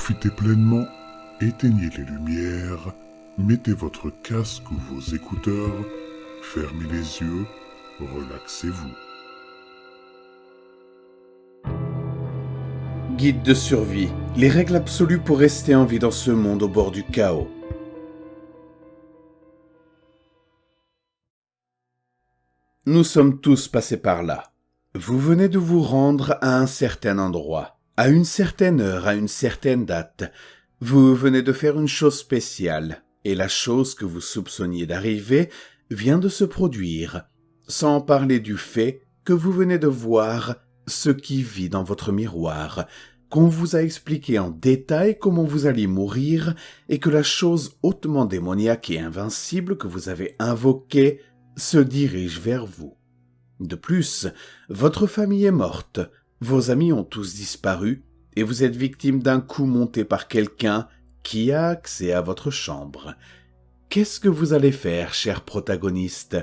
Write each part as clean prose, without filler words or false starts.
Profitez pleinement, éteignez les lumières, mettez votre casque ou vos écouteurs, fermez les yeux, relaxez-vous. Guide de survie, les règles absolues pour rester en vie dans ce monde au bord du chaos. Nous sommes tous passés par là. Vous venez de vous rendre à un certain endroit, à une certaine heure, à une certaine date. Vous venez de faire une chose spéciale, et la chose que vous soupçonniez d'arriver vient de se produire, sans parler du fait que vous venez de voir ce qui vit dans votre miroir, qu'on vous a expliqué en détail comment vous alliez mourir, et que la chose hautement démoniaque et invincible que vous avez invoquée se dirige vers vous. De plus, votre famille est morte, vos amis ont tous disparu, et vous êtes victime d'un coup monté par quelqu'un qui a accès à votre chambre. Qu'est-ce que vous allez faire, cher protagoniste ?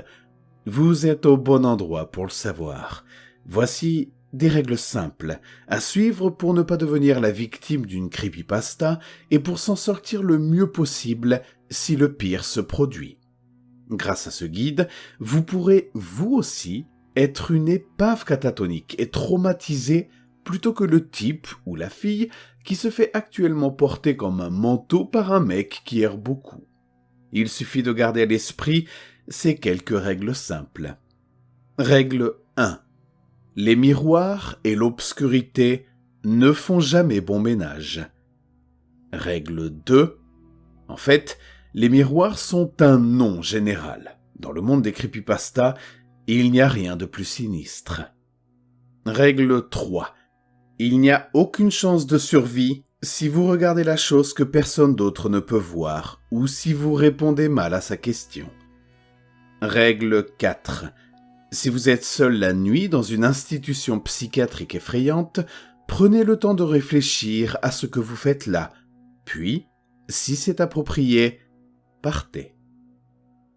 Vous êtes au bon endroit pour le savoir. Voici des règles simples à suivre pour ne pas devenir la victime d'une creepypasta et pour s'en sortir le mieux possible si le pire se produit. Grâce à ce guide, vous pourrez, vous aussi, être une épave catatonique et traumatisée plutôt que le type ou la fille qui se fait actuellement porter comme un manteau par un mec qui erre beaucoup. Il suffit de garder à l'esprit ces quelques règles simples. Règle 1. Les miroirs et l'obscurité ne font jamais bon ménage. Règle 2. En fait, les miroirs sont un nom général. Dans le monde des creepypastas, il n'y a rien de plus sinistre. Règle 3. Il n'y a aucune chance de survie si vous regardez la chose que personne d'autre ne peut voir ou si vous répondez mal à sa question. Règle 4. Si vous êtes seul la nuit dans une institution psychiatrique effrayante, prenez le temps de réfléchir à ce que vous faites là. Puis, si c'est approprié, partez.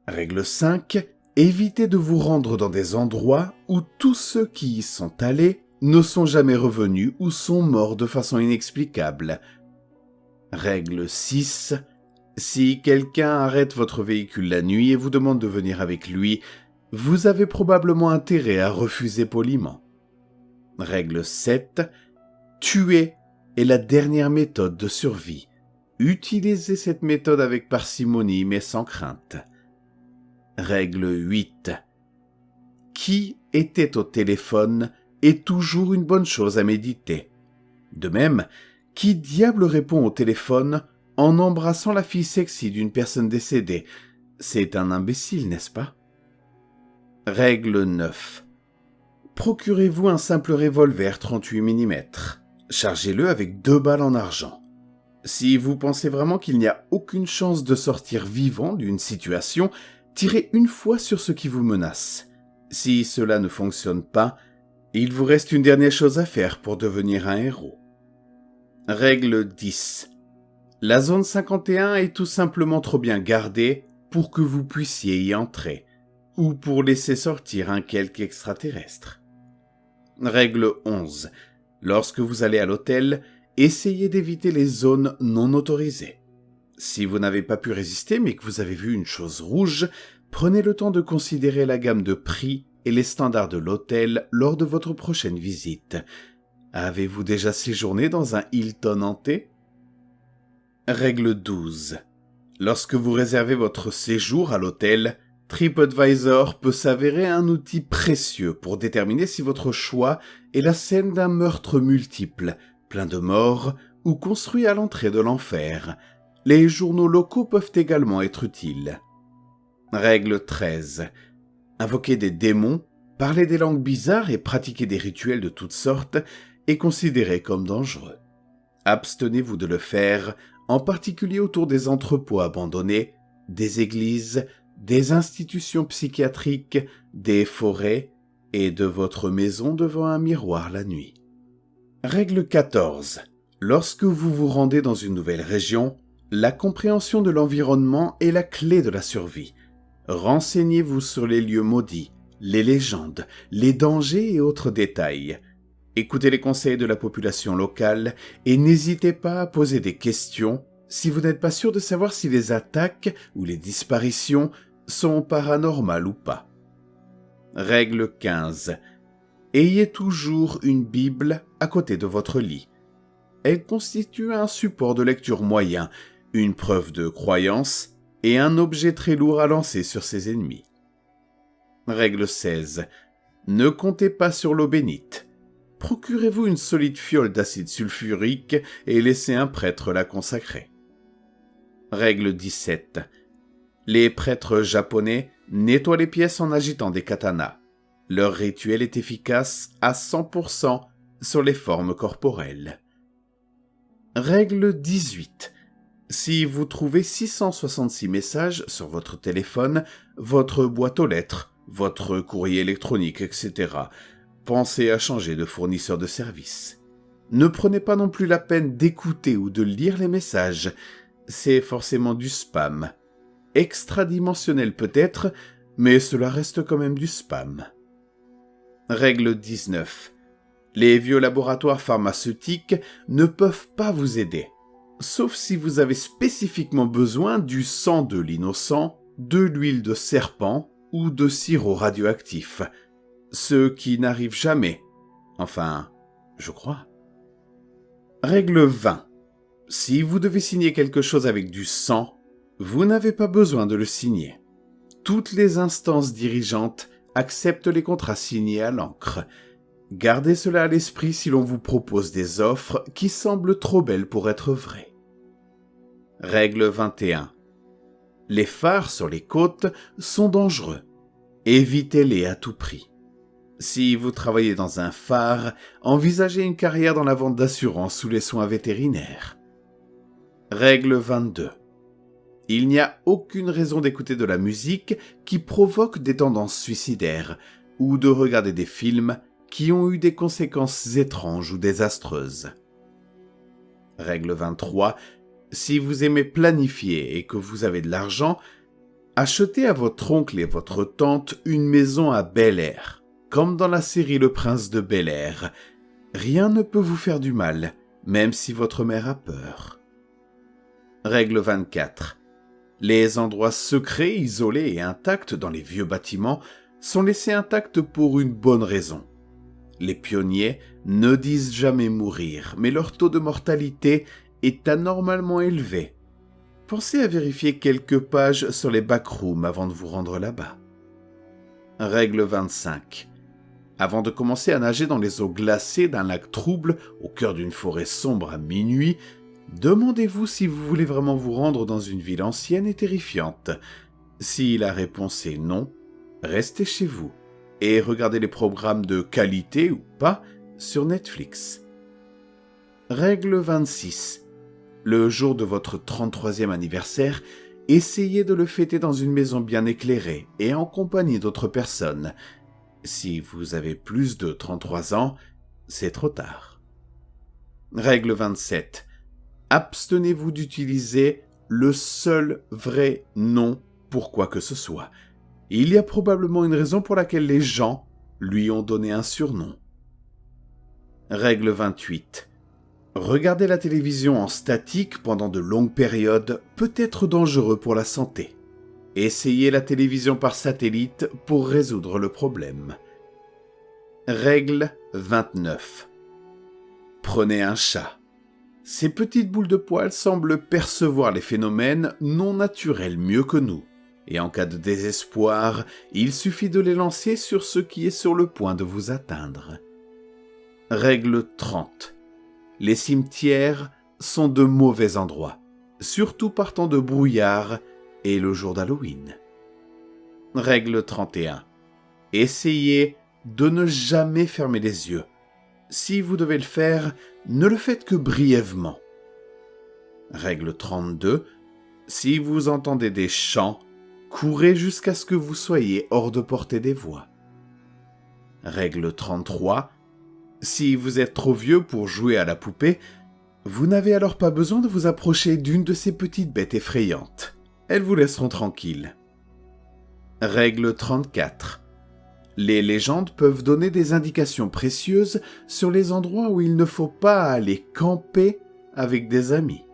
Règle 5. Évitez de vous rendre dans des endroits où tous ceux qui y sont allés ne sont jamais revenus ou sont morts de façon inexplicable. Règle 6. Si quelqu'un arrête votre véhicule la nuit et vous demande de venir avec lui, vous avez probablement intérêt à refuser poliment. Règle 7. Tuer est la dernière méthode de survie. Utilisez cette méthode avec parcimonie mais sans crainte. Règle 8. Qui était au téléphone est toujours une bonne chose à méditer. De même, qui diable répond au téléphone en embrassant la fille sexy d'une personne décédée ? C'est un imbécile, n'est-ce pas ? Règle 9. Procurez-vous un simple revolver 38 mm. Chargez-le avec 2 balles en argent. Si vous pensez vraiment qu'il n'y a aucune chance de sortir vivant d'une situation, tirez une fois sur ce qui vous menace. Si cela ne fonctionne pas, il vous reste une dernière chose à faire pour devenir un héros. Règle 10. La zone 51 est tout simplement trop bien gardée pour que vous puissiez y entrer, ou pour laisser sortir un quelque extraterrestre. Règle 11. Lorsque vous allez à l'hôtel, essayez d'éviter les zones non autorisées. Si vous n'avez pas pu résister mais que vous avez vu une chose rouge, prenez le temps de considérer la gamme de prix et les standards de l'hôtel lors de votre prochaine visite. Avez-vous déjà séjourné dans un Hilton hanté ? Règle 12. Lorsque vous réservez votre séjour à l'hôtel, TripAdvisor peut s'avérer un outil précieux pour déterminer si votre choix est la scène d'un meurtre multiple, plein de morts ou construit à l'entrée de l'enfer. Les journaux locaux peuvent également être utiles. Règle 13. Invoquer des démons, parler des langues bizarres et pratiquer des rituels de toutes sortes est considéré comme dangereux. Abstenez-vous de le faire, en particulier autour des entrepôts abandonnés, des églises, des institutions psychiatriques, des forêts et de votre maison devant un miroir la nuit. Règle 14. Lorsque vous vous rendez dans une nouvelle région, la compréhension de l'environnement est la clé de la survie. Renseignez-vous sur les lieux maudits, les légendes, les dangers et autres détails. Écoutez les conseils de la population locale et n'hésitez pas à poser des questions si vous n'êtes pas sûr de savoir si les attaques ou les disparitions sont paranormales ou pas. Règle 15. Ayez toujours une Bible à côté de votre lit. Elle constitue un support de lecture moyen, une preuve de croyance et un objet très lourd à lancer sur ses ennemis. Règle 16. Ne comptez pas sur l'eau bénite. Procurez-vous une solide fiole d'acide sulfurique et laissez un prêtre la consacrer. Règle 17. Les prêtres japonais nettoient les pièces en agitant des katanas. Leur rituel est efficace à 100% sur les formes corporelles. Règle 18. Si vous trouvez 666 messages sur votre téléphone, votre boîte aux lettres, votre courrier électronique, etc., pensez à changer de fournisseur de service. Ne prenez pas non plus la peine d'écouter ou de lire les messages. C'est forcément du spam. Extradimensionnel peut-être, mais cela reste quand même du spam. Règle 19. Les vieux laboratoires pharmaceutiques ne peuvent pas vous aider, sauf si vous avez spécifiquement besoin du sang de l'innocent, de l'huile de serpent ou de sirop radioactif. Ce qui n'arrive jamais. Enfin, je crois. Règle 20. Si vous devez signer quelque chose avec du sang, vous n'avez pas besoin de le signer. Toutes les instances dirigeantes acceptent les contrats signés à l'encre. Gardez cela à l'esprit si l'on vous propose des offres qui semblent trop belles pour être vraies. Règle 21. Les phares sur les côtes sont dangereux. Évitez-les à tout prix. Si vous travaillez dans un phare, envisagez une carrière dans la vente d'assurance ou les soins vétérinaires. Règle 22. Il n'y a aucune raison d'écouter de la musique qui provoque des tendances suicidaires ou de regarder des films qui ont eu des conséquences étranges ou désastreuses. Règle 23. Si vous aimez planifier et que vous avez de l'argent, achetez à votre oncle et votre tante une maison à Bel-Air, comme dans la série Le Prince de Bel-Air. Rien ne peut vous faire du mal, même si votre mère a peur. Règle 24. Les endroits secrets, isolés et intacts dans les vieux bâtiments sont laissés intacts pour une bonne raison. Les pionniers ne disent jamais mourir, mais leur taux de mortalité est anormalement élevé. Pensez à vérifier quelques pages sur les backrooms avant de vous rendre là-bas. Règle 25. Avant de commencer à nager dans les eaux glacées d'un lac trouble au cœur d'une forêt sombre à minuit, demandez-vous si vous voulez vraiment vous rendre dans une ville ancienne et terrifiante. Si la réponse est non, restez chez vous et regardez les programmes de qualité ou pas sur Netflix. Règle 26. Le jour de votre 33e anniversaire, essayez de le fêter dans une maison bien éclairée et en compagnie d'autres personnes. Si vous avez plus de 33 ans, c'est trop tard. Règle 27. Abstenez-vous d'utiliser le seul vrai nom pour quoi que ce soit. Il y a probablement une raison pour laquelle les gens lui ont donné un surnom. Règle 28. Regarder la télévision en statique pendant de longues périodes peut être dangereux pour la santé. Essayez la télévision par satellite pour résoudre le problème. Règle 29. Prenez un chat. Ces petites boules de poils semblent percevoir les phénomènes non naturels mieux que nous. Et en cas de désespoir, il suffit de les lancer sur ce qui est sur le point de vous atteindre. Règle 30. Les cimetières sont de mauvais endroits, surtout partant de brouillard et le jour d'Halloween. Règle 31. Essayez de ne jamais fermer les yeux. Si vous devez le faire, ne le faites que brièvement. Règle 32. Si vous entendez des chants, courez jusqu'à ce que vous soyez hors de portée des voix. Règle 33. Si vous êtes trop vieux pour jouer à la poupée, vous n'avez alors pas besoin de vous approcher d'une de ces petites bêtes effrayantes. Elles vous laisseront tranquille. Règle 34. Les légendes peuvent donner des indications précieuses sur les endroits où il ne faut pas aller camper avec des amis.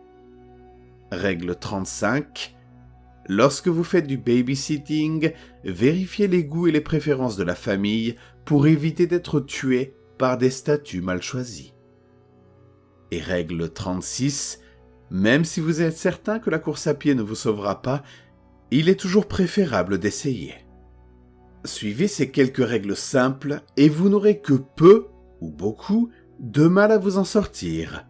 Règle 35. Lorsque vous faites du babysitting, vérifiez les goûts et les préférences de la famille pour éviter d'être tué par des statues mal choisies. Et règle 36. Même si vous êtes certain que la course à pied ne vous sauvera pas, il est toujours préférable d'essayer. Suivez ces quelques règles simples et vous n'aurez que peu, ou beaucoup, de mal à vous en sortir.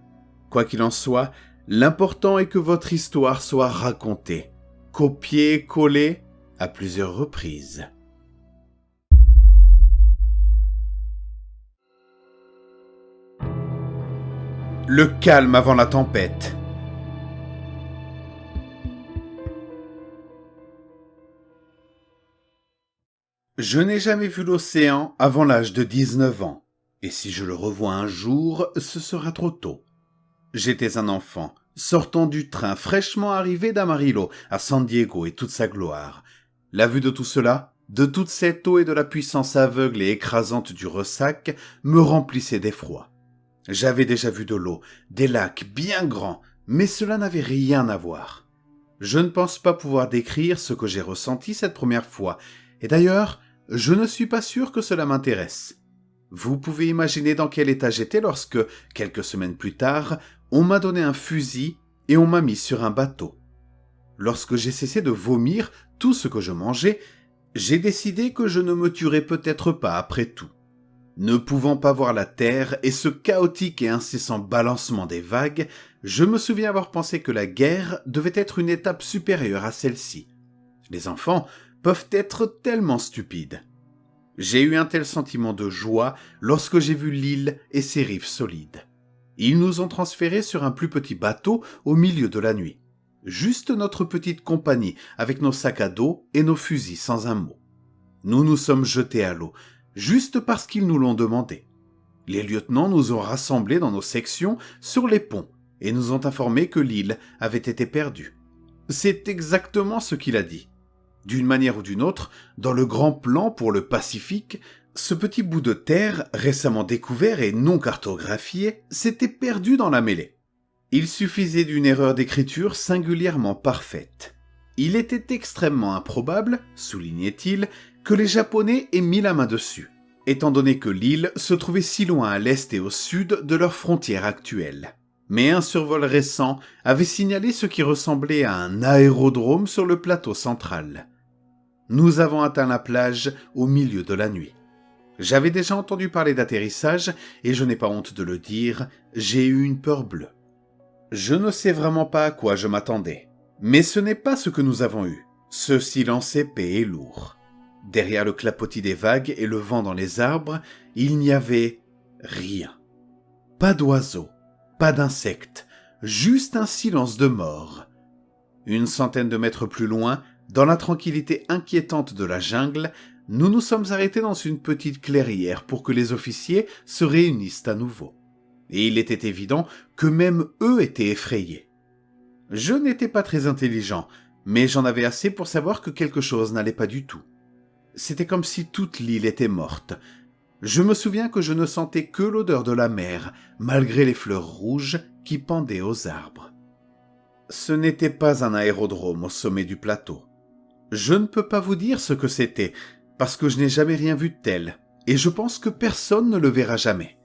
Quoi qu'il en soit, l'important est que votre histoire soit racontée, copiée, collée, à plusieurs reprises. Le calme avant la tempête. Je n'ai jamais vu l'océan avant l'âge de 19 ans, et si je le revois un jour, ce sera trop tôt. J'étais un enfant, sortant du train fraîchement arrivé d'Amarillo à San Diego et toute sa gloire. La vue de tout cela, de toute cette eau et de la puissance aveugle et écrasante du ressac, me remplissait d'effroi. J'avais déjà vu de l'eau, des lacs bien grands, mais cela n'avait rien à voir. Je ne pense pas pouvoir décrire ce que j'ai ressenti cette première fois, et d'ailleurs, je ne suis pas sûr que cela m'intéresse. Vous pouvez imaginer dans quel état j'étais lorsque, quelques semaines plus tard, on m'a donné un fusil et on m'a mis sur un bateau. Lorsque j'ai cessé de vomir tout ce que je mangeais, j'ai décidé que je ne me tuerais peut-être pas après tout. Ne pouvant pas voir la terre et ce chaotique et incessant balancement des vagues, je me souviens avoir pensé que la guerre devait être une étape supérieure à celle-ci. Les enfants peuvent être tellement stupides. J'ai eu un tel sentiment de joie lorsque j'ai vu l'île et ses rives solides. Ils nous ont transférés sur un plus petit bateau au milieu de la nuit. Juste notre petite compagnie avec nos sacs à dos et nos fusils sans un mot. Nous nous sommes jetés à l'eau, juste parce qu'ils nous l'ont demandé. Les lieutenants nous ont rassemblés dans nos sections sur les ponts et nous ont informé que l'île avait été perdue. C'est exactement ce qu'il a dit. D'une manière ou d'une autre, dans le grand plan pour le Pacifique, ce petit bout de terre, récemment découvert et non cartographié, s'était perdu dans la mêlée. Il suffisait d'une erreur d'écriture singulièrement parfaite. Il était extrêmement improbable, soulignait-il, que les Japonais aient mis la main dessus, étant donné que l'île se trouvait si loin à l'est et au sud de leur frontière actuelle. Mais un survol récent avait signalé ce qui ressemblait à un aérodrome sur le plateau central. Nous avons atteint la plage au milieu de la nuit. J'avais déjà entendu parler d'atterrissage et je n'ai pas honte de le dire, j'ai eu une peur bleue. Je ne sais vraiment pas à quoi je m'attendais, mais ce n'est pas ce que nous avons eu. Ce silence épais et lourd. Derrière le clapotis des vagues et le vent dans les arbres, il n'y avait rien. Pas d'oiseaux, pas d'insectes, juste un silence de mort. Une centaine de mètres plus loin, dans la tranquillité inquiétante de la jungle, nous nous sommes arrêtés dans une petite clairière pour que les officiers se réunissent à nouveau. Et il était évident que même eux étaient effrayés. Je n'étais pas très intelligent, mais j'en avais assez pour savoir que quelque chose n'allait pas du tout. C'était comme si toute l'île était morte. Je me souviens que je ne sentais que l'odeur de la mer, malgré les fleurs rouges qui pendaient aux arbres. Ce n'était pas un aérodrome au sommet du plateau. Je ne peux pas vous dire ce que c'était, parce que je n'ai jamais rien vu de tel, et je pense que personne ne le verra jamais.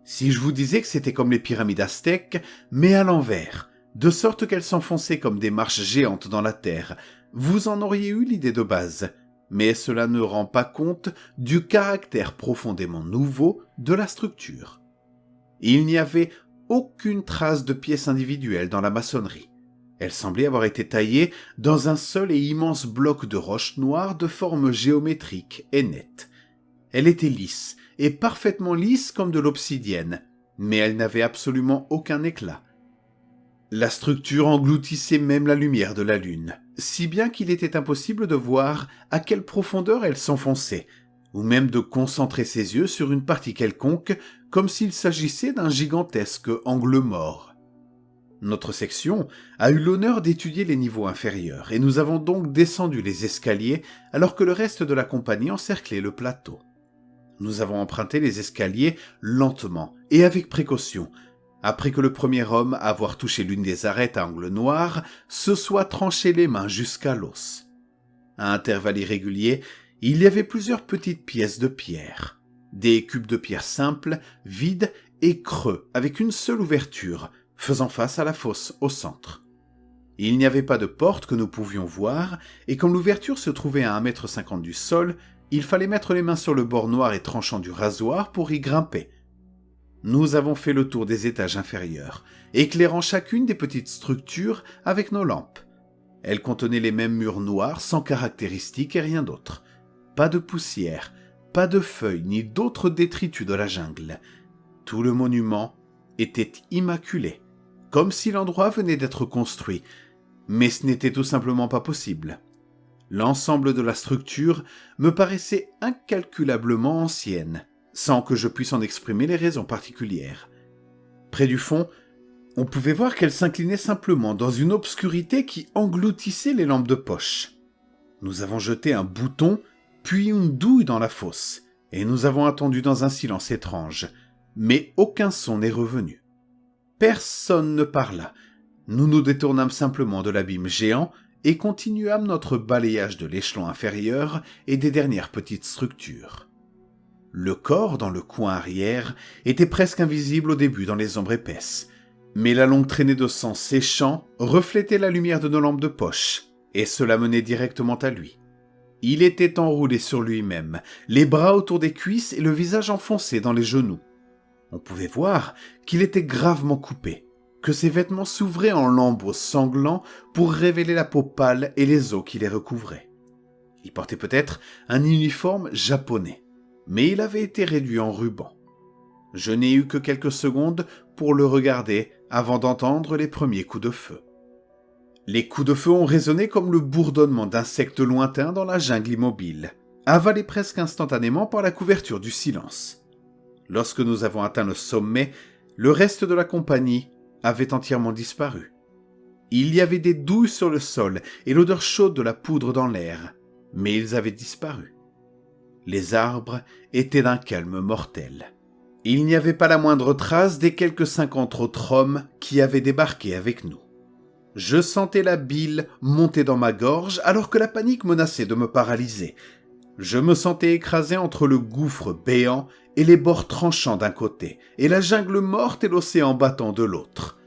Si je vous disais que c'était comme les pyramides aztèques, mais à l'envers, de sorte qu'elles s'enfonçaient comme des marches géantes dans la terre, vous en auriez eu l'idée de base, mais cela ne rend pas compte du caractère profondément nouveau de la structure. Il n'y avait aucune trace de pièces individuelles dans la maçonnerie. Elle semblait avoir été taillée dans un seul et immense bloc de roche noire de forme géométrique et nette. Elle était lisse, et parfaitement lisse comme de l'obsidienne, mais elle n'avait absolument aucun éclat. La structure engloutissait même la lumière de la lune, si bien qu'il était impossible de voir à quelle profondeur elle s'enfonçait, ou même de concentrer ses yeux sur une partie quelconque, comme s'il s'agissait d'un gigantesque angle mort. Notre section a eu l'honneur d'étudier les niveaux inférieurs, et nous avons donc descendu les escaliers alors que le reste de la compagnie encerclait le plateau. Nous avons emprunté les escaliers lentement et avec précaution, après que le premier homme à avoir touché l'une des arêtes à angle noir se soit tranché les mains jusqu'à l'os. À intervalles irréguliers, il y avait plusieurs petites pièces de pierre, des cubes de pierre simples, vides et creux, avec une seule ouverture, faisant face à la fosse au centre. Il n'y avait pas de porte que nous pouvions voir, et comme l'ouverture se trouvait à 1,50 m du sol, il fallait mettre les mains sur le bord noir et tranchant du rasoir pour y grimper. Nous avons fait le tour des étages inférieurs, éclairant chacune des petites structures avec nos lampes. Elles contenaient les mêmes murs noirs sans caractéristiques et rien d'autre. Pas de poussière, pas de feuilles ni d'autres détritus de la jungle. Tout le monument était immaculé, comme si l'endroit venait d'être construit, mais ce n'était tout simplement pas possible. L'ensemble de la structure me paraissait incalculablement ancienne, sans que je puisse en exprimer les raisons particulières. Près du fond, on pouvait voir qu'elle s'inclinait simplement dans une obscurité qui engloutissait les lampes de poche. Nous avons jeté un bouton, puis une douille dans la fosse, et nous avons attendu dans un silence étrange, mais aucun son n'est revenu. Personne ne parla. Nous nous détournâmes simplement de l'abîme géant et continuâmes notre balayage de l'échelon inférieur et des dernières petites structures. Le corps, dans le coin arrière, était presque invisible au début dans les ombres épaisses, mais la longue traînée de sang séchant reflétait la lumière de nos lampes de poche, et cela menait directement à lui. Il était enroulé sur lui-même, les bras autour des cuisses et le visage enfoncé dans les genoux. On pouvait voir qu'il était gravement coupé, que ses vêtements s'ouvraient en lambeaux sanglants pour révéler la peau pâle et les os qui les recouvraient. Il portait peut-être un uniforme japonais, mais il avait été réduit en ruban. Je n'ai eu que quelques secondes pour le regarder avant d'entendre les premiers coups de feu. Les coups de feu ont résonné comme le bourdonnement d'insectes lointains dans la jungle immobile, avalés presque instantanément par la couverture du silence. Lorsque nous avons atteint le sommet, le reste de la compagnie avait entièrement disparu. Il y avait des douilles sur le sol et l'odeur chaude de la poudre dans l'air, mais ils avaient disparu. Les arbres étaient d'un calme mortel. Il n'y avait pas la moindre trace des quelques 50 autres hommes qui avaient débarqué avec nous. Je sentais la bile monter dans ma gorge alors que la panique menaçait de me paralyser. Je me sentais écrasé entre le gouffre béant et les bords tranchants d'un côté, et la jungle morte et l'océan battant de l'autre.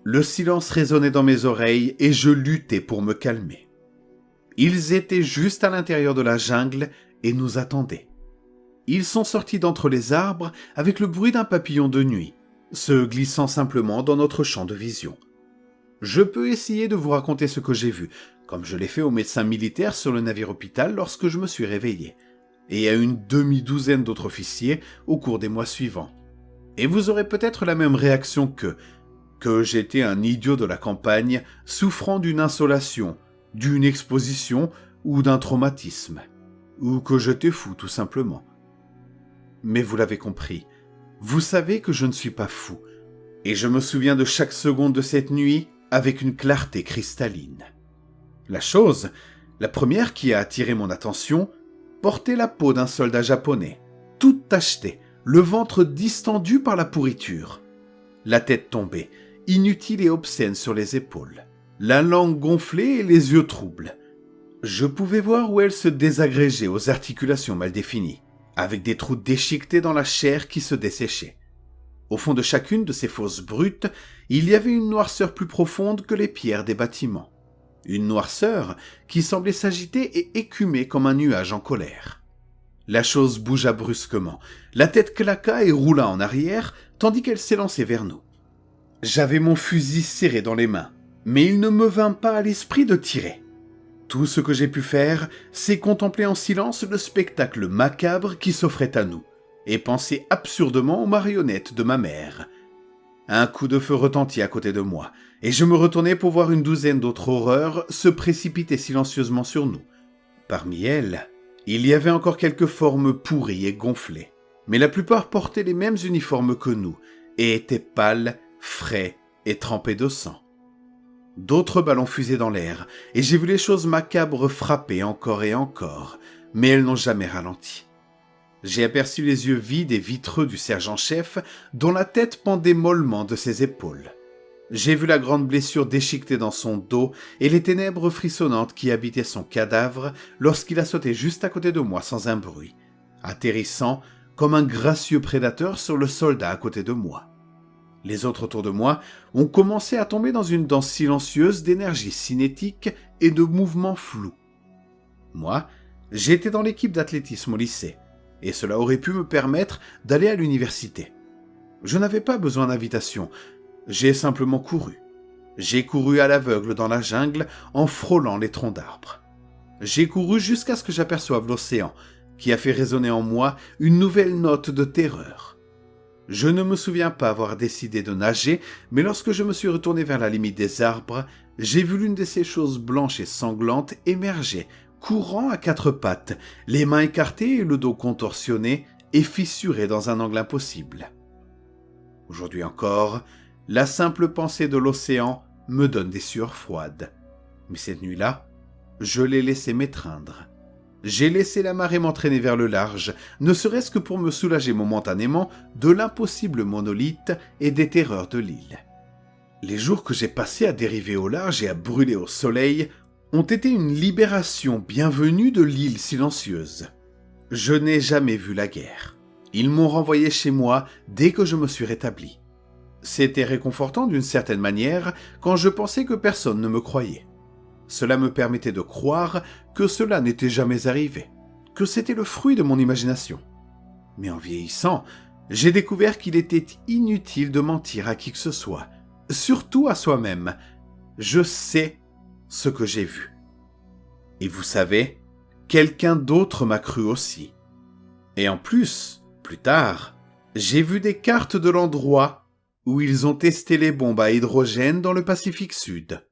Le silence résonnait dans mes oreilles et je luttais pour me calmer. Ils étaient juste à l'intérieur de la jungle et nous attendaient. Ils sont sortis d'entre les arbres avec le bruit d'un papillon de nuit, se glissant simplement dans notre champ de vision. Je peux essayer de vous raconter ce que j'ai vu, comme je l'ai fait au médecin militaire sur le navire hôpital lorsque je me suis réveillé, et à une demi-douzaine d'autres officiers au cours des mois suivants. Et vous aurez peut-être la même réaction que j'étais un idiot de la campagne souffrant d'une insolation, d'une exposition ou d'un traumatisme, ou que j'étais fou tout simplement. Mais vous l'avez compris, vous savez que je ne suis pas fou, et je me souviens de chaque seconde de cette nuit avec une clarté cristalline. La première qui a attiré mon attention, portait la peau d'un soldat japonais, toute tachetée, le ventre distendu par la pourriture. La tête tombée, inutile et obscène sur les épaules, la langue gonflée et les yeux troubles. Je pouvais voir où elle se désagrégeait aux articulations mal définies, avec des trous déchiquetés dans la chair qui se desséchaient. Au fond de chacune de ces fosses brutes, il y avait une noirceur plus profonde que les pierres des bâtiments. Une noirceur qui semblait s'agiter et écumer comme un nuage en colère. La chose bougea brusquement, la tête claqua et roula en arrière, tandis qu'elle s'élançait vers nous. J'avais mon fusil serré dans les mains, mais il ne me vint pas à l'esprit de tirer. Tout ce que j'ai pu faire, c'est contempler en silence le spectacle macabre qui s'offrait à nous, et penser absurdement aux marionnettes de ma mère. Un coup de feu retentit à côté de moi, et je me retournai pour voir une douzaine d'autres horreurs se précipiter silencieusement sur nous. Parmi elles, il y avait encore quelques formes pourries et gonflées, mais la plupart portaient les mêmes uniformes que nous, et étaient pâles, frais et trempés de sang. D'autres ballons fusaient dans l'air, et j'ai vu les choses macabres frapper encore et encore, mais elles n'ont jamais ralenti. J'ai aperçu les yeux vides et vitreux du sergent-chef, dont la tête pendait mollement de ses épaules. J'ai vu la grande blessure déchiquetée dans son dos et les ténèbres frissonnantes qui habitaient son cadavre lorsqu'il a sauté juste à côté de moi sans un bruit, atterrissant comme un gracieux prédateur sur le soldat à côté de moi. Les autres autour de moi ont commencé à tomber dans une danse silencieuse d'énergie cinétique et de mouvements flous. Moi, j'étais dans l'équipe d'athlétisme au lycée, et cela aurait pu me permettre d'aller à l'université. Je n'avais pas besoin d'invitation, j'ai simplement couru. J'ai couru à l'aveugle dans la jungle en frôlant les troncs d'arbres. J'ai couru jusqu'à ce que j'aperçoive l'océan, qui a fait résonner en moi une nouvelle note de terreur. Je ne me souviens pas avoir décidé de nager, mais lorsque je me suis retourné vers la limite des arbres, j'ai vu l'une de ces choses blanches et sanglantes émerger, courant à quatre pattes, les mains écartées et le dos contorsionné et fissuré dans un angle impossible. Aujourd'hui encore, la simple pensée de l'océan me donne des sueurs froides. Mais cette nuit-là, je l'ai laissé m'étreindre. J'ai laissé la marée m'entraîner vers le large, ne serait-ce que pour me soulager momentanément de l'impossible monolithe et des terreurs de l'île. Les jours que j'ai passés à dériver au large et à brûler au soleil ont été une libération bienvenue de l'île silencieuse. Je n'ai jamais vu la guerre. Ils m'ont renvoyé chez moi dès que je me suis rétabli. C'était réconfortant d'une certaine manière quand je pensais que personne ne me croyait. Cela me permettait de croire que cela n'était jamais arrivé, que c'était le fruit de mon imagination. Mais en vieillissant, j'ai découvert qu'il était inutile de mentir à qui que ce soit, surtout à soi-même. Je sais ce que j'ai vu. Et vous savez, quelqu'un d'autre m'a cru aussi. Et en plus, plus tard, j'ai vu des cartes de l'endroit où ils ont testé les bombes à hydrogène dans le Pacifique Sud.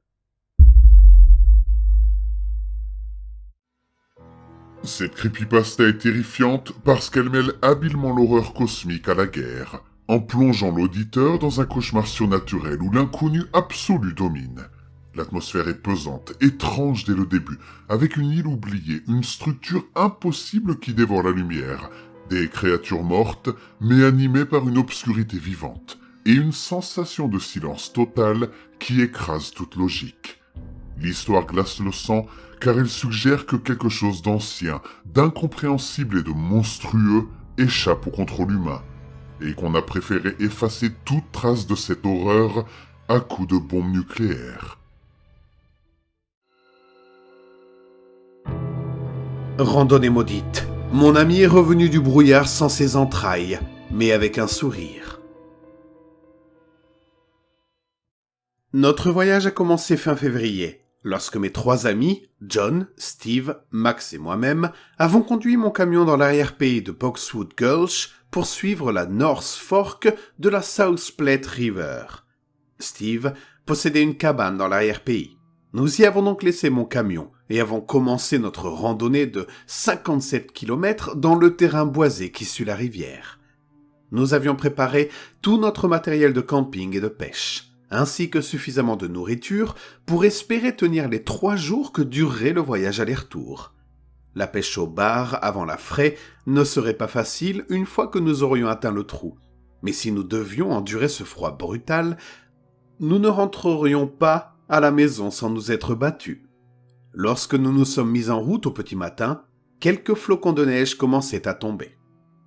Cette creepypasta est terrifiante parce qu'elle mêle habilement l'horreur cosmique à la guerre, en plongeant l'auditeur dans un cauchemar surnaturel où l'inconnu absolu domine. L'atmosphère est pesante, étrange dès le début, avec une île oubliée, une structure impossible qui dévore la lumière, des créatures mortes, mais animées par une obscurité vivante, et une sensation de silence total qui écrase toute logique. L'histoire glace le sang car elle suggère que quelque chose d'ancien, d'incompréhensible et de monstrueux échappe au contrôle humain, et qu'on a préféré effacer toute trace de cette horreur à coups de bombes nucléaires. Randonnée maudite. Mon ami est revenu du brouillard sans ses entrailles, mais avec un sourire. Notre voyage a commencé fin février, lorsque mes trois amis, John, Steve, Max et moi-même, avons conduit mon camion dans l'arrière-pays de Boxwood Gulch pour suivre la North Fork de la South Platte River. Steve possédait une cabane dans l'arrière-pays. Nous y avons donc laissé mon camion et avons commencé notre randonnée de 57 km dans le terrain boisé qui suit la rivière. Nous avions préparé tout notre matériel de camping et de pêche, ainsi que suffisamment de nourriture pour espérer tenir les 3 jours que durerait le voyage aller-retour. La pêche au bar avant la fraie ne serait pas facile une fois que nous aurions atteint le trou, mais si nous devions endurer ce froid brutal, nous ne rentrerions pas à la maison sans nous être battus. Lorsque nous nous sommes mis en route au petit matin, quelques flocons de neige commençaient à tomber.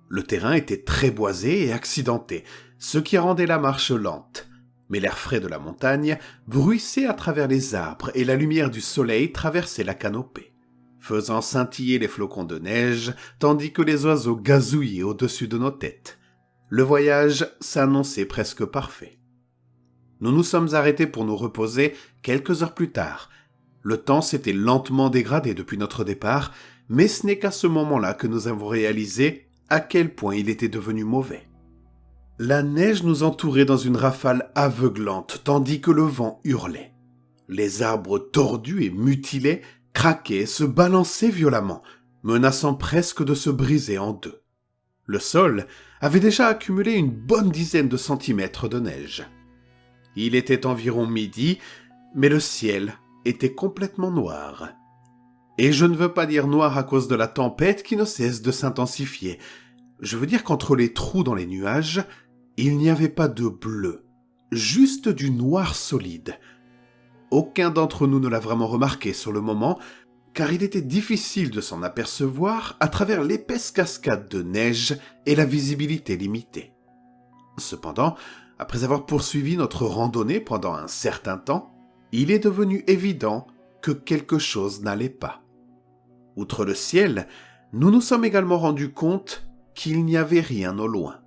Le terrain était très boisé et accidenté, ce qui rendait la marche lente. Mais l'air frais de la montagne bruissait à travers les arbres et la lumière du soleil traversait la canopée, faisant scintiller les flocons de neige tandis que les oiseaux gazouillaient au-dessus de nos têtes. Le voyage s'annonçait presque parfait. Nous nous sommes arrêtés pour nous reposer quelques heures plus tard. Le temps s'était lentement dégradé depuis notre départ, mais ce n'est qu'à ce moment-là que nous avons réalisé à quel point il était devenu mauvais. La neige nous entourait dans une rafale aveuglante, tandis que le vent hurlait. Les arbres tordus et mutilés craquaient, se balançaient violemment, menaçant presque de se briser en deux. Le sol avait déjà accumulé une bonne dizaine de centimètres de neige. Il était environ midi, mais le ciel était complètement noir. Et je ne veux pas dire noir à cause de la tempête qui ne cesse de s'intensifier, Je veux dire qu'entre les trous dans les nuages, il n'y avait pas de bleu, juste du noir solide. Aucun d'entre nous ne l'a vraiment remarqué sur le moment, car il était difficile de s'en apercevoir à travers l'épaisse cascade de neige et la visibilité limitée. Cependant, après avoir poursuivi notre randonnée pendant un certain temps, il est devenu évident que quelque chose n'allait pas. Outre le ciel, nous nous sommes également rendus compte qu'il n'y avait rien au loin.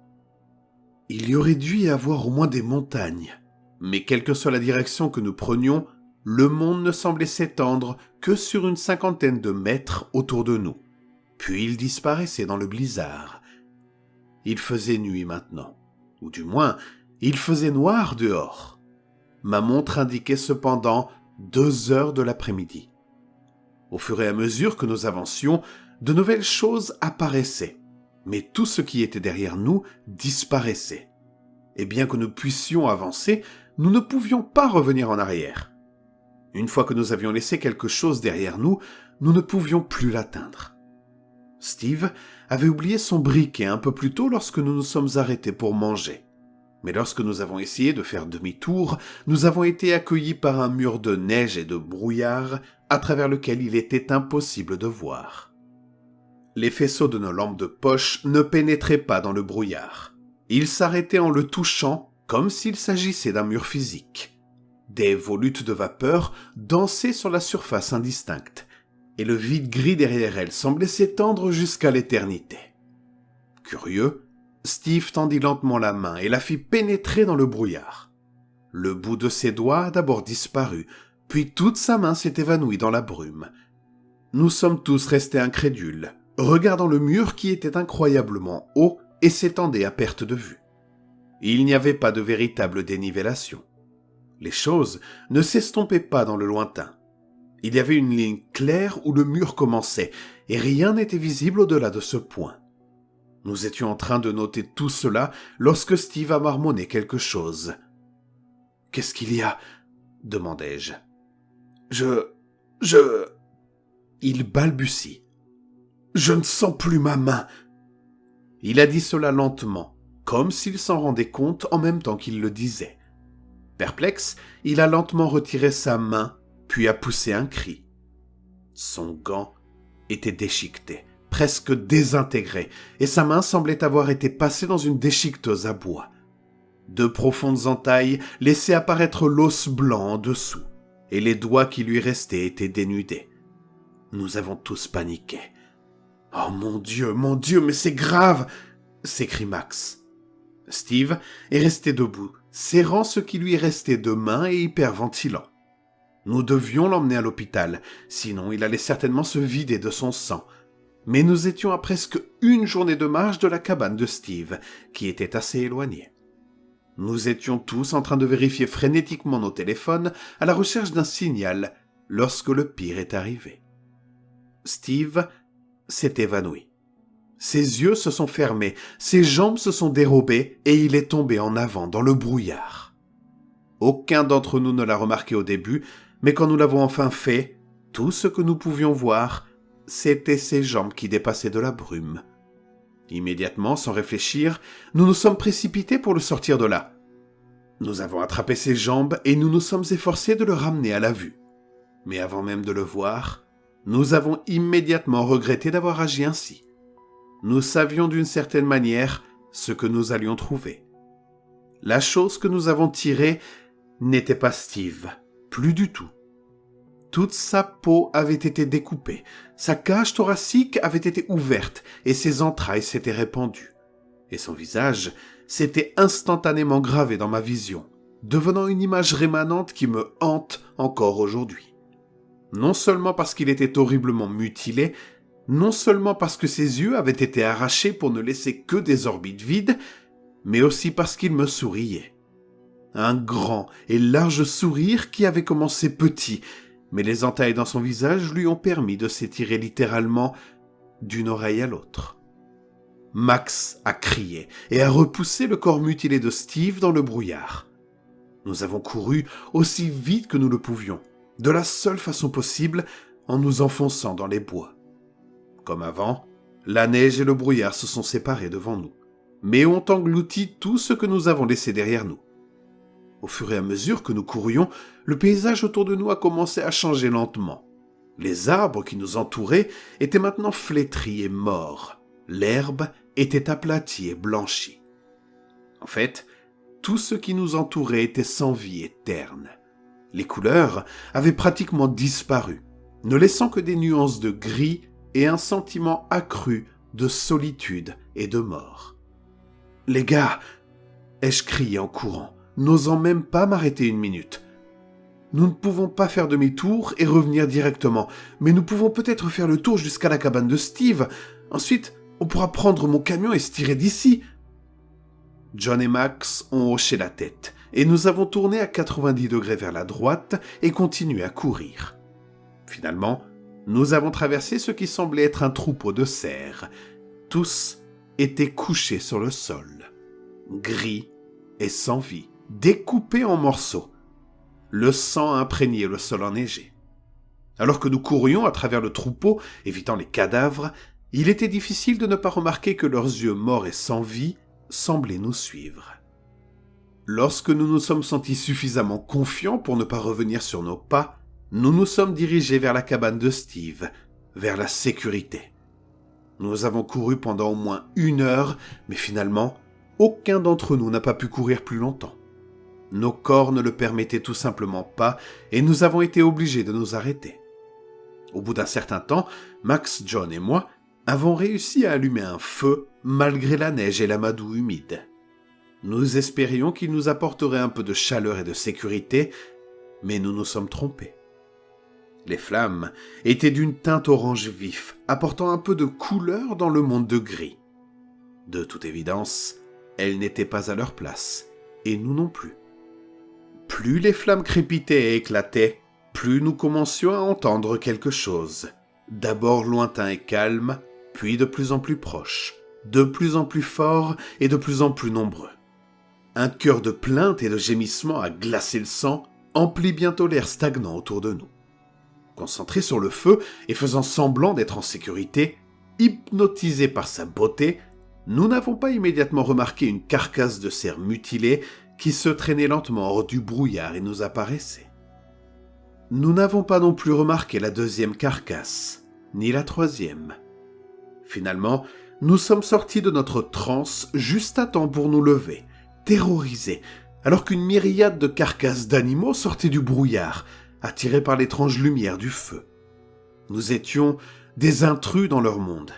Il y aurait dû y avoir au moins des montagnes, mais quelle que soit la direction que nous prenions, le monde ne semblait s'étendre que sur une 50aine de mètres autour de nous. Puis il disparaissait dans le blizzard. Il faisait nuit maintenant, ou du moins, il faisait noir dehors. Ma montre indiquait cependant 2 heures de l'après-midi. Au fur et à mesure que nous avancions, de nouvelles choses apparaissaient, mais tout ce qui était derrière nous disparaissait. Et bien que nous puissions avancer, nous ne pouvions pas revenir en arrière. Une fois que nous avions laissé quelque chose derrière nous, nous ne pouvions plus l'atteindre. Steve avait oublié son briquet un peu plus tôt lorsque nous nous sommes arrêtés pour manger. Mais lorsque nous avons essayé de faire demi-tour, nous avons été accueillis par un mur de neige et de brouillard à travers lequel il était impossible de voir. Les faisceaux de nos lampes de poche ne pénétraient pas dans le brouillard. Ils s'arrêtaient en le touchant comme s'il s'agissait d'un mur physique. Des volutes de vapeur dansaient sur la surface indistincte, et le vide gris derrière elles semblait s'étendre jusqu'à l'éternité. Curieux, Steve tendit lentement la main et la fit pénétrer dans le brouillard. Le bout de ses doigts a d'abord disparu, puis toute sa main s'est évanouie dans la brume. Nous sommes tous restés incrédules, regardant le mur qui était incroyablement haut et s'étendait à perte de vue. Il n'y avait pas de véritable dénivellation. Les choses ne s'estompaient pas dans le lointain. Il y avait une ligne claire où le mur commençait, et rien n'était visible au-delà de ce point. Nous étions en train de noter tout cela lorsque Steve a marmonné quelque chose. « Qu'est-ce qu'il y a ?» demandai-je. « Il balbutie. « Je ne sens plus ma main. » Il a dit cela lentement, comme s'il s'en rendait compte en même temps qu'il le disait. Perplexe, il a lentement retiré sa main, puis a poussé un cri. Son gant était déchiqueté, presque désintégré, et sa main semblait avoir été passée dans une déchiqueteuse à bois. De profondes entailles laissaient apparaître l'os blanc en dessous, et les doigts qui lui restaient étaient dénudés. Nous avons tous paniqué. « Oh mon Dieu, mais c'est grave !» s'écrie Max. Steve est resté debout, serrant ce qui lui restait de main et hyperventilant. Nous devions l'emmener à l'hôpital, sinon il allait certainement se vider de son sang. Mais nous étions à presque 1 journée de marche de la cabane de Steve, qui était assez éloignée. Nous étions tous en train de vérifier frénétiquement nos téléphones à la recherche d'un signal lorsque le pire est arrivé. Steve s'est évanoui. Ses yeux se sont fermés, ses jambes se sont dérobées et il est tombé en avant dans le brouillard. Aucun d'entre nous ne l'a remarqué au début, mais quand nous l'avons enfin fait, tout ce que nous pouvions voir, c'était ses jambes qui dépassaient de la brume. Immédiatement, sans réfléchir, nous nous sommes précipités pour le sortir de là. Nous avons attrapé ses jambes et nous nous sommes efforcés de le ramener à la vue. Mais avant même de le voir, nous avons immédiatement regretté d'avoir agi ainsi. Nous savions d'une certaine manière ce que nous allions trouver. La chose que nous avons tirée n'était pas Steve, plus du tout. Toute sa peau avait été découpée, sa cage thoracique avait été ouverte et ses entrailles s'étaient répandues. Et son visage s'était instantanément gravé dans ma vision, devenant une image rémanente qui me hante encore aujourd'hui. Non seulement parce qu'il était horriblement mutilé, non seulement parce que ses yeux avaient été arrachés pour ne laisser que des orbites vides, mais aussi parce qu'il me souriait. Un grand et large sourire qui avait commencé petit, mais les entailles dans son visage lui ont permis de s'étirer littéralement d'une oreille à l'autre. Max a crié et a repoussé le corps mutilé de Steve dans le brouillard. Nous avons couru aussi vite que nous le pouvions, de la seule façon possible, en nous enfonçant dans les bois. Comme avant, La neige et le brouillard se sont séparés devant nous, mais ont englouti tout ce que nous avons laissé derrière nous. Au fur et à mesure que nous courions, le paysage autour de nous a commencé à changer lentement. Les arbres qui nous entouraient étaient maintenant flétris et morts. L'herbe était aplatie et blanchie. En fait, tout ce qui nous entourait était sans vie et terne. Les couleurs avaient pratiquement disparu, ne laissant que des nuances de gris et un sentiment accru de solitude et de mort. « Les gars !» ai-je crié en courant, n'osant même pas m'arrêter une minute. « Nous ne pouvons pas faire demi-tour et revenir directement, mais nous pouvons peut-être faire le tour jusqu'à la cabane de Steve. Ensuite, on pourra prendre mon camion et se tirer d'ici. » John et Max ont hoché la tête, et nous avons tourné à 90 degrés vers la droite et continué à courir. Finalement, nous avons traversé ce qui semblait être un troupeau de cerfs. Tous étaient couchés sur le sol, gris et sans vie, découpés en morceaux. Le sang imprégnait le sol enneigé. Alors que nous courions à travers le troupeau, évitant les cadavres, il était difficile de ne pas remarquer que leurs yeux morts et sans vie semblaient nous suivre. Lorsque nous nous sommes sentis suffisamment confiants pour ne pas revenir sur nos pas, nous nous sommes dirigés vers la cabane de Steve, vers la sécurité. Nous avons couru pendant au moins 1 heure, mais finalement, aucun d'entre nous n'a pas pu courir plus longtemps. Nos corps ne le permettaient tout simplement pas, et nous avons été obligés de nous arrêter. Au bout d'un certain temps, Max, John et moi avons réussi à allumer un feu malgré la neige et l'amadou humide. Nous espérions qu'il nous apporterait un peu de chaleur et de sécurité, mais nous nous sommes trompés. Les flammes étaient d'une teinte orange vif, apportant un peu de couleur dans le monde de gris. De toute évidence, elles n'étaient pas à leur place, et nous non plus. Plus les flammes crépitaient et éclataient, plus nous commencions à entendre quelque chose, d'abord lointain et calme, puis de plus en plus proche, de plus en plus fort et de plus en plus nombreux. Un chœur de plaintes et de gémissements a glacé le sang, emplit bientôt l'air stagnant autour de nous. Concentrés sur le feu et faisant semblant d'être en sécurité, hypnotisés par sa beauté, nous n'avons pas immédiatement remarqué une carcasse de cerf mutilé qui se traînait lentement hors du brouillard et nous apparaissait. Nous n'avons pas non plus remarqué la 2e carcasse, ni la 3e. Finalement, nous sommes sortis de notre transe juste à temps pour nous lever, terrorisés, alors qu'une myriade de carcasses d'animaux sortaient du brouillard, attirés par l'étrange lumière du feu. Nous étions des intrus dans leur monde.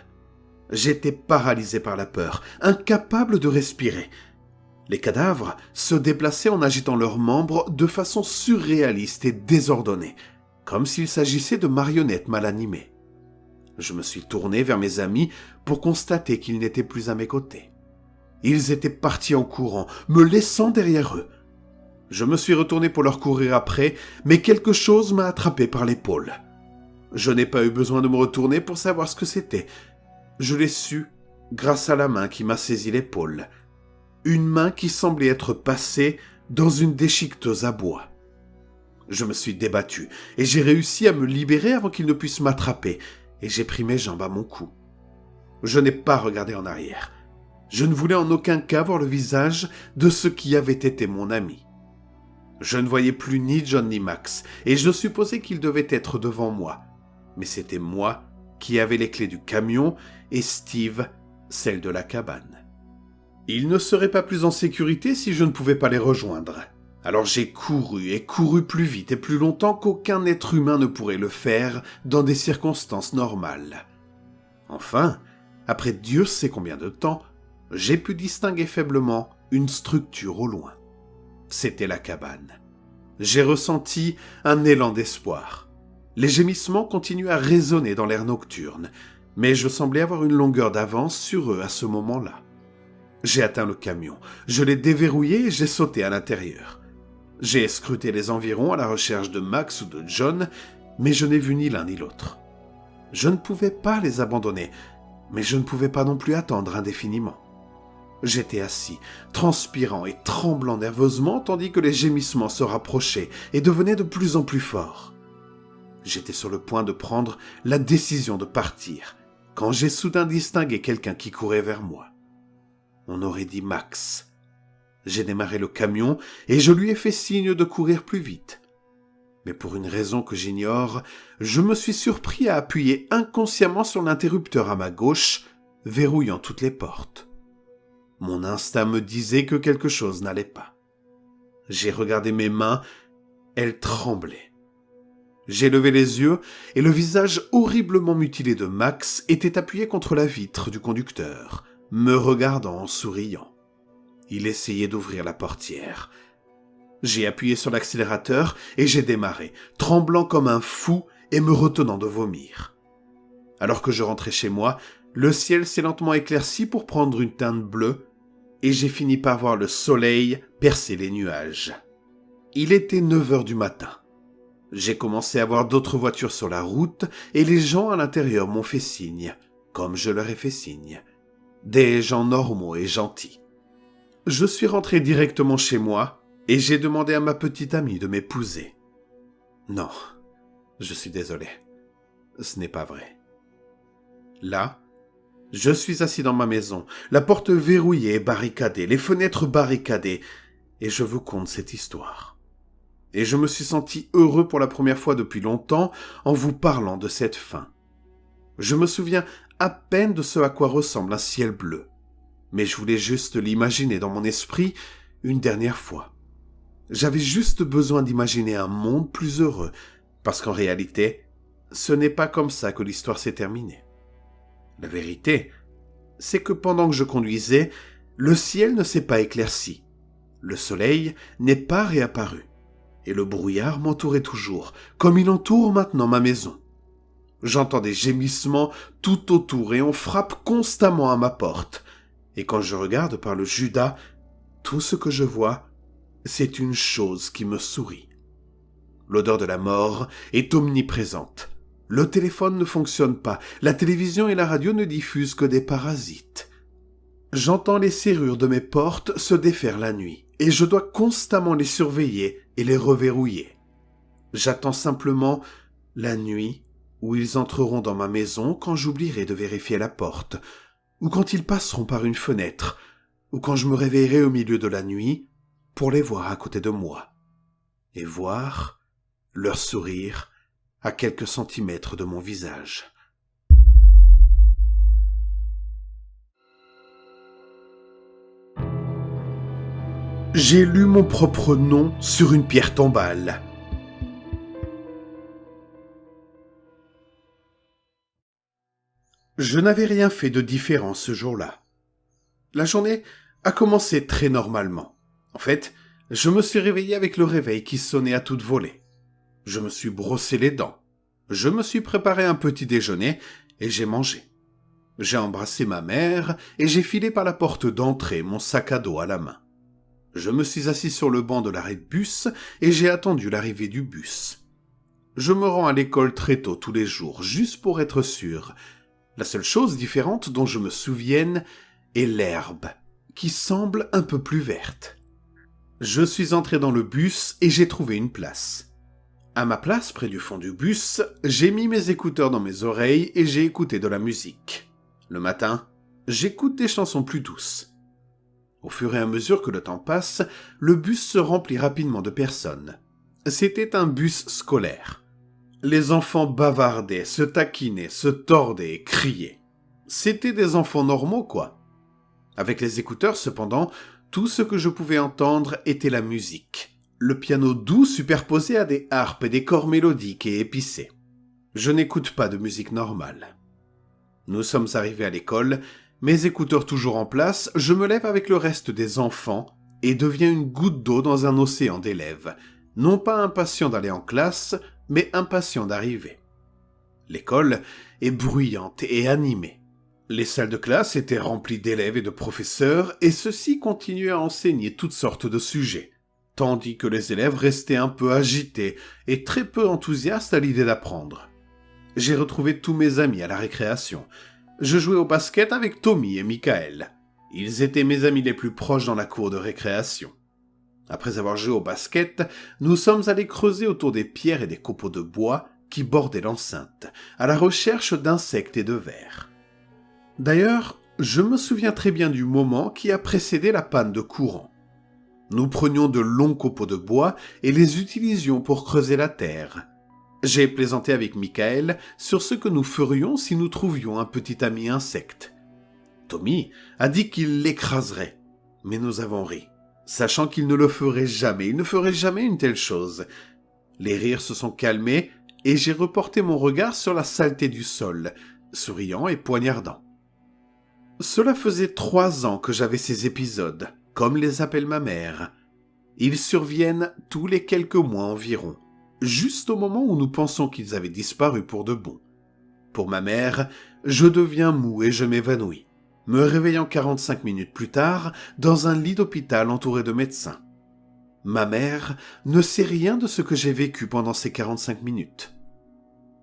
J'étais paralysé par la peur, incapable de respirer. Les cadavres se déplaçaient en agitant leurs membres de façon surréaliste et désordonnée, comme s'il s'agissait de marionnettes mal animées. Je me suis tourné vers mes amis pour constater qu'ils n'étaient plus à mes côtés. Ils étaient partis en courant, me laissant derrière eux. Je me suis retourné pour leur courir après, mais quelque chose m'a attrapé par l'épaule. Je n'ai pas eu besoin de me retourner pour savoir ce que c'était. Je l'ai su grâce à la main qui m'a saisi l'épaule. Une main qui semblait être passée dans une déchiqueteuse à bois. Je me suis débattu et j'ai réussi à me libérer avant qu'il ne puisse m'attraper, et j'ai pris mes jambes à mon cou. Je n'ai pas regardé en arrière. Je ne voulais en aucun cas voir le visage de ce qui avait été mon ami. Je ne voyais plus ni John ni Max, et je supposais qu'ils devaient être devant moi. Mais c'était moi qui avais les clés du camion, et Steve, celle de la cabane. Ils ne seraient pas plus en sécurité si je ne pouvais pas les rejoindre. Alors j'ai couru et couru plus vite et plus longtemps qu'aucun être humain ne pourrait le faire dans des circonstances normales. Enfin, après Dieu sait combien de temps, j'ai pu distinguer faiblement une structure au loin. C'était la cabane. J'ai ressenti un élan d'espoir. Les gémissements continuaient à résonner dans l'air nocturne, mais je semblais avoir une longueur d'avance sur eux à ce moment-là. J'ai atteint le camion, je l'ai déverrouillé et j'ai sauté à l'intérieur. J'ai scruté les environs à la recherche de Max ou de John, mais je n'ai vu ni l'un ni l'autre. Je ne pouvais pas les abandonner, mais je ne pouvais pas non plus attendre indéfiniment. J'étais assis, transpirant et tremblant nerveusement tandis que les gémissements se rapprochaient et devenaient de plus en plus forts. J'étais sur le point de prendre la décision de partir, quand j'ai soudain distingué quelqu'un qui courait vers moi. On aurait dit Max. J'ai démarré le camion et je lui ai fait signe de courir plus vite. Mais pour une raison que j'ignore, je me suis surpris à appuyer inconsciemment sur l'interrupteur à ma gauche, verrouillant toutes les portes. Mon instinct me disait que quelque chose n'allait pas. J'ai regardé mes mains, elles tremblaient. J'ai levé les yeux et le visage horriblement mutilé de Max était appuyé contre la vitre du conducteur, me regardant en souriant. Il essayait d'ouvrir la portière. J'ai appuyé sur l'accélérateur et j'ai démarré, tremblant comme un fou et me retenant de vomir. Alors que je rentrais chez moi, le ciel s'est lentement éclairci pour prendre une teinte bleue et j'ai fini par voir le soleil percer les nuages. Il était 9 heures du matin. J'ai commencé à voir d'autres voitures sur la route et les gens à l'intérieur m'ont fait signe, comme je leur ai fait signe. Des gens normaux et gentils. Je suis rentré directement chez moi et j'ai demandé à ma petite amie de m'épouser. Non, je suis désolé. Ce n'est pas vrai. Là, je suis assis dans ma maison, la porte verrouillée et barricadée, les fenêtres barricadées, et je vous conte cette histoire. Et je me suis senti heureux pour la première fois depuis longtemps en vous parlant de cette fin. Je me souviens à peine de ce à quoi ressemble un ciel bleu, mais je voulais juste l'imaginer dans mon esprit une dernière fois. J'avais juste besoin d'imaginer un monde plus heureux, parce qu'en réalité, ce n'est pas comme ça que l'histoire s'est terminée. La vérité, c'est que pendant que je conduisais, le ciel ne s'est pas éclairci, le soleil n'est pas réapparu, et le brouillard m'entourait toujours, comme il entoure maintenant ma maison. J'entends des gémissements tout autour et on frappe constamment à ma porte. Et quand je regarde par le Judas, tout ce que je vois, c'est une chose qui me sourit. L'odeur de la mort est omniprésente. Le téléphone ne fonctionne pas, la télévision et la radio ne diffusent que des parasites. J'entends les serrures de mes portes se défaire la nuit, et je dois constamment les surveiller et les reverrouiller. J'attends simplement la nuit où ils entreront dans ma maison quand j'oublierai de vérifier la porte, ou quand ils passeront par une fenêtre, ou quand je me réveillerai au milieu de la nuit pour les voir à côté de moi, et voir leur sourire à quelques centimètres de mon visage. J'ai lu mon propre nom sur une pierre tombale. Je n'avais rien fait de différent ce jour-là. La journée a commencé très normalement. En fait, je me suis réveillé avec le réveil qui sonnait à toute volée. Je me suis brossé les dents. Je me suis préparé un petit déjeuner et j'ai mangé. J'ai embrassé ma mère et j'ai filé par la porte d'entrée, mon sac à dos à la main. Je me suis assis sur le banc de l'arrêt de bus et j'ai attendu l'arrivée du bus. Je me rends à l'école très tôt tous les jours, juste pour être sûr. La seule chose différente dont je me souvienne est l'herbe, qui semble un peu plus verte. Je suis entré dans le bus et j'ai trouvé une place. À ma place, près du fond du bus, j'ai mis mes écouteurs dans mes oreilles et j'ai écouté de la musique. Le matin, j'écoute des chansons plus douces. Au fur et à mesure que le temps passe, le bus se remplit rapidement de personnes. C'était un bus scolaire. Les enfants bavardaient, se taquinaient, se tordaient et criaient. C'étaient des enfants normaux, quoi. Avec les écouteurs, cependant, tout ce que je pouvais entendre était la musique. Le piano doux superposé à des harpes et des corps mélodiques et épicés. Je n'écoute pas de musique normale. Nous sommes arrivés à l'école, mes écouteurs toujours en place, je me lève avec le reste des enfants et deviens une goutte d'eau dans un océan d'élèves, non pas impatient d'aller en classe, mais impatient d'arriver. L'école est bruyante et animée. Les salles de classe étaient remplies d'élèves et de professeurs, et ceux-ci continuaient à enseigner toutes sortes de sujets, tandis que les élèves restaient un peu agités et très peu enthousiastes à l'idée d'apprendre. J'ai retrouvé tous mes amis à la récréation. Je jouais au basket avec Tommy et Michael. Ils étaient mes amis les plus proches dans la cour de récréation. Après avoir joué au basket, nous sommes allés creuser autour des pierres et des copeaux de bois qui bordaient l'enceinte, à la recherche d'insectes et de vers. D'ailleurs, je me souviens très bien du moment qui a précédé la panne de courant. Nous prenions de longs copeaux de bois et les utilisions pour creuser la terre. J'ai plaisanté avec Michael sur ce que nous ferions si nous trouvions un petit ami insecte. Tommy a dit qu'il l'écraserait, mais nous avons ri, sachant qu'il ne le ferait jamais, il ne ferait jamais une telle chose. Les rires se sont calmés et j'ai reporté mon regard sur la saleté du sol, souriant et poignardant. Cela faisait 3 ans que j'avais ces épisodes, comme les appelle ma mère. Ils surviennent tous les quelques mois environ, juste au moment où nous pensons qu'ils avaient disparu pour de bon. Pour ma mère, je deviens mou et je m'évanouis, me réveillant 45 minutes plus tard dans un lit d'hôpital entouré de médecins. Ma mère ne sait rien de ce que j'ai vécu pendant ces 45 minutes.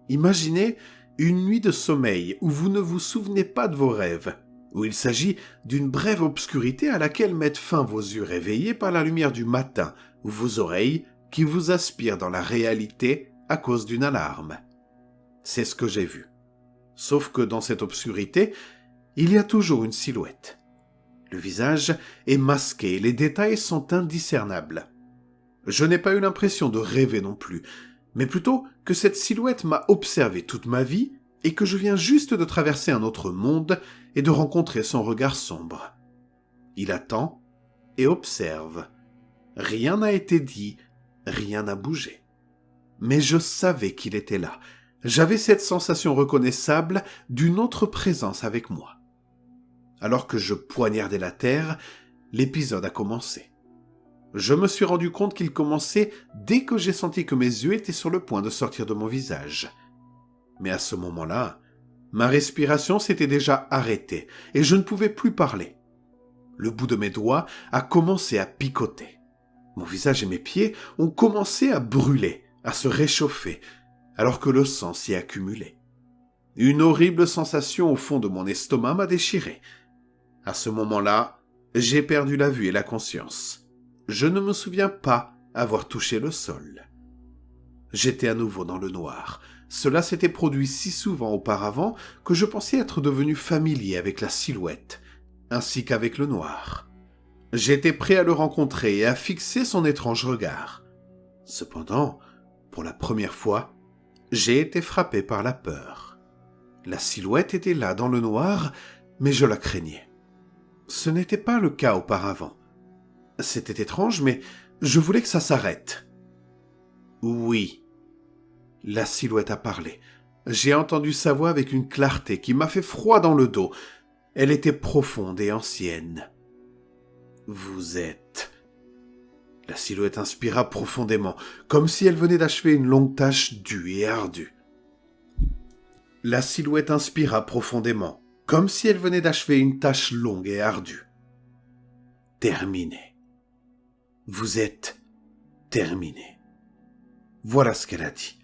Imaginez une nuit de sommeil où vous ne vous souvenez pas de vos rêves, où il s'agit d'une brève obscurité à laquelle mettent fin vos yeux réveillés par la lumière du matin ou vos oreilles qui vous aspirent dans la réalité à cause d'une alarme. C'est ce que j'ai vu. Sauf que dans cette obscurité, il y a toujours une silhouette. Le visage est masqué, les détails sont indiscernables. Je n'ai pas eu l'impression de rêver non plus, mais plutôt que cette silhouette m'a observé toute ma vie et que je viens juste de traverser un autre monde et de rencontrer son regard sombre. Il attend et observe. Rien n'a été dit, rien n'a bougé. Mais je savais qu'il était là. J'avais cette sensation reconnaissable d'une autre présence avec moi. Alors que je poignardais la terre, l'épisode a commencé. Je me suis rendu compte qu'il commençait dès que j'ai senti que mes yeux étaient sur le point de sortir de mon visage. Mais à ce moment-là, ma respiration s'était déjà arrêtée et je ne pouvais plus parler. Le bout de mes doigts a commencé à picoter. Mon visage et mes pieds ont commencé à brûler, à se réchauffer, alors que le sang s'y accumulait. Une horrible sensation au fond de mon estomac m'a déchiré. À ce moment-là, j'ai perdu la vue et la conscience. Je ne me souviens pas avoir touché le sol. J'étais à nouveau dans le noir. Cela s'était produit si souvent auparavant que je pensais être devenu familier avec la silhouette, ainsi qu'avec le noir. J'étais prêt à le rencontrer et à fixer son étrange regard. Cependant, pour la première fois, j'ai été frappé par la peur. La silhouette était là dans le noir, mais je la craignais. Ce n'était pas le cas auparavant. C'était étrange, mais je voulais que ça s'arrête. Oui. La silhouette a parlé. J'ai entendu sa voix avec une clarté qui m'a fait froid dans le dos. Elle était profonde et ancienne. Vous êtes... La silhouette inspira profondément, comme si elle venait d'achever une longue tâche dure et ardue. La silhouette inspira profondément, comme si elle venait d'achever une tâche longue et ardue. Terminé. Vous êtes terminé. Voilà ce qu'elle a dit.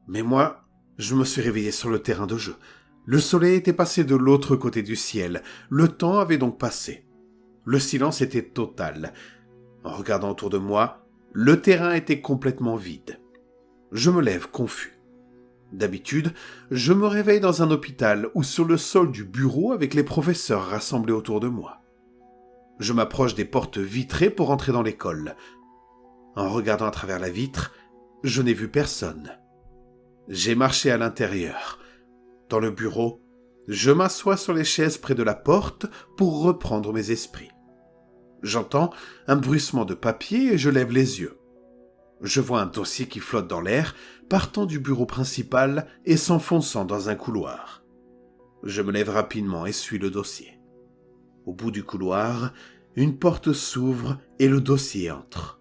Mais moi, je me suis réveillé sur le terrain de jeu. Le soleil était passé de l'autre côté du ciel. Le temps avait donc passé. Le silence était total. En regardant autour de moi, le terrain était complètement vide. Je me lève confus. D'habitude, je me réveille dans un hôpital ou sur le sol du bureau avec les professeurs rassemblés autour de moi. Je m'approche des portes vitrées pour entrer dans l'école. En regardant à travers la vitre, je n'ai vu personne. J'ai marché à l'intérieur. Dans le bureau, je m'assois sur les chaises près de la porte pour reprendre mes esprits. J'entends un bruissement de papier et je lève les yeux. Je vois un dossier qui flotte dans l'air, partant du bureau principal et s'enfonçant dans un couloir. Je me lève rapidement et suis le dossier. Au bout du couloir, une porte s'ouvre et le dossier entre.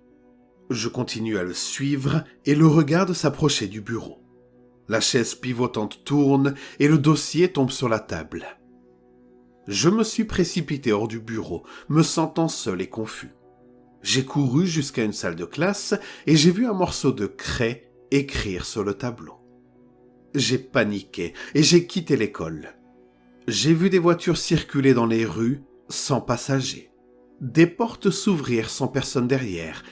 Je continue à le suivre et le regarde s'approcher du bureau. La chaise pivotante tourne et le dossier tombe sur la table. Je me suis précipité hors du bureau, me sentant seul et confus. J'ai couru jusqu'à une salle de classe et j'ai vu un morceau de craie écrire sur le tableau. J'ai paniqué et j'ai quitté l'école. J'ai vu des voitures circuler dans les rues sans passagers, des portes s'ouvrir sans personne derrière,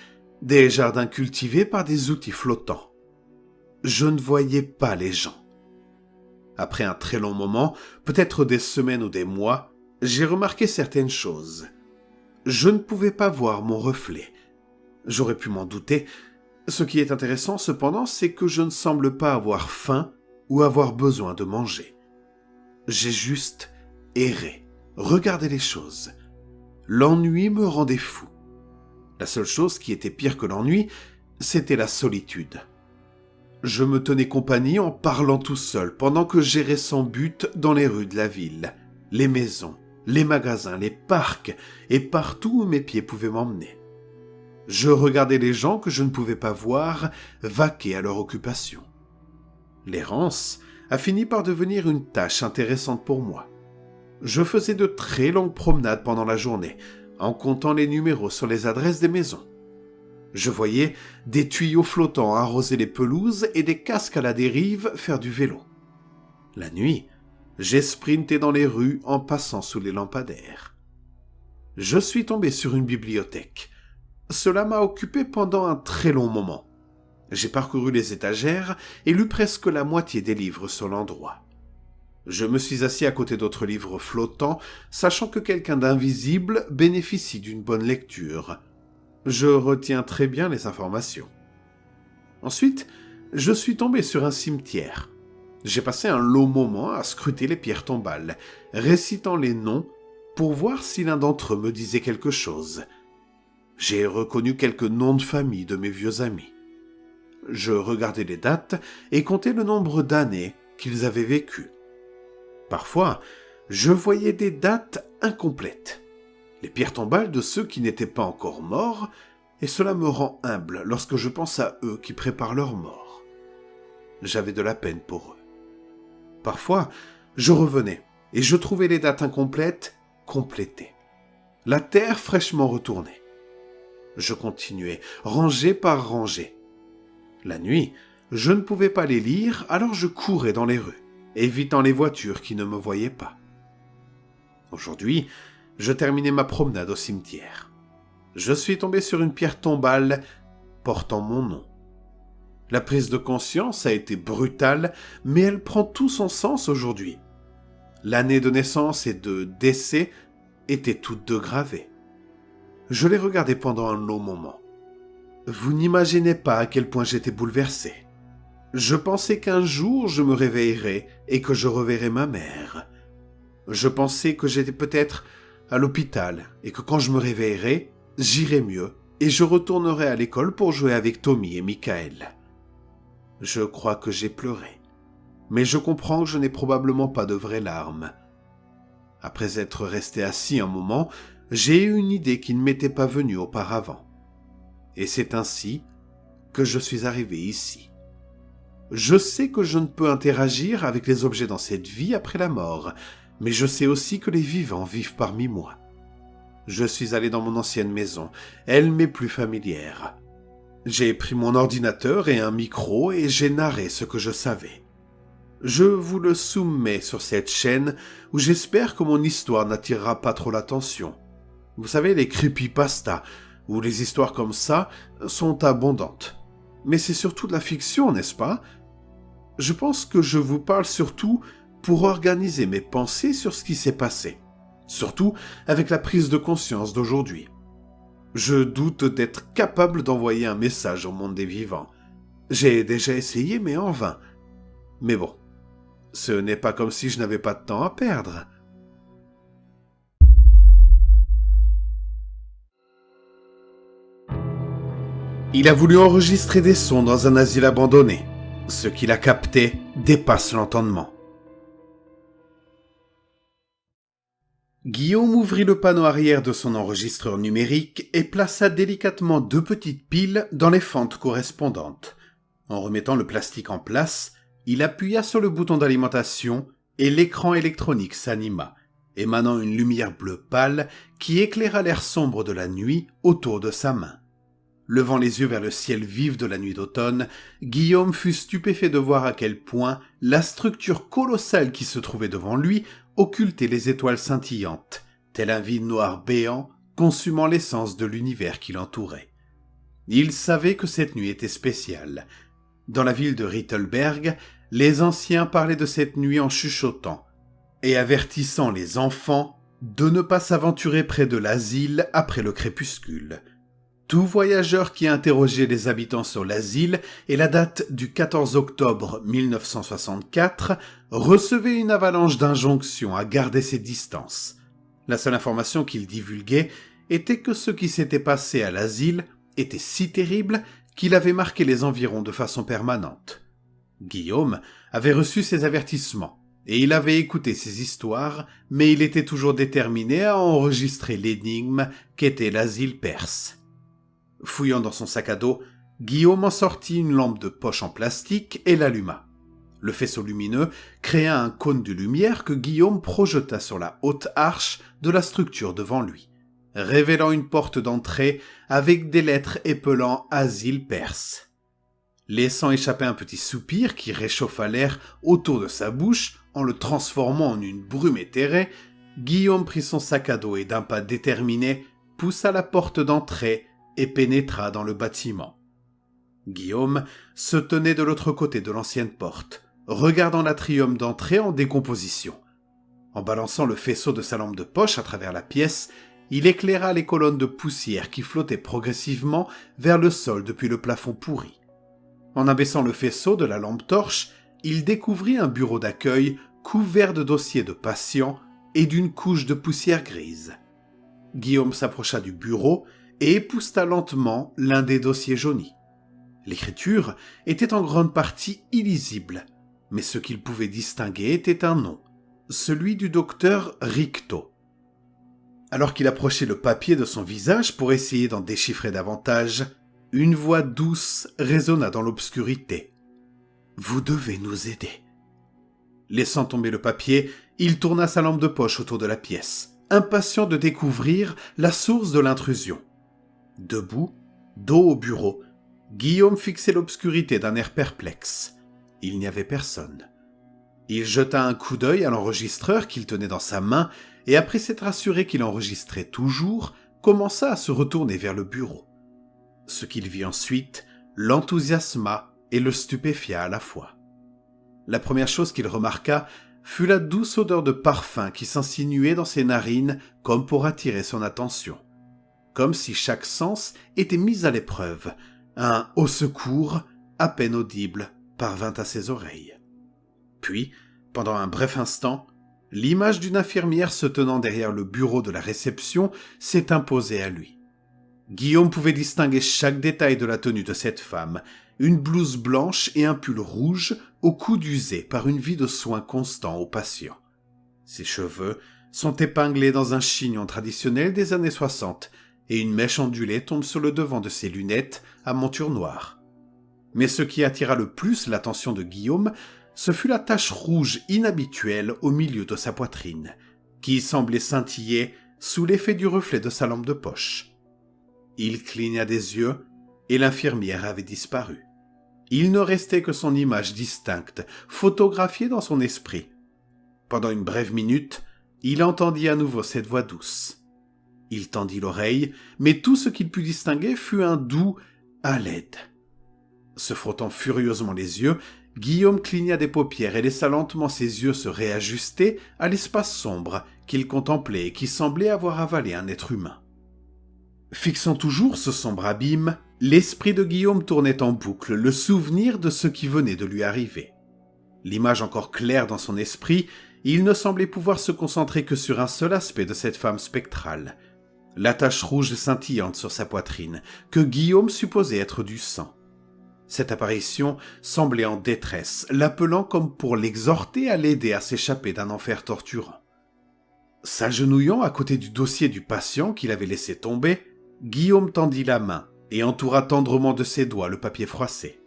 des jardins cultivés par des outils flottants. Je ne voyais pas les gens. Après un très long moment, peut-être des semaines ou des mois, j'ai remarqué certaines choses. Je ne pouvais pas voir mon reflet. J'aurais pu m'en douter. Ce qui est intéressant cependant, c'est que je ne semble pas avoir faim ou avoir besoin de manger. J'ai juste erré, regardé les choses. L'ennui me rendait fou. La seule chose qui était pire que l'ennui, c'était la solitude. Je me tenais compagnie en parlant tout seul pendant que j'errais sans but dans les rues de la ville, les maisons, les magasins, les parcs et partout où mes pieds pouvaient m'emmener. Je regardais les gens que je ne pouvais pas voir vaquer à leur occupation. L'errance a fini par devenir une tâche intéressante pour moi. Je faisais de très longues promenades pendant la journée, en comptant les numéros sur les adresses des maisons. Je voyais des tuyaux flottants arroser les pelouses et des casques à la dérive faire du vélo. La nuit, j'ai sprinté dans les rues en passant sous les lampadaires. Je suis tombé sur une bibliothèque. Cela m'a occupé pendant un très long moment. J'ai parcouru les étagères et lu presque la moitié des livres sur l'endroit. Je me suis assis à côté d'autres livres flottants, sachant que quelqu'un d'invisible bénéficie d'une bonne lecture. Je retiens très bien les informations. Ensuite, je suis tombé sur un cimetière. J'ai passé un long moment à scruter les pierres tombales, récitant les noms pour voir si l'un d'entre eux me disait quelque chose. J'ai reconnu quelques noms de famille de mes vieux amis. Je regardais les dates et comptais le nombre d'années qu'ils avaient vécues. Parfois, je voyais des dates incomplètes, les pierres tombales de ceux qui n'étaient pas encore morts, et cela me rend humble lorsque je pense à eux qui préparent leur mort. J'avais de la peine pour eux. Parfois, je revenais et je trouvais les dates incomplètes complétées, la terre fraîchement retournée. Je continuais, rangée par rangée. La nuit, je ne pouvais pas les lire, alors je courais dans les rues, évitant les voitures qui ne me voyaient pas. Aujourd'hui, je terminais ma promenade au cimetière. Je suis tombé sur une pierre tombale portant mon nom. La prise de conscience a été brutale, mais elle prend tout son sens aujourd'hui. L'année de naissance et de décès étaient toutes deux gravées. Je les regardais pendant un long moment. Vous n'imaginez pas à quel point j'étais bouleversé. Je pensais qu'un jour je me réveillerais et que je reverrais ma mère. Je pensais que j'étais peut-être à l'hôpital et que quand je me réveillerais, j'irais mieux et je retournerais à l'école pour jouer avec Tommy et Michael. Je crois que j'ai pleuré, mais je comprends que je n'ai probablement pas de vraies larmes. Après être resté assis un moment, j'ai eu une idée qui ne m'était pas venue auparavant. Et c'est ainsi que je suis arrivé ici. Je sais que je ne peux interagir avec les objets dans cette vie après la mort, mais je sais aussi que les vivants vivent parmi moi. Je suis allé dans mon ancienne maison, elle m'est plus familière. J'ai pris mon ordinateur et un micro et j'ai narré ce que je savais. Je vous le soumets sur cette chaîne où j'espère que mon histoire n'attirera pas trop l'attention. Vous savez, les creepypastas, où les histoires comme ça sont abondantes. Mais c'est surtout de la fiction, n'est-ce pas? Je pense que je vous parle surtout pour organiser mes pensées sur ce qui s'est passé. Surtout avec la prise de conscience d'aujourd'hui. Je doute d'être capable d'envoyer un message au monde des vivants. J'ai déjà essayé, mais en vain. Mais bon, ce n'est pas comme si je n'avais pas de temps à perdre. Il a voulu enregistrer des sons dans un asile abandonné. Ce qu'il a capté dépasse l'entendement. Guillaume ouvrit le panneau arrière de son enregistreur numérique et plaça délicatement 2 petites piles dans les fentes correspondantes. En remettant le plastique en place, il appuya sur le bouton d'alimentation et l'écran électronique s'anima, émanant une lumière bleue pâle qui éclaira l'air sombre de la nuit autour de sa main. Levant les yeux vers le ciel vif de la nuit d'automne, Guillaume fut stupéfait de voir à quel point la structure colossale qui se trouvait devant lui occultait les étoiles scintillantes, tel un vide noir béant consumant l'essence de l'univers qui l'entourait. Il savait que cette nuit était spéciale. Dans la ville de Rittelberg, les anciens parlaient de cette nuit en chuchotant et avertissant les enfants de ne pas s'aventurer près de l'asile après le crépuscule. Tout voyageur qui interrogeait les habitants sur l'asile et la date du 14 octobre 1964 recevait une avalanche d'injonctions à garder ses distances. La seule information qu'il divulguait était que ce qui s'était passé à l'asile était si terrible qu'il avait marqué les environs de façon permanente. Guillaume avait reçu ces avertissements et il avait écouté ces histoires, mais il était toujours déterminé à enregistrer l'énigme qu'était l'asile perse. Fouillant dans son sac à dos, Guillaume en sortit une lampe de poche en plastique et l'alluma. Le faisceau lumineux créa un cône de lumière que Guillaume projeta sur la haute arche de la structure devant lui, révélant une porte d'entrée avec des lettres épelant « Asile perse ». Laissant échapper un petit soupir qui réchauffa l'air autour de sa bouche en le transformant en une brume éthérée, Guillaume prit son sac à dos et d'un pas déterminé poussa la porte d'entrée et pénétra dans le bâtiment. Guillaume se tenait de l'autre côté de l'ancienne porte, regardant l'atrium d'entrée en décomposition. En balançant le faisceau de sa lampe de poche à travers la pièce, il éclaira les colonnes de poussière qui flottaient progressivement vers le sol depuis le plafond pourri. En abaissant le faisceau de la lampe torche, il découvrit un bureau d'accueil couvert de dossiers de patients et d'une couche de poussière grise. Guillaume s'approcha du bureau et épousta lentement l'un des dossiers jaunis. L'écriture était en grande partie illisible, mais ce qu'il pouvait distinguer était un nom, celui du docteur Ricto. Alors qu'il approchait le papier de son visage pour essayer d'en déchiffrer davantage, une voix douce résonna dans l'obscurité. « Vous devez nous aider. » Laissant tomber le papier, il tourna sa lampe de poche autour de la pièce, impatient de découvrir la source de l'intrusion. Debout, dos au bureau, Guillaume fixait l'obscurité d'un air perplexe. Il n'y avait personne. Il jeta un coup d'œil à l'enregistreur qu'il tenait dans sa main et après s'être assuré qu'il enregistrait toujours, commença à se retourner vers le bureau. Ce qu'il vit ensuite l'enthousiasma et le stupéfia à la fois. La première chose qu'il remarqua fut la douce odeur de parfum qui s'insinuait dans ses narines comme pour attirer son attention. Comme si chaque sens était mis à l'épreuve, un « au secours » à peine audible parvint à ses oreilles. Puis, pendant un bref instant, l'image d'une infirmière se tenant derrière le bureau de la réception s'est imposée à lui. Guillaume pouvait distinguer chaque détail de la tenue de cette femme, une blouse blanche et un pull rouge au coude usé par une vie de soins constants aux patients. Ses cheveux sont épinglés dans un chignon traditionnel des années 60 et une mèche ondulée tombe sur le devant de ses lunettes à monture noire. Mais ce qui attira le plus l'attention de Guillaume, ce fut la tache rouge inhabituelle au milieu de sa poitrine, qui semblait scintiller sous l'effet du reflet de sa lampe de poche. Il cligna des yeux et l'infirmière avait disparu. Il ne restait que son image distincte, photographiée dans son esprit. Pendant une brève minute, il entendit à nouveau cette voix douce. Il tendit l'oreille, mais tout ce qu'il put distinguer fut un doux « à l'aide ». Se frottant furieusement les yeux, Guillaume cligna des paupières et laissa lentement ses yeux se réajuster à l'espace sombre qu'il contemplait et qui semblait avoir avalé un être humain. Fixant toujours ce sombre abîme, l'esprit de Guillaume tournait en boucle le souvenir de ce qui venait de lui arriver. L'image encore claire dans son esprit, il ne semblait pouvoir se concentrer que sur un seul aspect de cette femme spectrale, la tache rouge scintillante sur sa poitrine, que Guillaume supposait être du sang. Cette apparition semblait en détresse, l'appelant comme pour l'exhorter à l'aider à s'échapper d'un enfer torturant. S'agenouillant à côté du dossier du patient qu'il avait laissé tomber, Guillaume tendit la main et entoura tendrement de ses doigts le papier froissé.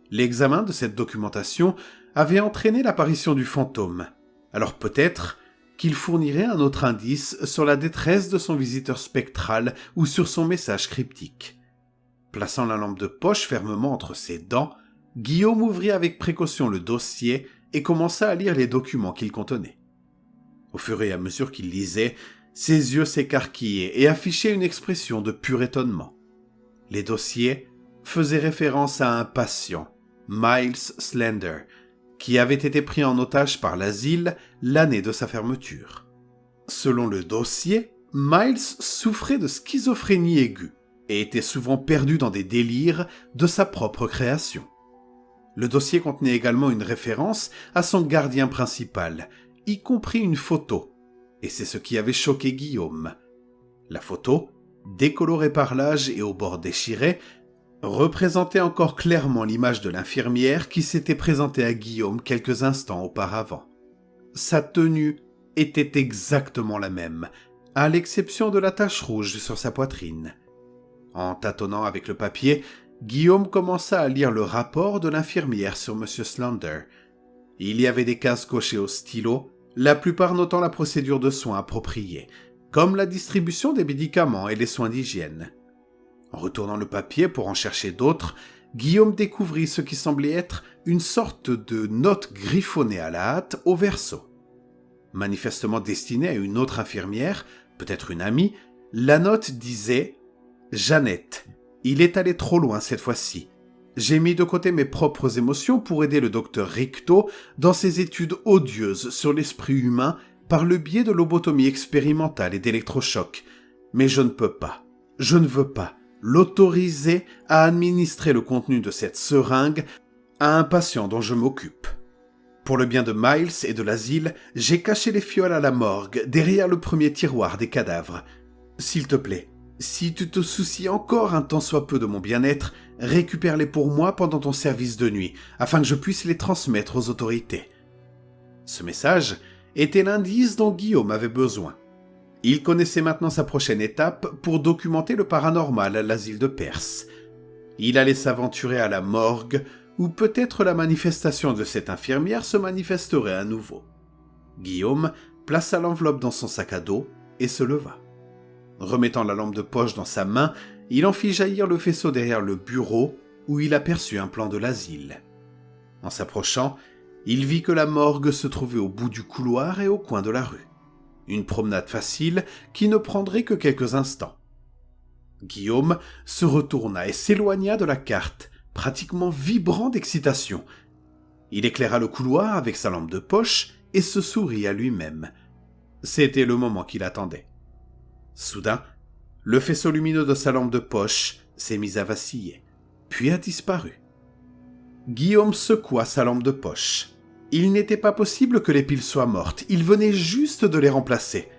L'examen de cette documentation avait entraîné l'apparition du fantôme, alors peut-être qu'il fournirait un autre indice sur la détresse de son visiteur spectral ou sur son message cryptique. Plaçant la lampe de poche fermement entre ses dents, Guillaume ouvrit avec précaution le dossier et commença à lire les documents qu'il contenait. Au fur et à mesure qu'il lisait, ses yeux s'écarquillaient et affichaient une expression de pur étonnement. Les dossiers faisaient référence à un patient, Miles Slender, qui avait été pris en otage par l'asile l'année de sa fermeture. Selon le dossier, Miles souffrait de schizophrénie aiguë et était souvent perdu dans des délires de sa propre création. Le dossier contenait également une référence à son gardien principal, y compris une photo, et c'est ce qui avait choqué Guillaume. La photo, décolorée par l'âge et au bord déchiré, représentait encore clairement l'image de l'infirmière qui s'était présentée à Guillaume quelques instants auparavant. Sa tenue était exactement la même, à l'exception de la tache rouge sur sa poitrine. En tâtonnant avec le papier, Guillaume commença à lire le rapport de l'infirmière sur M. Slaughter. Il y avait des cases cochées au stylo, la plupart notant la procédure de soins appropriée, comme la distribution des médicaments et les soins d'hygiène. En retournant le papier pour en chercher d'autres, Guillaume découvrit ce qui semblait être une sorte de note griffonnée à la hâte au verso. Manifestement destinée à une autre infirmière, peut-être une amie, la note disait « Jeannette, il est allé trop loin cette fois-ci. J'ai mis de côté mes propres émotions pour aider le docteur Richto dans ses études odieuses sur l'esprit humain par le biais de lobotomie expérimentale et d'électrochocs. Mais je ne peux pas, je ne veux pas l'autoriser à administrer le contenu de cette seringue à un patient dont je m'occupe. Pour le bien de Miles et de l'asile, j'ai caché les fioles à la morgue derrière le premier tiroir des cadavres. S'il te plaît, si tu te soucies encore un tant soit peu de mon bien-être, récupère-les pour moi pendant ton service de nuit, afin que je puisse les transmettre aux autorités. » Ce message était l'indice dont Guillaume avait besoin. Il connaissait maintenant sa prochaine étape pour documenter le paranormal à l'asile de Perse. Il allait s'aventurer à la morgue, où peut-être la manifestation de cette infirmière se manifesterait à nouveau. Guillaume plaça l'enveloppe dans son sac à dos et se leva. Remettant la lampe de poche dans sa main, il en fit jaillir le faisceau derrière le bureau où il aperçut un plan de l'asile. En s'approchant, il vit que la morgue se trouvait au bout du couloir et au coin de la rue. Une promenade facile qui ne prendrait que quelques instants. Guillaume se retourna et s'éloigna de la carte, pratiquement vibrant d'excitation. Il éclaira le couloir avec sa lampe de poche et se sourit à lui-même. C'était le moment qu'il attendait. Soudain, le faisceau lumineux de sa lampe de poche s'est mis à vaciller, puis a disparu. Guillaume secoua sa lampe de poche. Il n'était pas possible que les piles soient mortes, il venait juste de les remplacer.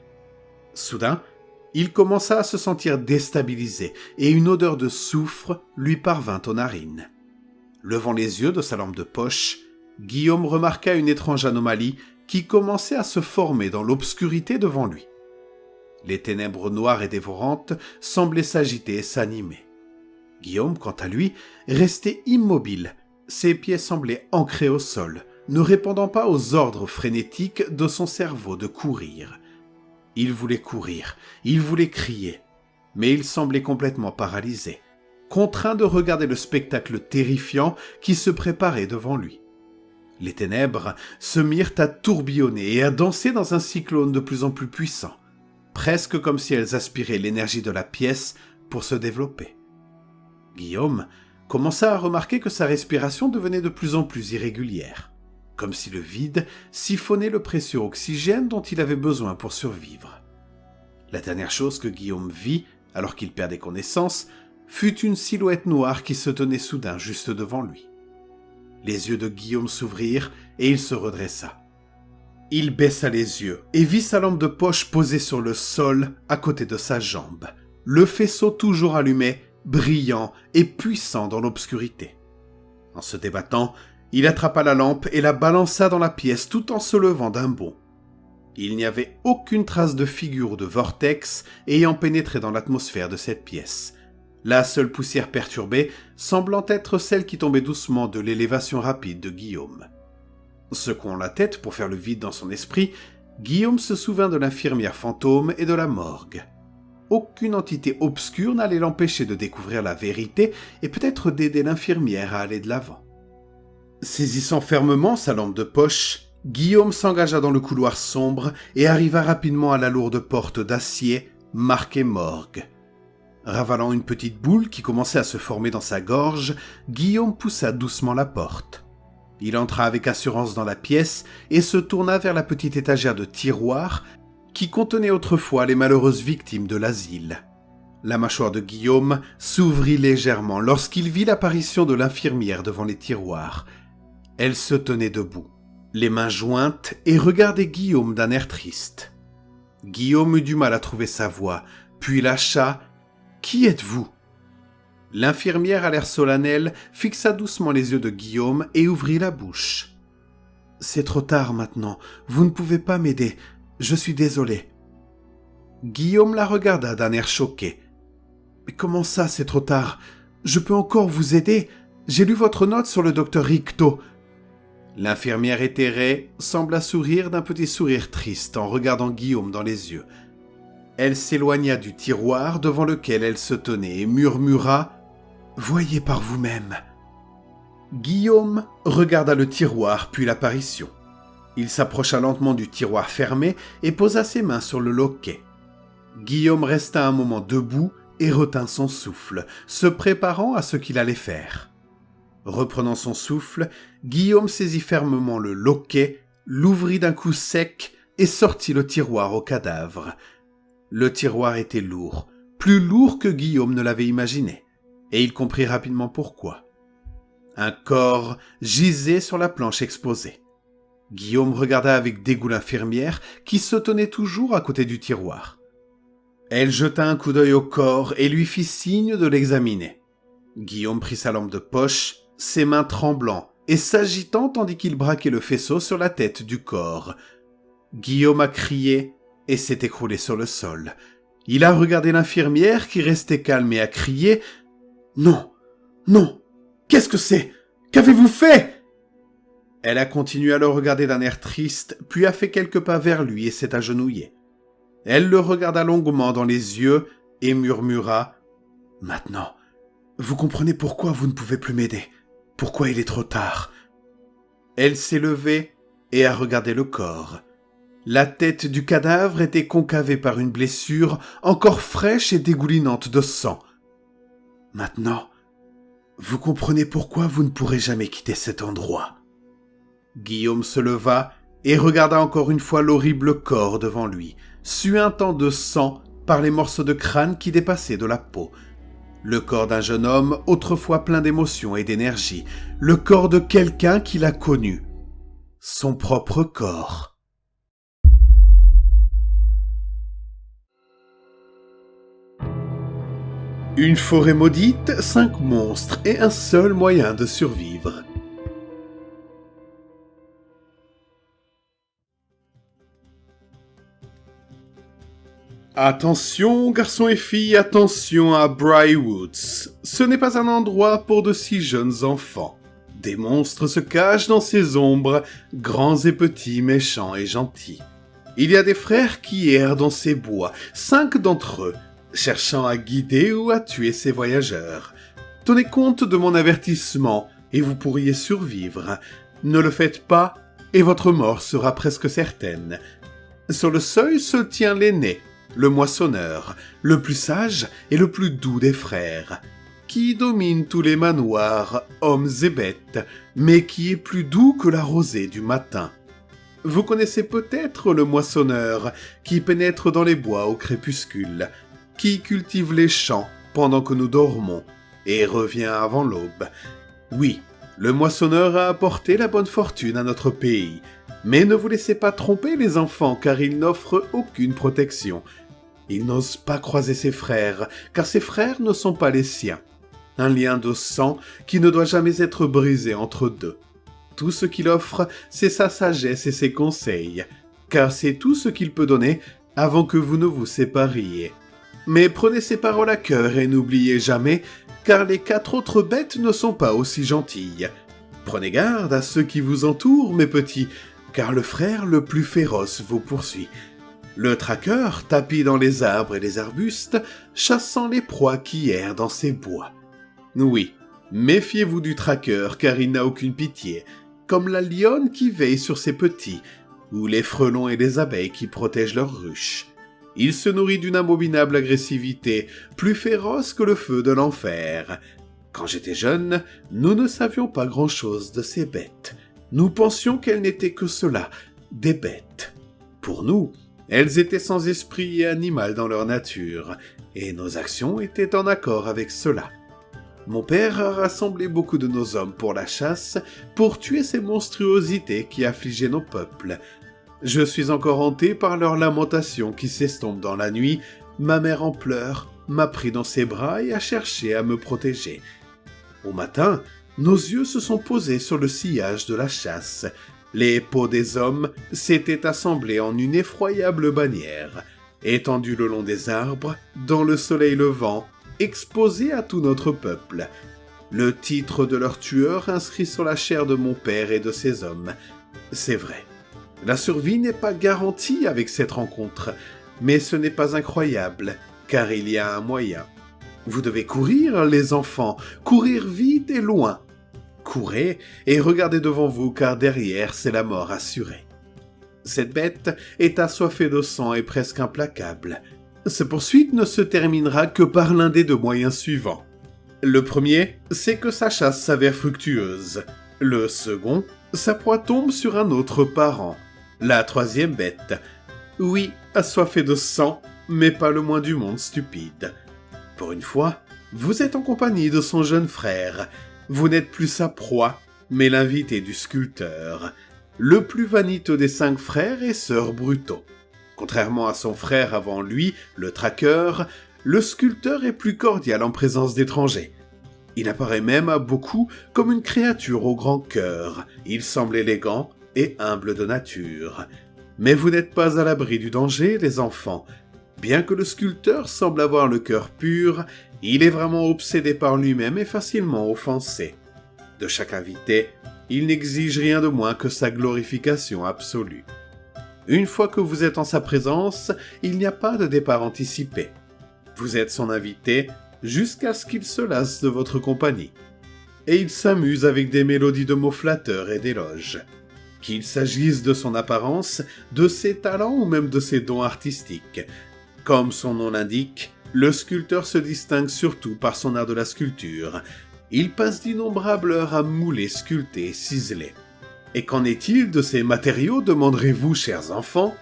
Soudain, il commença à se sentir déstabilisé et une odeur de soufre lui parvint aux narines. Levant les yeux de sa lampe de poche, Guillaume remarqua une étrange anomalie qui commençait à se former dans l'obscurité devant lui. Les ténèbres noires et dévorantes semblaient s'agiter et s'animer. Guillaume, quant à lui, restait immobile, ses pieds semblaient ancrés au sol, ne répondant pas aux ordres frénétiques de son cerveau de courir. Il voulait courir, il voulait crier, mais il semblait complètement paralysé, contraint de regarder le spectacle terrifiant qui se préparait devant lui. Les ténèbres se mirent à tourbillonner et à danser dans un cyclone de plus en plus puissant, presque comme si elles aspiraient l'énergie de la pièce pour se développer. Guillaume commença à remarquer que sa respiration devenait de plus en plus irrégulière, comme si le vide siphonnait le précieux oxygène dont il avait besoin pour survivre. La dernière chose que Guillaume vit, alors qu'il perdait connaissance, fut une silhouette noire qui se tenait soudain juste devant lui. Les yeux de Guillaume s'ouvrirent et il se redressa. Il baissa les yeux et vit sa lampe de poche posée sur le sol à côté de sa jambe, le faisceau toujours allumé, brillant et puissant dans l'obscurité. En se débattant, il attrapa la lampe et la balança dans la pièce tout en se levant d'un bond. Il n'y avait aucune trace de figure ou de vortex ayant pénétré dans l'atmosphère de cette pièce. La seule poussière perturbée semblant être celle qui tombait doucement de l'élévation rapide de Guillaume. Secouant la tête pour faire le vide dans son esprit, Guillaume se souvint de l'infirmière fantôme et de la morgue. Aucune entité obscure n'allait l'empêcher de découvrir la vérité et peut-être d'aider l'infirmière à aller de l'avant. Saisissant fermement sa lampe de poche, Guillaume s'engagea dans le couloir sombre et arriva rapidement à la lourde porte d'acier marquée morgue. Ravalant une petite boule qui commençait à se former dans sa gorge, Guillaume poussa doucement la porte. Il entra avec assurance dans la pièce et se tourna vers la petite étagère de tiroirs qui contenait autrefois les malheureuses victimes de l'asile. La mâchoire de Guillaume s'ouvrit légèrement lorsqu'il vit l'apparition de l'infirmière devant les tiroirs. Elle se tenait debout, les mains jointes, et regardait Guillaume d'un air triste. Guillaume eut du mal à trouver sa voix, puis lâcha « Qui êtes-vous » L'infirmière à l'air solennel fixa doucement les yeux de Guillaume et ouvrit la bouche. « C'est trop tard maintenant, vous ne pouvez pas m'aider, je suis désolé. » Guillaume la regarda d'un air choqué. « Mais comment ça, c'est trop tard? Je peux encore vous aider? J'ai lu votre note sur le docteur Ricto. » L'infirmière éthérée sembla sourire d'un petit sourire triste en regardant Guillaume dans les yeux. Elle s'éloigna du tiroir devant lequel elle se tenait et murmura « Voyez par vous-même. » Guillaume regarda le tiroir puis l'apparition. Il s'approcha lentement du tiroir fermé et posa ses mains sur le loquet. Guillaume resta un moment debout et retint son souffle, se préparant à ce qu'il allait faire. Reprenant son souffle, Guillaume saisit fermement le loquet, l'ouvrit d'un coup sec et sortit le tiroir au cadavre. Le tiroir était lourd, plus lourd que Guillaume ne l'avait imaginé, et il comprit rapidement pourquoi. Un corps gisait sur la planche exposée. Guillaume regarda avec dégoût l'infirmière qui se tenait toujours à côté du tiroir. Elle jeta un coup d'œil au corps et lui fit signe de l'examiner. Guillaume prit sa lampe de poche, ses mains tremblant et s'agitant tandis qu'il braquait le faisceau sur la tête du corps. Guillaume a crié et s'est écroulé sur le sol. Il a regardé l'infirmière qui restait calme et a crié « Non, non, qu'est-ce que c'est? Qu'avez-vous fait ?» Elle a continué à le regarder d'un air triste, puis a fait quelques pas vers lui et s'est agenouillée. Elle le regarda longuement dans les yeux et murmura « Maintenant, vous comprenez pourquoi vous ne pouvez plus m'aider, pourquoi il est trop tard. » Elle s'est levée et a regardé le corps. La tête du cadavre était concavée par une blessure encore fraîche et dégoulinante de sang. « Maintenant, vous comprenez pourquoi vous ne pourrez jamais quitter cet endroit. » Guillaume se leva et regarda encore une fois l'horrible corps devant lui, suintant de sang par les morceaux de crâne qui dépassaient de la peau. Le corps d'un jeune homme autrefois plein d'émotion et d'énergie, le corps de quelqu'un qu'il a connu. Son propre corps. Une forêt maudite, 5 monstres et un seul moyen de survivre. Attention, garçons et filles, attention à Briarwoods. Ce n'est pas un endroit pour de si jeunes enfants. Des monstres se cachent dans ces ombres, grands et petits, méchants et gentils. Il y a des frères qui errent dans ces bois, 5 d'entre eux, cherchant à guider ou à tuer ces voyageurs. Tenez compte de mon avertissement, et vous pourriez survivre. Ne le faites pas, et votre mort sera presque certaine. Sur le seuil se tient l'aîné, le moissonneur, le plus sage et le plus doux des frères, qui domine tous les manoirs, hommes et bêtes, mais qui est plus doux que la rosée du matin. Vous connaissez peut-être le moissonneur, qui pénètre dans les bois au crépuscule, qui cultive les champs pendant que nous dormons, et revient avant l'aube. Oui, le moissonneur a apporté la bonne fortune à notre pays, mais ne vous laissez pas tromper les enfants, car il n'offre aucune protection. Il n'ose pas croiser ses frères, car ses frères ne sont pas les siens. Un lien de sang qui ne doit jamais être brisé entre deux. Tout ce qu'il offre, c'est sa sagesse et ses conseils, car c'est tout ce qu'il peut donner avant que vous ne vous sépariez. Mais prenez ses paroles à cœur et n'oubliez jamais, car les 4 autres bêtes ne sont pas aussi gentilles. Prenez garde à ceux qui vous entourent, mes petits, car le frère le plus féroce vous poursuit. Le traqueur tapit dans les arbres et les arbustes, chassant les proies qui errent dans ces bois. Oui, méfiez-vous du traqueur, car il n'a aucune pitié, comme la lionne qui veille sur ses petits, ou les frelons et les abeilles qui protègent leurs ruches. Il se nourrit d'une abominable agressivité, plus féroce que le feu de l'enfer. Quand j'étais jeune, nous ne savions pas grand-chose de ces bêtes. Nous pensions qu'elles n'étaient que cela, des bêtes. Pour nous, elles étaient sans esprit et animal dans leur nature, et nos actions étaient en accord avec cela. Mon père a rassemblé beaucoup de nos hommes pour la chasse, pour tuer ces monstruosités qui affligeaient nos peuples. Je suis encore hanté par leurs lamentations qui s'estompent dans la nuit. Ma mère en pleurs, m'a pris dans ses bras et a cherché à me protéger. Au matin, nos yeux se sont posés sur le sillage de la chasse. Les peaux des hommes s'étaient assemblées en une effroyable bannière, étendue le long des arbres, dans le soleil levant, exposée à tout notre peuple. Le titre de leur tueur inscrit sur la chair de mon père et de ses hommes. C'est vrai. La survie n'est pas garantie avec cette rencontre, mais ce n'est pas incroyable, car il y a un moyen. Vous devez courir, les enfants, courir vite et loin. Courez et regardez devant vous, car derrière, c'est la mort assurée. Cette bête est assoiffée de sang et presque implacable. Sa poursuite ne se terminera que par l'un des deux moyens suivants. Le premier, c'est que sa chasse s'avère fructueuse. Le second, sa proie tombe sur un autre parent. La troisième bête. Oui, assoiffée de sang, mais pas le moins du monde stupide. Pour une fois, vous êtes en compagnie de son jeune frère. Vous n'êtes plus sa proie, mais l'invité du sculpteur, le plus vaniteux des 5 frères et sœurs Bruto. Contrairement à son frère avant lui, le traqueur, le sculpteur est plus cordial en présence d'étrangers. Il apparaît même à beaucoup comme une créature au grand cœur. Il semble élégant et humble de nature. Mais vous n'êtes pas à l'abri du danger, les enfants. Bien que le sculpteur semble avoir le cœur pur, il est vraiment obsédé par lui-même et facilement offensé. De chaque invité, il n'exige rien de moins que sa glorification absolue. Une fois que vous êtes en sa présence, il n'y a pas de départ anticipé. Vous êtes son invité jusqu'à ce qu'il se lasse de votre compagnie. Et il s'amuse avec des mélodies de mots flatteurs et d'éloges. Qu'il s'agisse de son apparence, de ses talents ou même de ses dons artistiques. Comme son nom l'indique, le sculpteur se distingue surtout par son art de la sculpture. Il passe d'innombrables heures à mouler, sculpter, ciseler. Et qu'en est-il de ces matériaux, demanderez-vous, chers enfants ?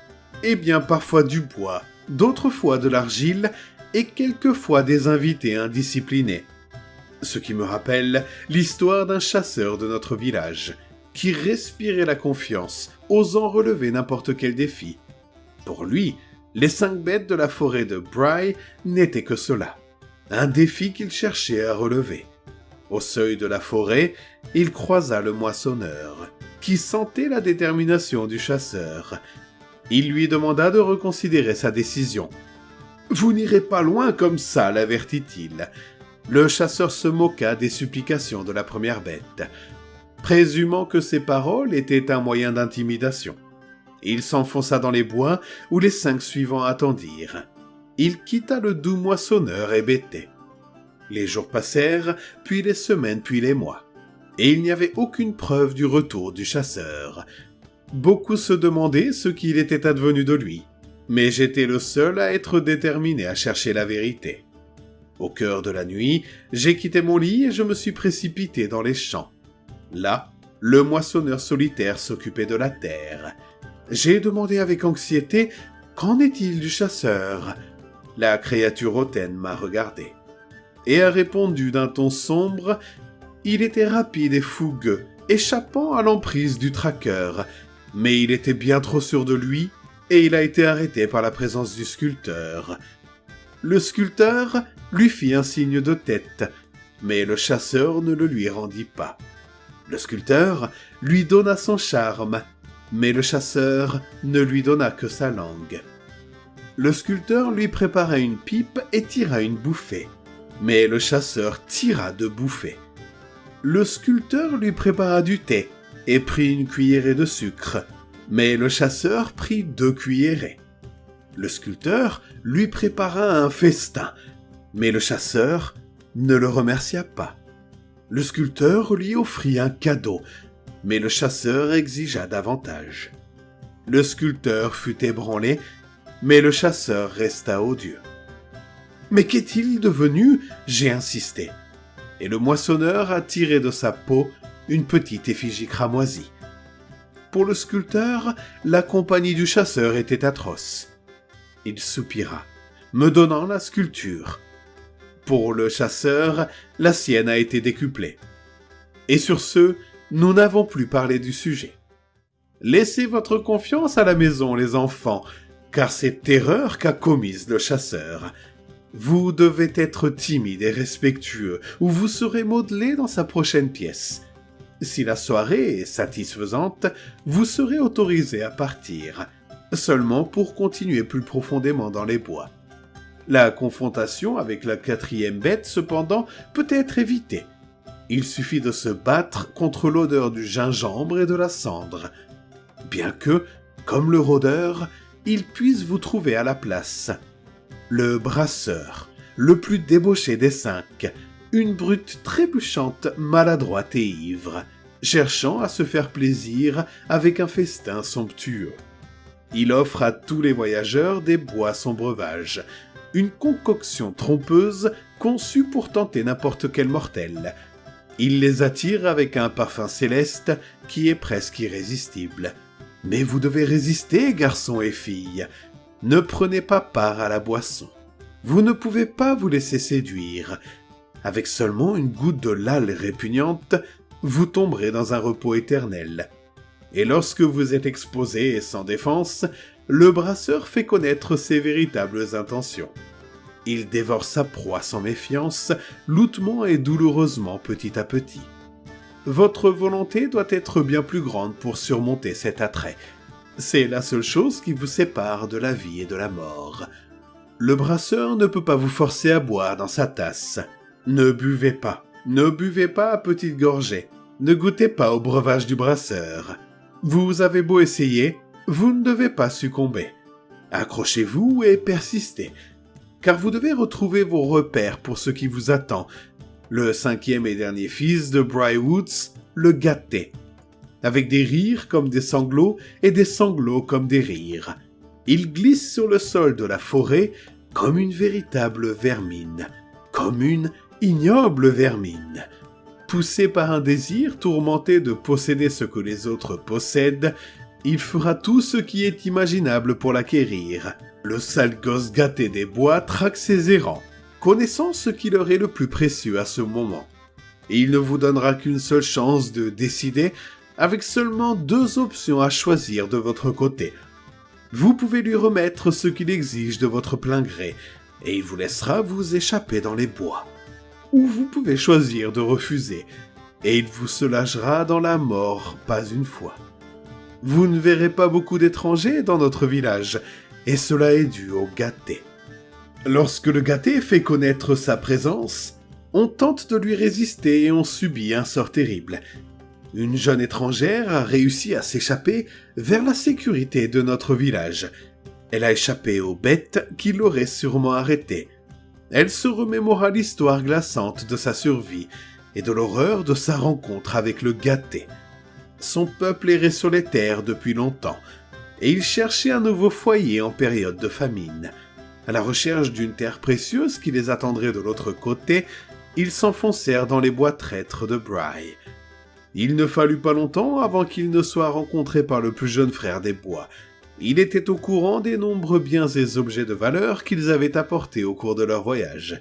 Eh bien, parfois du bois, d'autres fois de l'argile, et quelquefois des invités indisciplinés. Ce qui me rappelle l'histoire d'un chasseur de notre village, qui respirait la confiance, osant relever n'importe quel défi. Pour lui, les 5 bêtes de la forêt de Bry n'étaient que cela, un défi qu'il cherchait à relever. Au seuil de la forêt, il croisa le moissonneur, qui sentait la détermination du chasseur. Il lui demanda de reconsidérer sa décision. « Vous n'irez pas loin comme ça, l'avertit-il. » Le chasseur se moqua des supplications de la première bête, présumant que ses paroles étaient un moyen d'intimidation. Il s'enfonça dans les bois où les 5 suivants attendirent. Il quitta le doux moissonneur hébété. Les jours passèrent, puis les semaines, puis les mois. Et il n'y avait aucune preuve du retour du chasseur. Beaucoup se demandaient ce qu'il était advenu de lui, mais j'étais le seul à être déterminé à chercher la vérité. Au cœur de la nuit, j'ai quitté mon lit et je me suis précipité dans les champs. Là, le moissonneur solitaire s'occupait de la terre. J'ai demandé avec anxiété « Qu'en est-il du chasseur ?» La créature hautaine m'a regardé et a répondu d'un ton sombre « Il était rapide et fougueux, échappant à l'emprise du traqueur, mais il était bien trop sûr de lui et il a été arrêté par la présence du sculpteur. Le sculpteur lui fit un signe de tête, mais le chasseur ne le lui rendit pas. Le sculpteur lui donna son charme, mais le chasseur ne lui donna que sa langue. Le sculpteur lui prépara une pipe et tira une bouffée, mais le chasseur tira 2 bouffées. Le sculpteur lui prépara du thé et prit une cuillerée de sucre, mais le chasseur prit 2 cuillerées. Le sculpteur lui prépara un festin, mais le chasseur ne le remercia pas. Le sculpteur lui offrit un cadeau, mais le chasseur exigea davantage. Le sculpteur fut ébranlé, mais le chasseur resta odieux. « Mais qu'est-il devenu ?» j'ai insisté. Et le moissonneur a tiré de sa peau une petite effigie cramoisie. Pour le sculpteur, la compagnie du chasseur était atroce. Il soupira, me donnant la sculpture. Pour le chasseur, la sienne a été décuplée. Et sur ce, nous n'avons plus parlé du sujet. Laissez votre confiance à la maison, les enfants, car c'est erreur qu'a commise le chasseur. Vous devez être timide et respectueux, ou vous serez modelé dans sa prochaine pièce. Si la soirée est satisfaisante, vous serez autorisé à partir, seulement pour continuer plus profondément dans les bois. La confrontation avec la 4e bête, cependant, peut être évitée. Il suffit de se battre contre l'odeur du gingembre et de la cendre. Bien que, comme le rôdeur, il puisse vous trouver à la place. Le brasseur, le plus débauché des 5, une brute trébuchante, maladroite et ivre, cherchant à se faire plaisir avec un festin somptueux. Il offre à tous les voyageurs des boissons breuvages, une concoction trompeuse conçue pour tenter n'importe quel mortel. Il les attire avec un parfum céleste qui est presque irrésistible. Mais vous devez résister, garçons et filles. Ne prenez pas part à la boisson. Vous ne pouvez pas vous laisser séduire. Avec seulement une goutte de l'âle répugnante, vous tomberez dans un repos éternel. Et lorsque vous êtes exposé et sans défense, le brasseur fait connaître ses véritables intentions. Il dévore sa proie sans méfiance, loutement et douloureusement petit à petit. Votre volonté doit être bien plus grande pour surmonter cet attrait. C'est la seule chose qui vous sépare de la vie et de la mort. Le brasseur ne peut pas vous forcer à boire dans sa tasse. Ne buvez pas à petite gorgée. Ne goûtez pas au breuvage du brasseur. Vous avez beau essayer, vous ne devez pas succomber. Accrochez-vous et persistez, car vous devez retrouver vos repères pour ce qui vous attend. Le 5e et dernier fils de Brywoods, le gâté. Avec des rires comme des sanglots et des sanglots comme des rires. Il glisse sur le sol de la forêt comme une véritable vermine, comme une ignoble vermine. Poussé par un désir tourmenté de posséder ce que les autres possèdent, il fera tout ce qui est imaginable pour l'acquérir. Le sale gosse gâté des bois traque ses errants, connaissant ce qui leur est le plus précieux à ce moment. Et il ne vous donnera qu'une seule chance de décider, avec seulement 2 options à choisir de votre côté. Vous pouvez lui remettre ce qu'il exige de votre plein gré, et il vous laissera vous échapper dans les bois. Ou vous pouvez choisir de refuser, et il vous soulagera dans la mort pas une fois. Vous ne verrez pas beaucoup d'étrangers dans notre village, et cela est dû au gâté. Lorsque le gâté fait connaître sa présence, on tente de lui résister et on subit un sort terrible. Une jeune étrangère a réussi à s'échapper vers la sécurité de notre village. Elle a échappé aux bêtes qui l'auraient sûrement arrêtée. Elle se remémora l'histoire glaçante de sa survie et de l'horreur de sa rencontre avec le gâté. Son peuple errait sur les terres depuis longtemps, et il cherchait un nouveau foyer en période de famine. À la recherche d'une terre précieuse qui les attendrait de l'autre côté, ils s'enfoncèrent dans les bois traîtres de Bry. Il ne fallut pas longtemps avant qu'il ne soit rencontré par le plus jeune frère des bois. Il était au courant des nombreux biens et objets de valeur qu'ils avaient apportés au cours de leur voyage.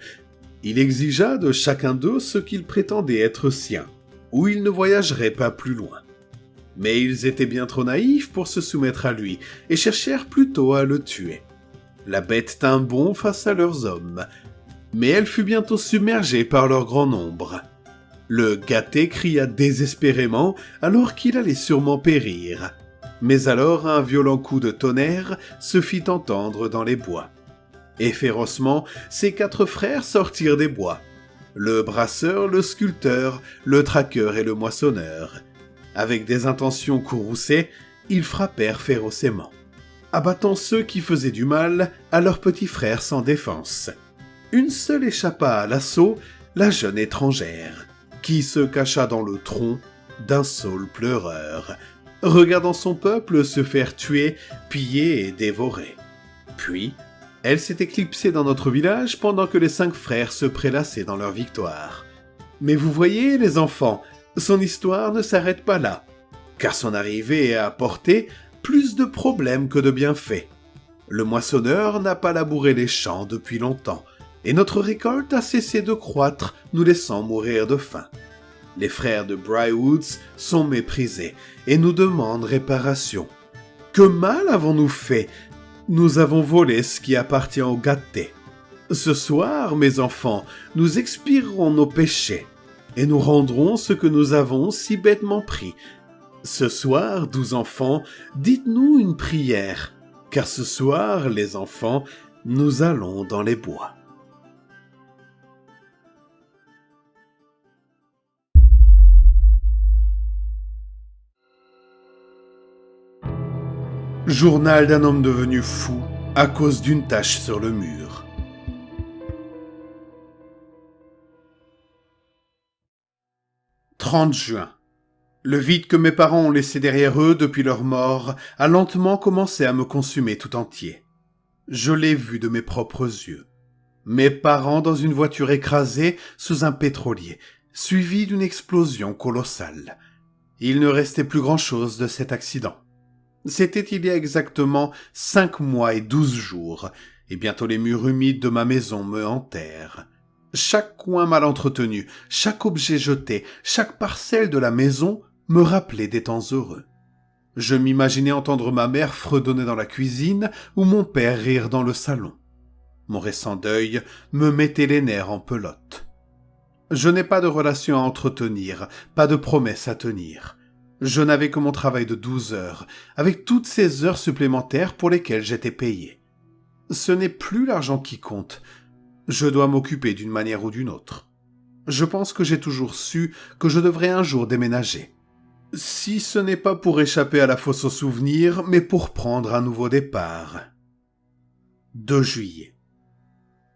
Il exigea de chacun d'eux ce qu'il prétendait être sien, ou ils ne voyageraient pas plus loin. Mais ils étaient bien trop naïfs pour se soumettre à lui, et cherchèrent plutôt à le tuer. La bête tint bon face à leurs hommes, mais elle fut bientôt submergée par leur grand nombre. Le gâté cria désespérément alors qu'il allait sûrement périr. Mais alors un violent coup de tonnerre se fit entendre dans les bois. Et férocement, ses 4 frères sortirent des bois. Le brasseur, le sculpteur, le traqueur et le moissonneur. Avec des intentions courroucées, ils frappèrent férocement, abattant ceux qui faisaient du mal à leurs petits frères sans défense. Une seule échappa à l'assaut, la jeune étrangère, qui se cacha dans le tronc d'un saule pleureur, regardant son peuple se faire tuer, piller et dévorer. Puis, elle s'est éclipsée dans notre village pendant que les 5 frères se prélassaient dans leur victoire. Mais vous voyez, les enfants, son histoire ne s'arrête pas là, car son arrivée a apporté plus de problèmes que de bienfaits. Le moissonneur n'a pas labouré les champs depuis longtemps, et notre récolte a cessé de croître, nous laissant mourir de faim. Les frères de Brywoods sont méprisés et nous demandent réparation. Que mal avons-nous fait? Nous avons volé ce qui appartient aux gâtés. Ce soir, mes enfants, nous expirerons nos péchés, et nous rendrons ce que nous avons si bêtement pris. Ce soir, 12 enfants, dites-nous une prière, car ce soir, les enfants, nous allons dans les bois. Journal d'un homme devenu fou à cause d'une tache sur le mur. « 30 juin. Le vide que mes parents ont laissé derrière eux depuis leur mort a lentement commencé à me consumer tout entier. Je l'ai vu de mes propres yeux. Mes parents dans une voiture écrasée sous un pétrolier, suivie d'une explosion colossale. Il ne restait plus grand-chose de cet accident. C'était il y a exactement 5 mois et 12 jours, et bientôt les murs humides de ma maison me hantèrent. Chaque coin mal entretenu, chaque objet jeté, chaque parcelle de la maison me rappelait des temps heureux. Je m'imaginais entendre ma mère fredonner dans la cuisine ou mon père rire dans le salon. Mon récent deuil me mettait les nerfs en pelote. Je n'ai pas de relation à entretenir, pas de promesses à tenir. Je n'avais que mon travail de 12 heures, avec toutes ces heures supplémentaires pour lesquelles j'étais payé. Ce n'est plus l'argent qui compte. Je dois m'occuper d'une manière ou d'une autre. Je pense que j'ai toujours su que je devrais un jour déménager. Si ce n'est pas pour échapper à la fosse aux souvenirs, mais pour prendre un nouveau départ. 2 juillet.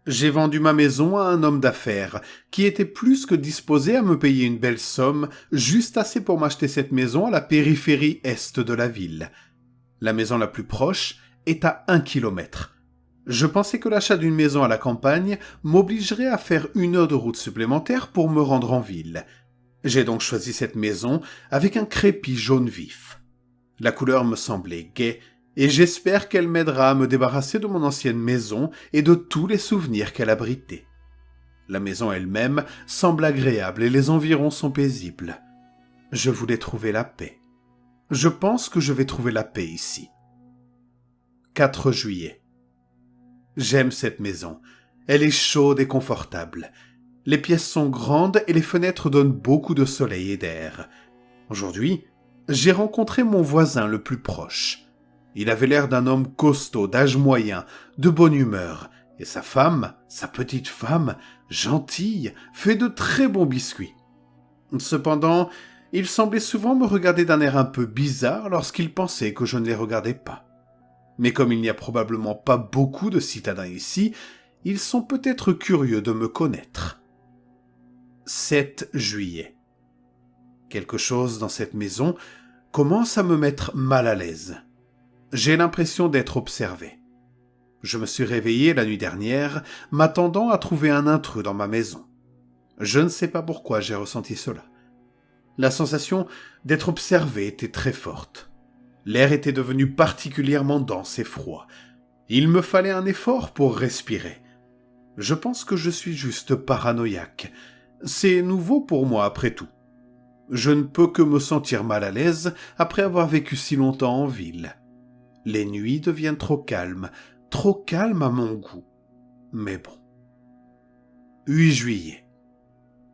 J'ai vendu ma maison à un homme d'affaires qui était plus que disposé à me payer une belle somme, juste assez pour m'acheter cette maison à la périphérie est de la ville. La maison la plus proche est à 1 kilomètre. Je pensais que l'achat d'une maison à la campagne m'obligerait à faire 1 heure de route supplémentaire pour me rendre en ville. J'ai donc choisi cette maison avec un crépi jaune vif. La couleur me semblait gaie, et j'espère qu'elle m'aidera à me débarrasser de mon ancienne maison et de tous les souvenirs qu'elle abritait. La maison elle-même semble agréable et les environs sont paisibles. Je voulais trouver la paix. Je pense que je vais trouver la paix ici. 4 juillet. J'aime cette maison. Elle est chaude et confortable. Les pièces sont grandes et les fenêtres donnent beaucoup de soleil et d'air. Aujourd'hui, j'ai rencontré mon voisin le plus proche. Il avait l'air d'un homme costaud, d'âge moyen, de bonne humeur, et sa femme, sa petite femme, gentille, fait de très bons biscuits. Cependant, il semblait souvent me regarder d'un air un peu bizarre lorsqu'il pensait que je ne les regardais pas. Mais comme il n'y a probablement pas beaucoup de citadins ici, ils sont peut-être curieux de me connaître. 7 juillet. Quelque chose dans cette maison commence à me mettre mal à l'aise. J'ai l'impression d'être observé. Je me suis réveillé la nuit dernière, m'attendant à trouver un intrus dans ma maison. Je ne sais pas pourquoi j'ai ressenti cela. La sensation d'être observé était très forte. L'air était devenu particulièrement dense et froid. Il me fallait un effort pour respirer. Je pense que je suis juste paranoïaque. C'est nouveau pour moi après tout. Je ne peux que me sentir mal à l'aise après avoir vécu si longtemps en ville. Les nuits deviennent trop calmes à mon goût. Mais bon. 8 juillet.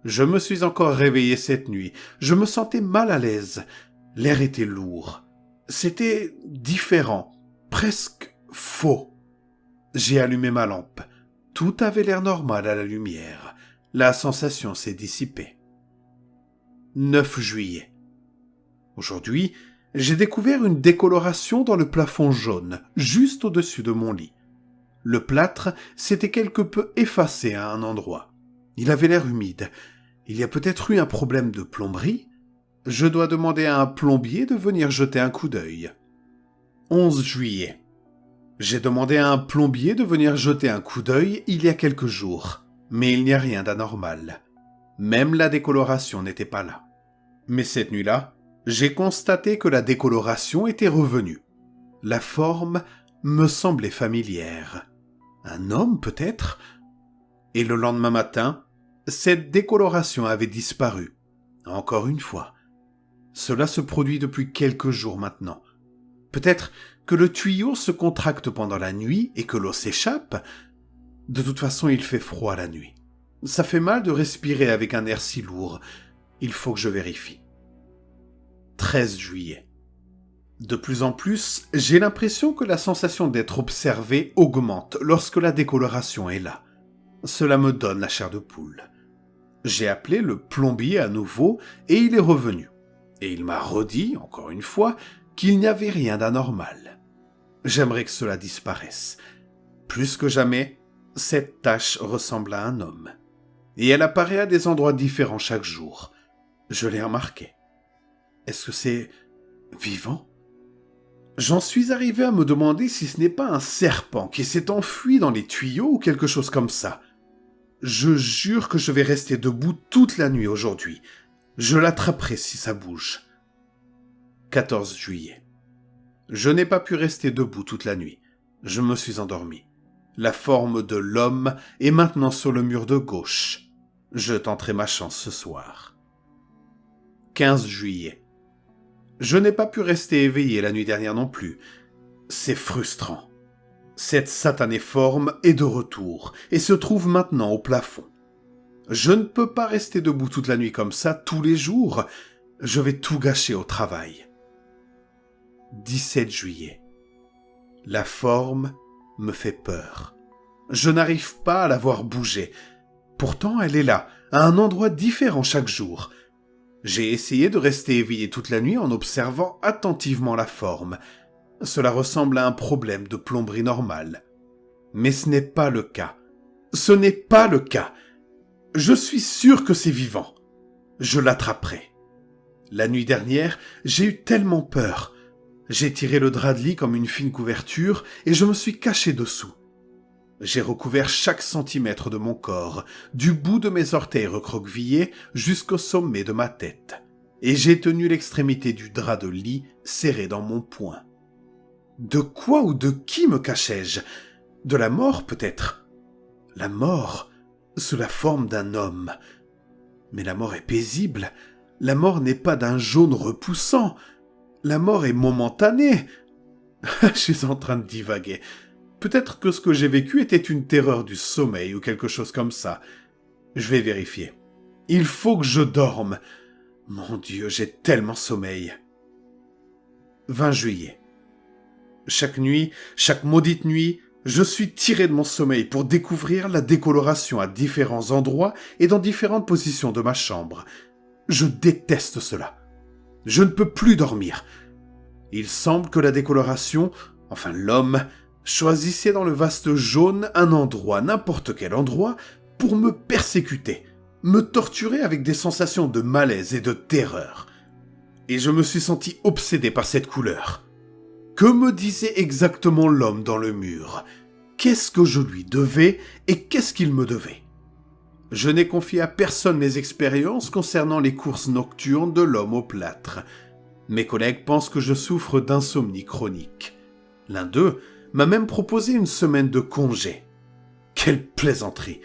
Je me suis encore réveillé cette nuit. Je me sentais mal à l'aise. L'air était lourd. C'était différent, presque faux. J'ai allumé ma lampe. Tout avait l'air normal à la lumière. La sensation s'est dissipée. 9 juillet. Aujourd'hui, j'ai découvert une décoloration dans le plafond jaune, juste au-dessus de mon lit. Le plâtre s'était quelque peu effacé à un endroit. Il avait l'air humide. Il y a peut-être eu un problème de plomberie? Je dois demander à un plombier de venir jeter un coup d'œil. 11 juillet. J'ai demandé à un plombier de venir jeter un coup d'œil il y a quelques jours, mais il n'y a rien d'anormal. Même la décoloration n'était pas là. Mais cette nuit-là, J'ai constaté que la décoloration était revenue. La forme me semblait familière. Un homme, peut-être ? Et le lendemain matin, cette décoloration avait disparu. Encore une fois. Cela se produit depuis quelques jours maintenant. Peut-être que le tuyau se contracte pendant la nuit et que l'eau s'échappe. De toute façon, il fait froid la nuit. Ça fait mal de respirer avec un air si lourd. Il faut que je vérifie. 13 juillet. De plus en plus, j'ai l'impression que la sensation d'être observé augmente lorsque la décoloration est là. Cela me donne la chair de poule. J'ai appelé le plombier à nouveau et il est revenu. Et il m'a redit, encore une fois, qu'il n'y avait rien d'anormal. J'aimerais que cela disparaisse. Plus que jamais, cette tache ressemble à un homme. Et elle apparaît à des endroits différents chaque jour. Je l'ai remarqué. Est-ce que c'est vivant ? J'en suis arrivé à me demander si ce n'est pas un serpent qui s'est enfui dans les tuyaux ou quelque chose comme ça. Je jure que je vais rester debout toute la nuit aujourd'hui. Je l'attraperai si ça bouge. 14 juillet. Je n'ai pas pu rester debout toute la nuit. Je me suis endormi. La forme de l'homme est maintenant sur le mur de gauche. Je tenterai ma chance ce soir. 15 juillet. Je n'ai pas pu rester éveillé la nuit dernière non plus. C'est frustrant. Cette satanée forme est de retour et se trouve maintenant au plafond. Je ne peux pas rester debout toute la nuit comme ça tous les jours. Je vais tout gâcher au travail. 17 juillet. La forme me fait peur. Je n'arrive pas à la voir bouger. Pourtant, elle est là, à un endroit différent chaque jour. J'ai essayé de rester éveillé toute la nuit en observant attentivement la forme. Cela ressemble à un problème de plomberie normale. Mais ce n'est pas le cas. Ce n'est pas le cas. Je suis sûr que c'est vivant. Je l'attraperai. La nuit dernière, j'ai eu tellement peur. J'ai tiré le drap de lit comme une fine couverture et je me suis caché dessous. J'ai recouvert chaque centimètre de mon corps, du bout de mes orteils recroquevillés jusqu'au sommet de ma tête, et j'ai tenu l'extrémité du drap de lit serré dans mon poing. De quoi ou de qui me cachais-je ? De la mort, peut-être ? La mort, sous la forme d'un homme. Mais la mort est paisible. La mort n'est pas d'un jaune repoussant. La mort est momentanée. Je suis en train de divaguer. Peut-être que ce que j'ai vécu était une terreur du sommeil ou quelque chose comme ça. Je vais vérifier. Il faut que je dorme. Mon Dieu, j'ai tellement sommeil. 20 juillet. Chaque nuit, chaque maudite nuit, je suis tiré de mon sommeil pour découvrir la décoloration à différents endroits et dans différentes positions de ma chambre. Je déteste cela. Je ne peux plus dormir. Il semble que la décoloration, enfin l'homme, choisissait dans le vaste jaune un endroit, n'importe quel endroit, pour me persécuter, me torturer avec des sensations de malaise et de terreur. Et je me suis senti obsédé par cette couleur. Que me disait exactement l'homme dans le mur ? Qu'est-ce que je lui devais et qu'est-ce qu'il me devait ? Je n'ai confié à personne mes expériences concernant les courses nocturnes de l'homme au plâtre. Mes collègues pensent que je souffre d'insomnie chronique. L'un d'eux m'a même proposé une semaine de congé. Quelle plaisanterie !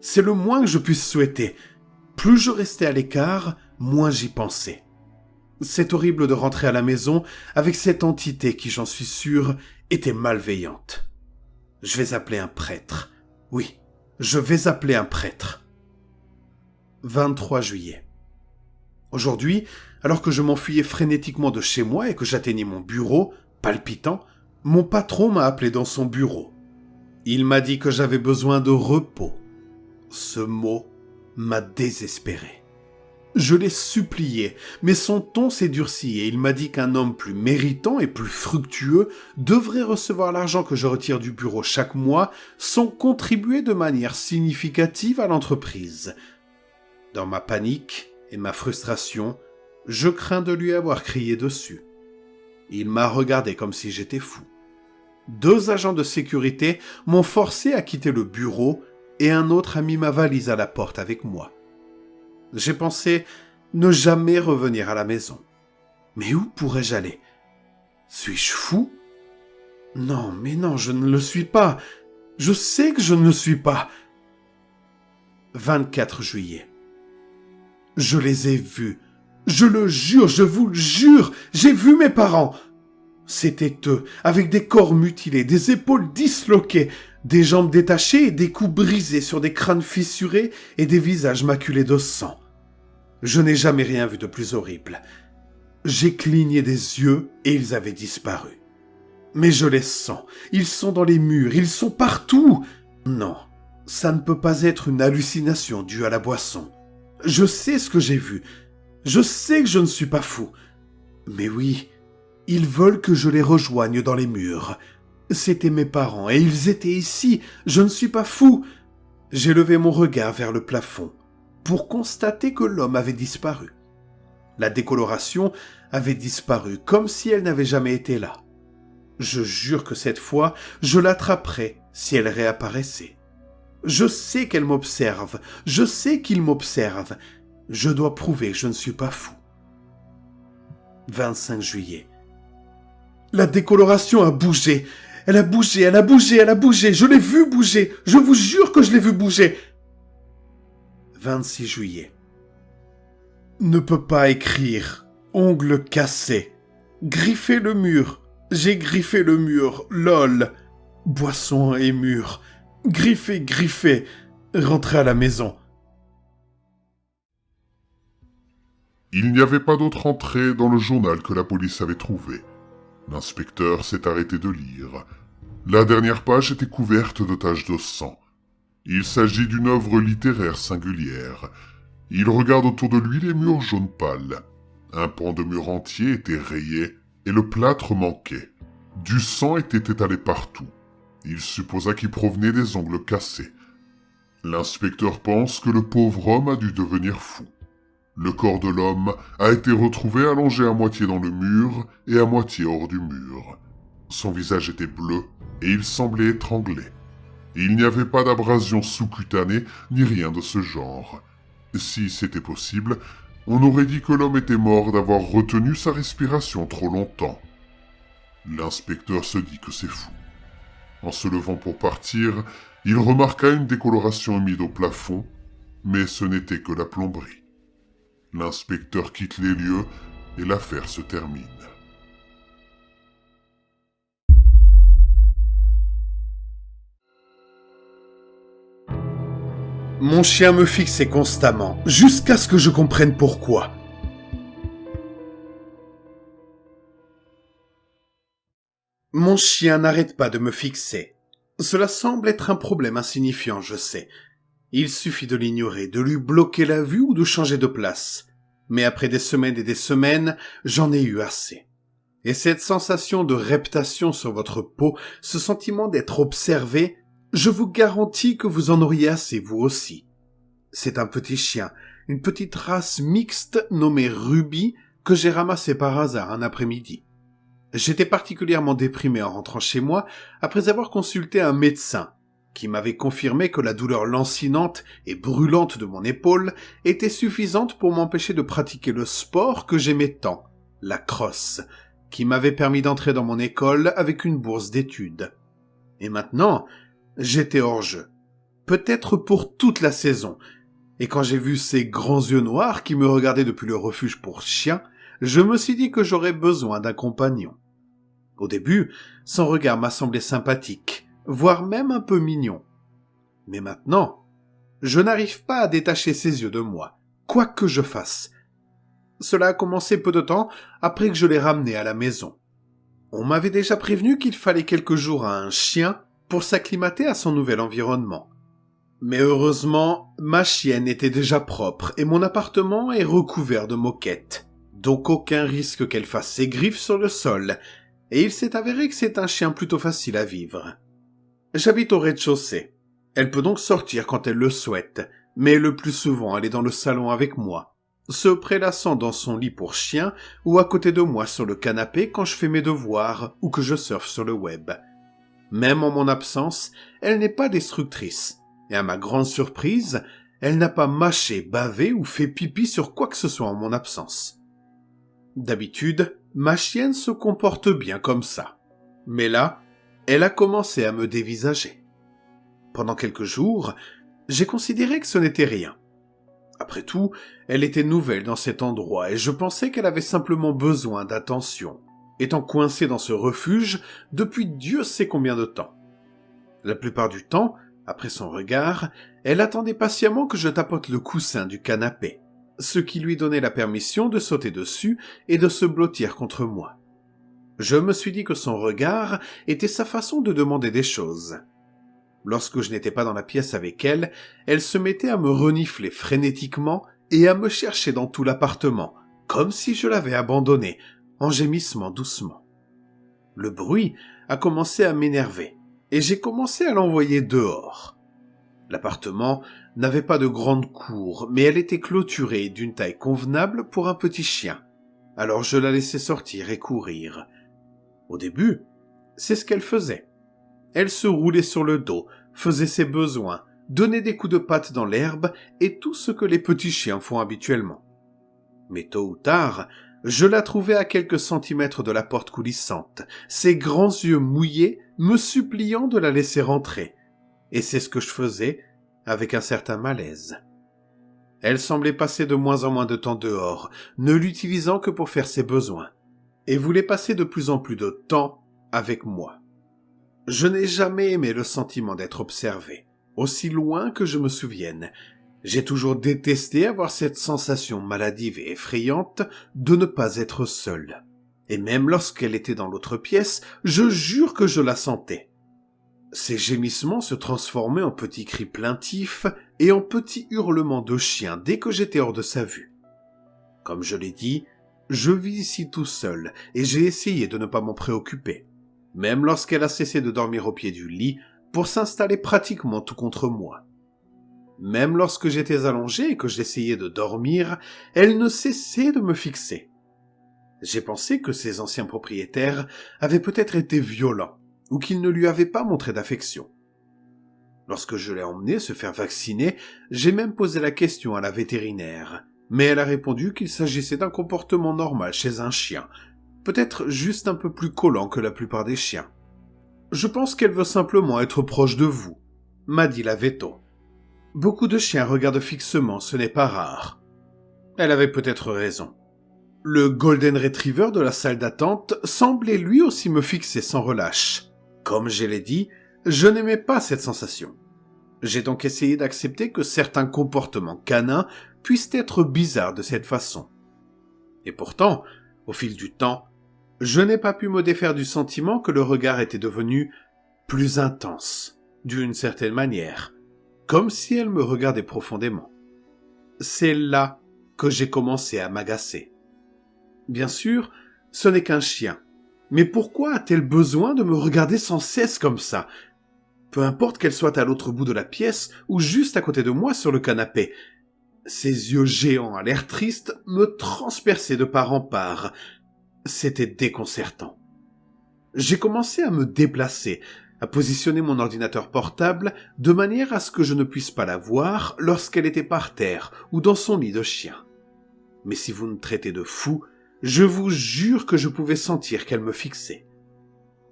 C'est le moins que je puisse souhaiter. Plus je restais à l'écart, moins j'y pensais. C'est horrible de rentrer à la maison avec cette entité qui, j'en suis sûr, était malveillante. Je vais appeler un prêtre. Oui, je vais appeler un prêtre. 23 juillet. Aujourd'hui, alors que je m'enfuyais frénétiquement de chez moi et que j'atteignais mon bureau, palpitant, mon patron m'a appelé dans son bureau. Il m'a dit que j'avais besoin de repos. Ce mot m'a désespéré. Je l'ai supplié, mais son ton s'est durci et il m'a dit qu'un homme plus méritant et plus fructueux devrait recevoir l'argent que je retire du bureau chaque mois sans contribuer de manière significative à l'entreprise. Dans ma panique et ma frustration, je crains de lui avoir crié dessus. Il m'a regardé comme si j'étais fou. 2 agents de sécurité m'ont forcé à quitter le bureau et un autre a mis ma valise à la porte avec moi. J'ai pensé ne jamais revenir à la maison. Mais où pourrais-je aller? Suis-je fou? Non, mais non, je ne le suis pas. Je sais que je ne le suis pas. 24 juillet. Je les ai vus. Je le jure, je vous le jure, j'ai vu mes parents. C'étaient eux, avec des corps mutilés, des épaules disloquées, des jambes détachées et des coups brisés sur des crânes fissurés et des visages maculés de sang. Je n'ai jamais rien vu de plus horrible. J'ai cligné des yeux et ils avaient disparu. Mais je les sens, ils sont dans les murs, ils sont partout. Non, ça ne peut pas être une hallucination due à la boisson. Je sais ce que j'ai vu, je sais que je ne suis pas fou. Mais oui, ils veulent que je les rejoigne dans les murs. C'étaient mes parents et ils étaient ici, je ne suis pas fou. J'ai levé mon regard vers le plafond pour constater que l'homme avait disparu. La décoloration avait disparu comme si elle n'avait jamais été là. Je jure que cette fois, je l'attraperai si elle réapparaissait. Je sais qu'elle m'observe, je sais qu'il m'observe. Je dois prouver que je ne suis pas fou. 25 juillet. La décoloration a bougé. Elle a bougé, elle a bougé, elle a bougé. Je l'ai vu bouger. Je vous jure que je l'ai vu bouger. 26 juillet. Ne peut pas écrire. Ongles cassés. Griffer le mur. J'ai griffé le mur. Lol. Boisson et mur. Griffer, griffer. Rentrer à la maison. Il n'y avait pas d'autre entrée dans le journal que la police avait trouvé. L'inspecteur s'est arrêté de lire. La dernière page était couverte de taches de sang. Il s'agit d'une œuvre littéraire singulière. Il regarde autour de lui les murs jaune pâle. Un pan de mur entier était rayé et le plâtre manquait. Du sang était étalé partout. Il supposa qu'il provenait des ongles cassés. L'inspecteur pense que le pauvre homme a dû devenir fou. Le corps de l'homme a été retrouvé allongé à moitié dans le mur et à moitié hors du mur. Son visage était bleu et il semblait étranglé. Il n'y avait pas d'abrasion sous-cutanée ni rien de ce genre. Si c'était possible, on aurait dit que l'homme était mort d'avoir retenu sa respiration trop longtemps. L'inspecteur se dit que c'est fou. En se levant pour partir, il remarqua une décoloration humide au plafond, mais ce n'était que la plomberie. L'inspecteur quitte les lieux et l'affaire se termine. Mon chien me fixait constamment, jusqu'à ce que je comprenne pourquoi. Mon chien n'arrête pas de me fixer. Cela semble être un problème insignifiant, je sais. Il suffit de l'ignorer, de lui bloquer la vue ou de changer de place. Mais après des semaines et des semaines, j'en ai eu assez. Et cette sensation de reptation sur votre peau, ce sentiment d'être observé, je vous garantis que vous en auriez assez vous aussi. C'est un petit chien, une petite race mixte nommée Ruby que j'ai ramassé par hasard un après-midi. J'étais particulièrement déprimé en rentrant chez moi après avoir consulté un médecin qui m'avait confirmé que la douleur lancinante et brûlante de mon épaule était suffisante pour m'empêcher de pratiquer le sport que j'aimais tant, la crosse, qui m'avait permis d'entrer dans mon école avec une bourse d'études. Et maintenant, j'étais hors jeu, peut-être pour toute la saison, et quand j'ai vu ces grands yeux noirs qui me regardaient depuis le refuge pour chiens, je me suis dit que j'aurais besoin d'un compagnon. Au début, son regard m'a semblé sympathique, voire même un peu mignon. Mais maintenant, je n'arrive pas à détacher ses yeux de moi, quoi que je fasse. Cela a commencé peu de temps après que je l'ai ramené à la maison. On m'avait déjà prévenu qu'il fallait quelques jours à un chien pour s'acclimater à son nouvel environnement. Mais heureusement, ma chienne était déjà propre et mon appartement est recouvert de moquettes. Donc aucun risque qu'elle fasse ses griffes sur le sol, et il s'est avéré que c'est un chien plutôt facile à vivre. J'habite au rez-de-chaussée. Elle peut donc sortir quand elle le souhaite, mais le plus souvent elle est dans le salon avec moi, se prélassant dans son lit pour chien ou à côté de moi sur le canapé quand je fais mes devoirs ou que je surfe sur le web. Même en mon absence, elle n'est pas destructrice, et à ma grande surprise, elle n'a pas mâché, bavé ou fait pipi sur quoi que ce soit en mon absence. D'habitude, ma chienne se comporte bien comme ça. Mais là, elle a commencé à me dévisager. Pendant quelques jours, j'ai considéré que ce n'était rien. Après tout, elle était nouvelle dans cet endroit et je pensais qu'elle avait simplement besoin d'attention, étant coincée dans ce refuge depuis Dieu sait combien de temps. La plupart du temps, après son regard, elle attendait patiemment que je tapote le coussin du canapé, ce qui lui donnait la permission de sauter dessus et de se blottir contre moi. Je me suis dit que son regard était sa façon de demander des choses. Lorsque je n'étais pas dans la pièce avec elle, elle se mettait à me renifler frénétiquement et à me chercher dans tout l'appartement, comme si je l'avais abandonnée, en gémissant doucement. Le bruit a commencé à m'énerver, et j'ai commencé à l'envoyer dehors. L'appartement n'avait pas de grande cour, mais elle était clôturée d'une taille convenable pour un petit chien, alors je la laissais sortir et courir. Au début, c'est ce qu'elle faisait. Elle se roulait sur le dos, faisait ses besoins, donnait des coups de patte dans l'herbe et tout ce que les petits chiens font habituellement. Mais tôt ou tard, je la trouvais à quelques centimètres de la porte coulissante, ses grands yeux mouillés me suppliant de la laisser rentrer. Et c'est ce que je faisais avec un certain malaise. Elle semblait passer de moins en moins de temps dehors, ne l'utilisant que pour faire ses besoins, et voulait passer de plus en plus de temps avec moi. Je n'ai jamais aimé le sentiment d'être observé, aussi loin que je me souvienne. J'ai toujours détesté avoir cette sensation maladive et effrayante de ne pas être seul. Et même lorsqu'elle était dans l'autre pièce, je jure que je la sentais. Ses gémissements se transformaient en petits cris plaintifs et en petits hurlements de chien dès que j'étais hors de sa vue. Comme je l'ai dit, je vis ici tout seul et j'ai essayé de ne pas m'en préoccuper, même lorsqu'elle a cessé de dormir au pied du lit pour s'installer pratiquement tout contre moi. Même lorsque j'étais allongé et que j'essayais de dormir, elle ne cessait de me fixer. J'ai pensé que ses anciens propriétaires avaient peut-être été violents, ou qu'ils ne lui avaient pas montré d'affection. Lorsque je l'ai emmenée se faire vacciner, j'ai même posé la question à la vétérinaire, mais elle a répondu qu'il s'agissait d'un comportement normal chez un chien, peut-être juste un peu plus collant que la plupart des chiens. « Je pense qu'elle veut simplement être proche de vous », m'a dit la véto. « Beaucoup de chiens regardent fixement, ce n'est pas rare. » Elle avait peut-être raison. Le Golden Retriever de la salle d'attente semblait lui aussi me fixer sans relâche. Comme je l'ai dit, je n'aimais pas cette sensation. J'ai donc essayé d'accepter que certains comportements canins puissent être bizarres de cette façon. Et pourtant, au fil du temps, je n'ai pas pu me défaire du sentiment que le regard était devenu plus intense, d'une certaine manière, comme si elle me regardait profondément. C'est là que j'ai commencé à m'agacer. Bien sûr, ce n'est qu'un chien, mais pourquoi a-t-elle besoin de me regarder sans cesse comme ça ? Peu importe qu'elle soit à l'autre bout de la pièce ou juste à côté de moi sur le canapé. Ses yeux géants à l'air triste me transperçaient de part en part. C'était déconcertant. J'ai commencé à me déplacer, à positionner mon ordinateur portable de manière à ce que je ne puisse pas la voir lorsqu'elle était par terre ou dans son lit de chien. Mais si vous me traitez de fou, je vous jure que je pouvais sentir qu'elle me fixait.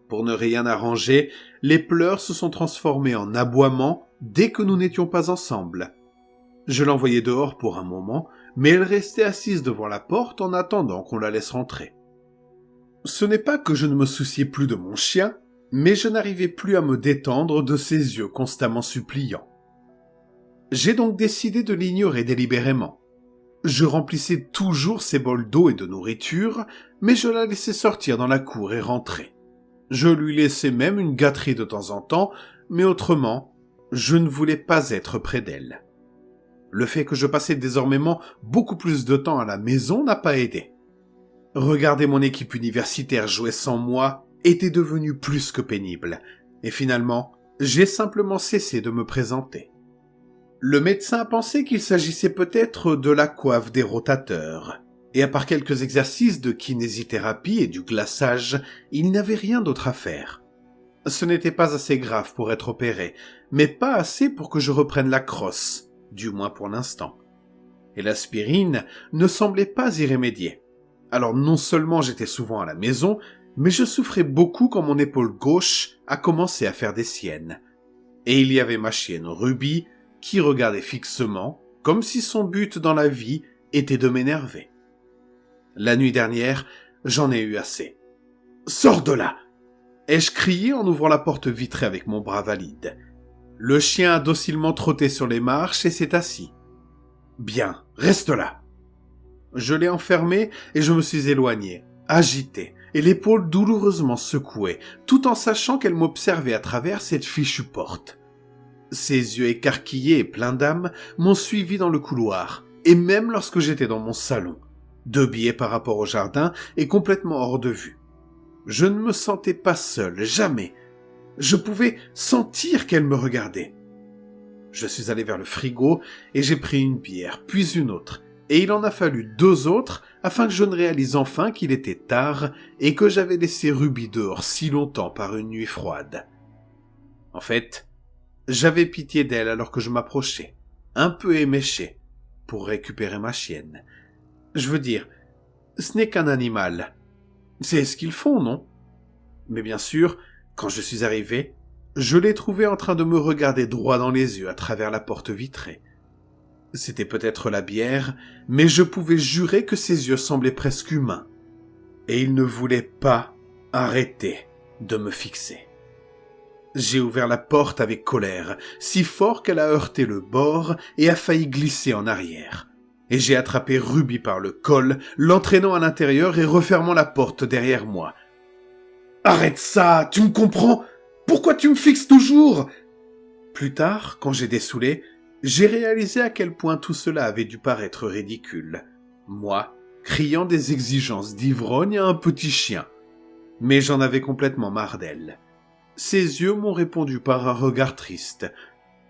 Pour ne rien arranger, les pleurs se sont transformés en aboiements dès que nous n'étions pas ensemble. Je l'envoyais dehors pour un moment, mais elle restait assise devant la porte en attendant qu'on la laisse rentrer. Ce n'est pas que je ne me souciais plus de mon chien, mais je n'arrivais plus à me détendre de ses yeux constamment suppliants. J'ai donc décidé de l'ignorer délibérément. Je remplissais toujours ses bols d'eau et de nourriture, mais je la laissais sortir dans la cour et rentrer. Je lui laissais même une gâterie de temps en temps, mais autrement, je ne voulais pas être près d'elle. Le fait que je passais désormais beaucoup plus de temps à la maison n'a pas aidé. Regarder mon équipe universitaire jouer sans moi était devenu plus que pénible, et finalement, j'ai simplement cessé de me présenter. Le médecin a pensé qu'il s'agissait peut-être de la coiffe des rotateurs, et à part quelques exercices de kinésithérapie et du glaçage, il n'avait rien d'autre à faire. Ce n'était pas assez grave pour être opéré, mais pas assez pour que je reprenne la crosse, du moins pour l'instant. Et l'aspirine ne semblait pas y remédier. Alors non seulement j'étais souvent à la maison, mais je souffrais beaucoup quand mon épaule gauche a commencé à faire des siennes. Et il y avait ma chienne Ruby qui regardait fixement, comme si son but dans la vie était de m'énerver. La nuit dernière, j'en ai eu assez. « Sors de là !» ai-je crié en ouvrant la porte vitrée avec mon bras valide. Le chien a docilement trotté sur les marches et s'est assis. « Bien, reste là !» Je l'ai enfermé et je me suis éloigné, agité, et l'épaule douloureusement secouée, tout en sachant qu'elle m'observait à travers cette fichue porte. Ses yeux écarquillés et pleins d'âme m'ont suivi dans le couloir, et même lorsque j'étais dans mon salon, de biais par rapport au jardin et complètement hors de vue. Je ne me sentais pas seul, jamais. Je pouvais sentir qu'elle me regardait. Je suis allé vers le frigo et j'ai pris une bière, puis une autre, et il en a fallu 2 autres afin que je ne réalise enfin qu'il était tard et que j'avais laissé Ruby dehors si longtemps par une nuit froide. En fait, j'avais pitié d'elle alors que je m'approchais, un peu éméché, pour récupérer ma chienne. Je veux dire, ce n'est qu'un animal. C'est ce qu'ils font, non? Mais bien sûr, quand je suis arrivé, je l'ai trouvé en train de me regarder droit dans les yeux à travers la porte vitrée. C'était peut-être la bière, mais je pouvais jurer que ses yeux semblaient presque humains. Et il ne voulait pas arrêter de me fixer. J'ai ouvert la porte avec colère, si fort qu'elle a heurté le bord et a failli glisser en arrière. Et j'ai attrapé Ruby par le col, l'entraînant à l'intérieur et refermant la porte derrière moi. « Arrête ça, tu me comprends? Pourquoi tu me fixes toujours ?» Plus tard, quand j'ai dessoulé, j'ai réalisé à quel point tout cela avait dû paraître ridicule. Moi, criant des exigences d'ivrogne à un petit chien. Mais j'en avais complètement marre d'elle. Ses yeux m'ont répondu par un regard triste.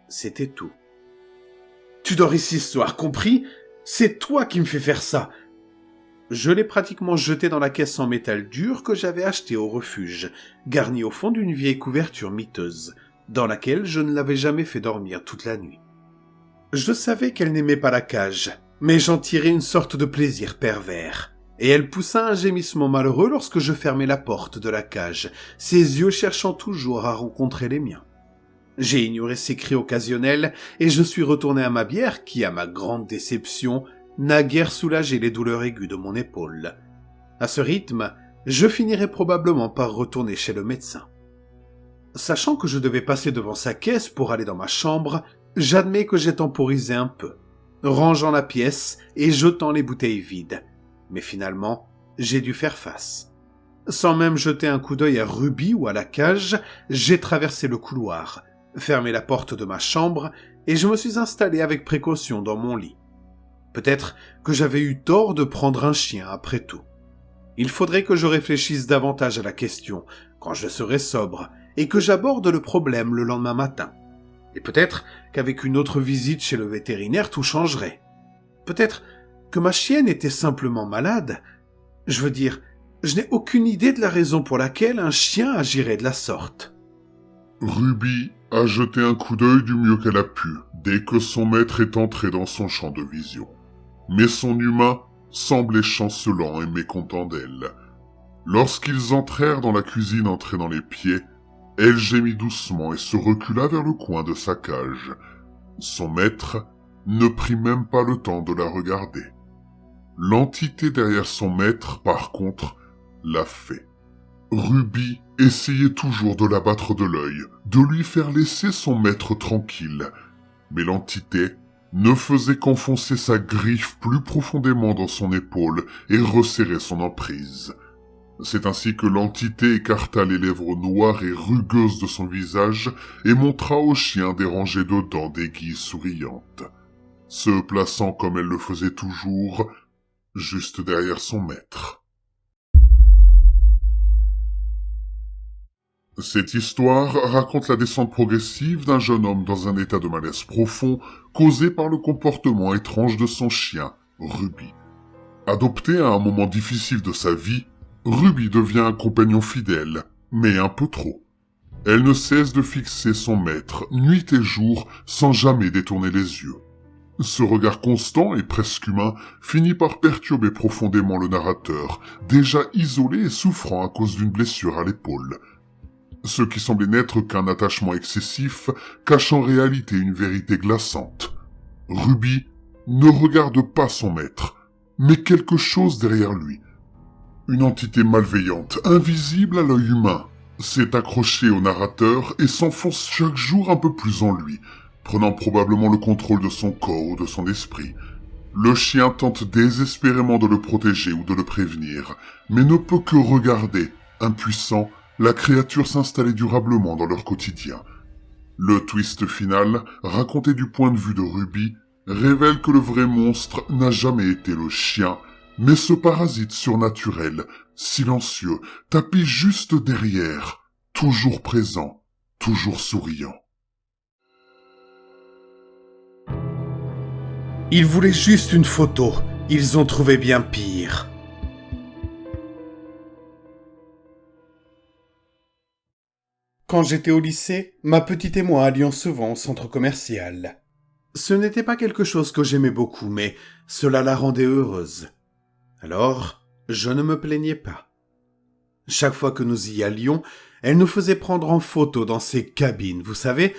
C'était tout. « Tu dors ici ce soir, compris? C'est toi qui me fais faire ça !» Je l'ai pratiquement jeté dans la caisse en métal dur que j'avais achetée au refuge, garnie au fond d'une vieille couverture miteuse, dans laquelle je ne l'avais jamais fait dormir toute la nuit. Je savais qu'elle n'aimait pas la cage, mais j'en tirais une sorte de plaisir pervers, et elle poussa un gémissement malheureux lorsque je fermai la porte de la cage, ses yeux cherchant toujours à rencontrer les miens. J'ai ignoré ses cris occasionnels et je suis retourné à ma bière qui, à ma grande déception, n'a guère soulagé les douleurs aiguës de mon épaule. À ce rythme, je finirai probablement par retourner chez le médecin. Sachant que je devais passer devant sa caisse pour aller dans ma chambre, j'admets que j'ai temporisé un peu, rangeant la pièce et jetant les bouteilles vides. Mais finalement, j'ai dû faire face. Sans même jeter un coup d'œil à Ruby ou à la cage, j'ai traversé le couloir, fermé la porte de ma chambre et je me suis installé avec précaution dans mon lit. Peut-être que j'avais eu tort de prendre un chien après tout. Il faudrait que je réfléchisse davantage à la question quand je serai sobre et que j'aborde le problème le lendemain matin. Et peut-être qu'avec une autre visite chez le vétérinaire tout changerait. Peut-être que ma chienne était simplement malade. Je veux dire, je n'ai aucune idée de la raison pour laquelle un chien agirait de la sorte. Ruby a jeté un coup d'œil du mieux qu'elle a pu dès que son maître est entré dans son champ de vision. Mais son humain semblait chancelant et mécontent d'elle. Lorsqu'ils entrèrent dans la cuisine en traînant les pieds, elle gémit doucement et se recula vers le coin de sa cage. Son maître ne prit même pas le temps de la regarder. L'entité derrière son maître, par contre, l'a fait. Ruby essayait toujours de l'abattre de l'œil, de lui faire laisser son maître tranquille, mais l'entité ne faisait qu'enfoncer sa griffe plus profondément dans son épaule et resserrer son emprise. C'est ainsi que l'entité écarta les lèvres noires et rugueuses de son visage et montra au chien des rangées de dents d'aiguilles souriantes, se plaçant comme elle le faisait toujours, juste derrière son maître. Cette histoire raconte la descente progressive d'un jeune homme dans un état de malaise profond causé par le comportement étrange de son chien, Ruby. Adopté à un moment difficile de sa vie, Ruby devient un compagnon fidèle, mais un peu trop. Elle ne cesse de fixer son maître nuit et jour sans jamais détourner les yeux. Ce regard constant et presque humain finit par perturber profondément le narrateur, déjà isolé et souffrant à cause d'une blessure à l'épaule. Ce qui semblait n'être qu'un attachement excessif cache en réalité une vérité glaçante. Ruby ne regarde pas son maître, mais quelque chose derrière lui. Une entité malveillante, invisible à l'œil humain, s'est accrochée au narrateur et s'enfonce chaque jour un peu plus en lui, prenant probablement le contrôle de son corps ou de son esprit. Le chien tente désespérément de le protéger ou de le prévenir, mais ne peut que regarder, impuissant, la créature s'installer durablement dans leur quotidien. Le twist final, raconté du point de vue de Ruby, révèle que le vrai monstre n'a jamais été le chien, mais ce parasite surnaturel, silencieux, tapis juste derrière, toujours présent, toujours souriant. Ils voulaient juste une photo. Ils ont trouvé bien pire. Quand j'étais au lycée, ma petite et moi allions souvent au centre commercial. Ce n'était pas quelque chose que j'aimais beaucoup, mais cela la rendait heureuse. Alors, je ne me plaignais pas. Chaque fois que nous y allions, elle nous faisait prendre en photo dans ces cabines, vous savez,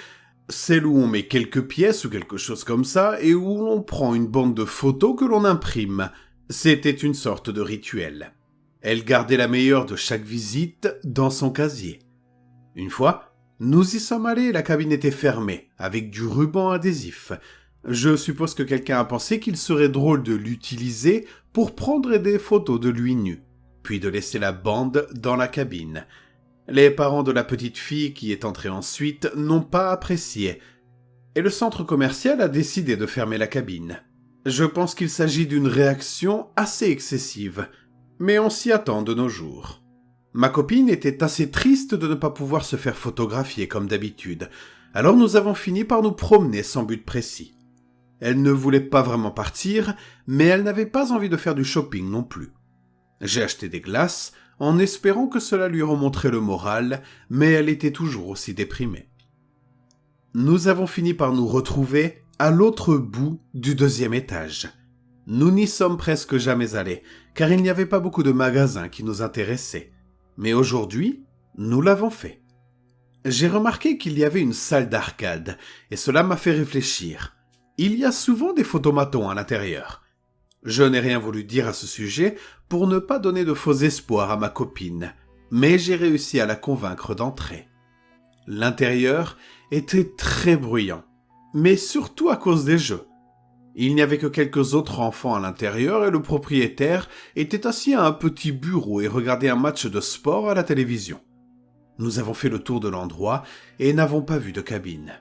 celle où on met quelques pièces ou quelque chose comme ça, et où l'on prend une bande de photos que l'on imprime. C'était une sorte de rituel. Elle gardait la meilleure de chaque visite dans son casier. Une fois, nous y sommes allés et la cabine était fermée, avec du ruban adhésif. Je suppose que quelqu'un a pensé qu'il serait drôle de l'utiliser pour prendre des photos de lui nu, puis de laisser la bande dans la cabine. Les parents de la petite fille qui est entrée ensuite n'ont pas apprécié, et le centre commercial a décidé de fermer la cabine. Je pense qu'il s'agit d'une réaction assez excessive, mais on s'y attend de nos jours. Ma copine était assez triste de ne pas pouvoir se faire photographier comme d'habitude, alors nous avons fini par nous promener sans but précis. Elle ne voulait pas vraiment partir, mais elle n'avait pas envie de faire du shopping non plus. J'ai acheté des glaces, en espérant que cela lui remonterait le moral, mais elle était toujours aussi déprimée. Nous avons fini par nous retrouver à l'autre bout du 2e étage. Nous n'y sommes presque jamais allés, car il n'y avait pas beaucoup de magasins qui nous intéressaient. Mais aujourd'hui, nous l'avons fait. J'ai remarqué qu'il y avait une salle d'arcade, et cela m'a fait réfléchir. Il y a souvent des photomatons à l'intérieur. Je n'ai rien voulu dire à ce sujet pour ne pas donner de faux espoirs à ma copine, mais j'ai réussi à la convaincre d'entrer. L'intérieur était très bruyant, mais surtout à cause des jeux. Il n'y avait que quelques autres enfants à l'intérieur et le propriétaire était assis à un petit bureau et regardait un match de sport à la télévision. Nous avons fait le tour de l'endroit et n'avons pas vu de cabine.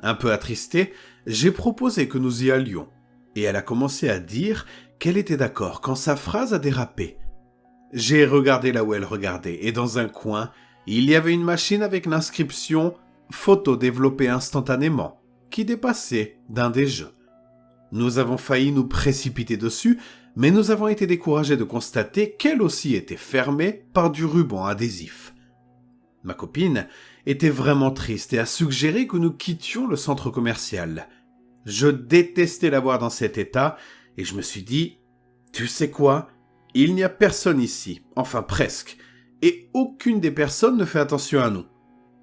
Un peu attristé, j'ai proposé que nous y allions, et elle a commencé à dire qu'elle était d'accord quand sa phrase a dérapé. J'ai regardé là où elle regardait, et dans un coin, il y avait une machine avec l'inscription « Photo développée instantanément » qui dépassait d'un des jeux. Nous avons failli nous précipiter dessus, mais nous avons été découragés de constater qu'elle aussi était fermée par du ruban adhésif. Ma copine était vraiment triste et a suggéré que nous quittions le centre commercial. Je détestais la voir dans cet état et je me suis dit « Tu sais quoi ? Il n'y a personne ici, enfin presque, et aucune des personnes ne fait attention à nous. »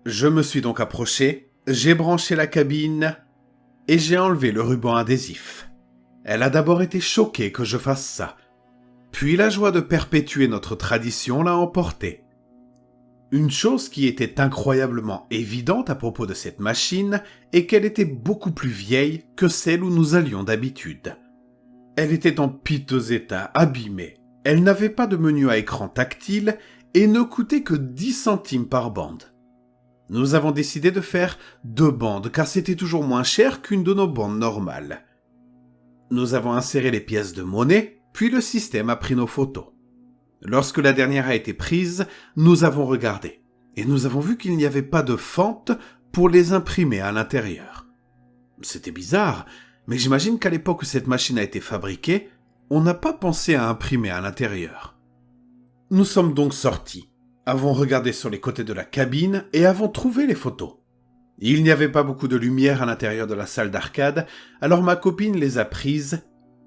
Je me suis donc approché, j'ai branché la cabine et j'ai enlevé le ruban adhésif. Elle a d'abord été choquée que je fasse ça. Puis la joie de perpétuer notre tradition l'a emporté. Une chose qui était incroyablement évidente à propos de cette machine est qu'elle était beaucoup plus vieille que celle où nous allions d'habitude. Elle était en piteux état, abîmée. Elle n'avait pas de menu à écran tactile et ne coûtait que 10 centimes par bande. Nous avons décidé de faire 2 bandes car c'était toujours moins cher qu'une de nos bandes normales. Nous avons inséré les pièces de monnaie, puis le système a pris nos photos. Lorsque la dernière a été prise, nous avons regardé, et nous avons vu qu'il n'y avait pas de fente pour les imprimer à l'intérieur. C'était bizarre, mais j'imagine qu'à l'époque où cette machine a été fabriquée, on n'a pas pensé à imprimer à l'intérieur. Nous sommes donc sortis, avons regardé sur les côtés de la cabine et avons trouvé les photos. Il n'y avait pas beaucoup de lumière à l'intérieur de la salle d'arcade, alors ma copine les a prises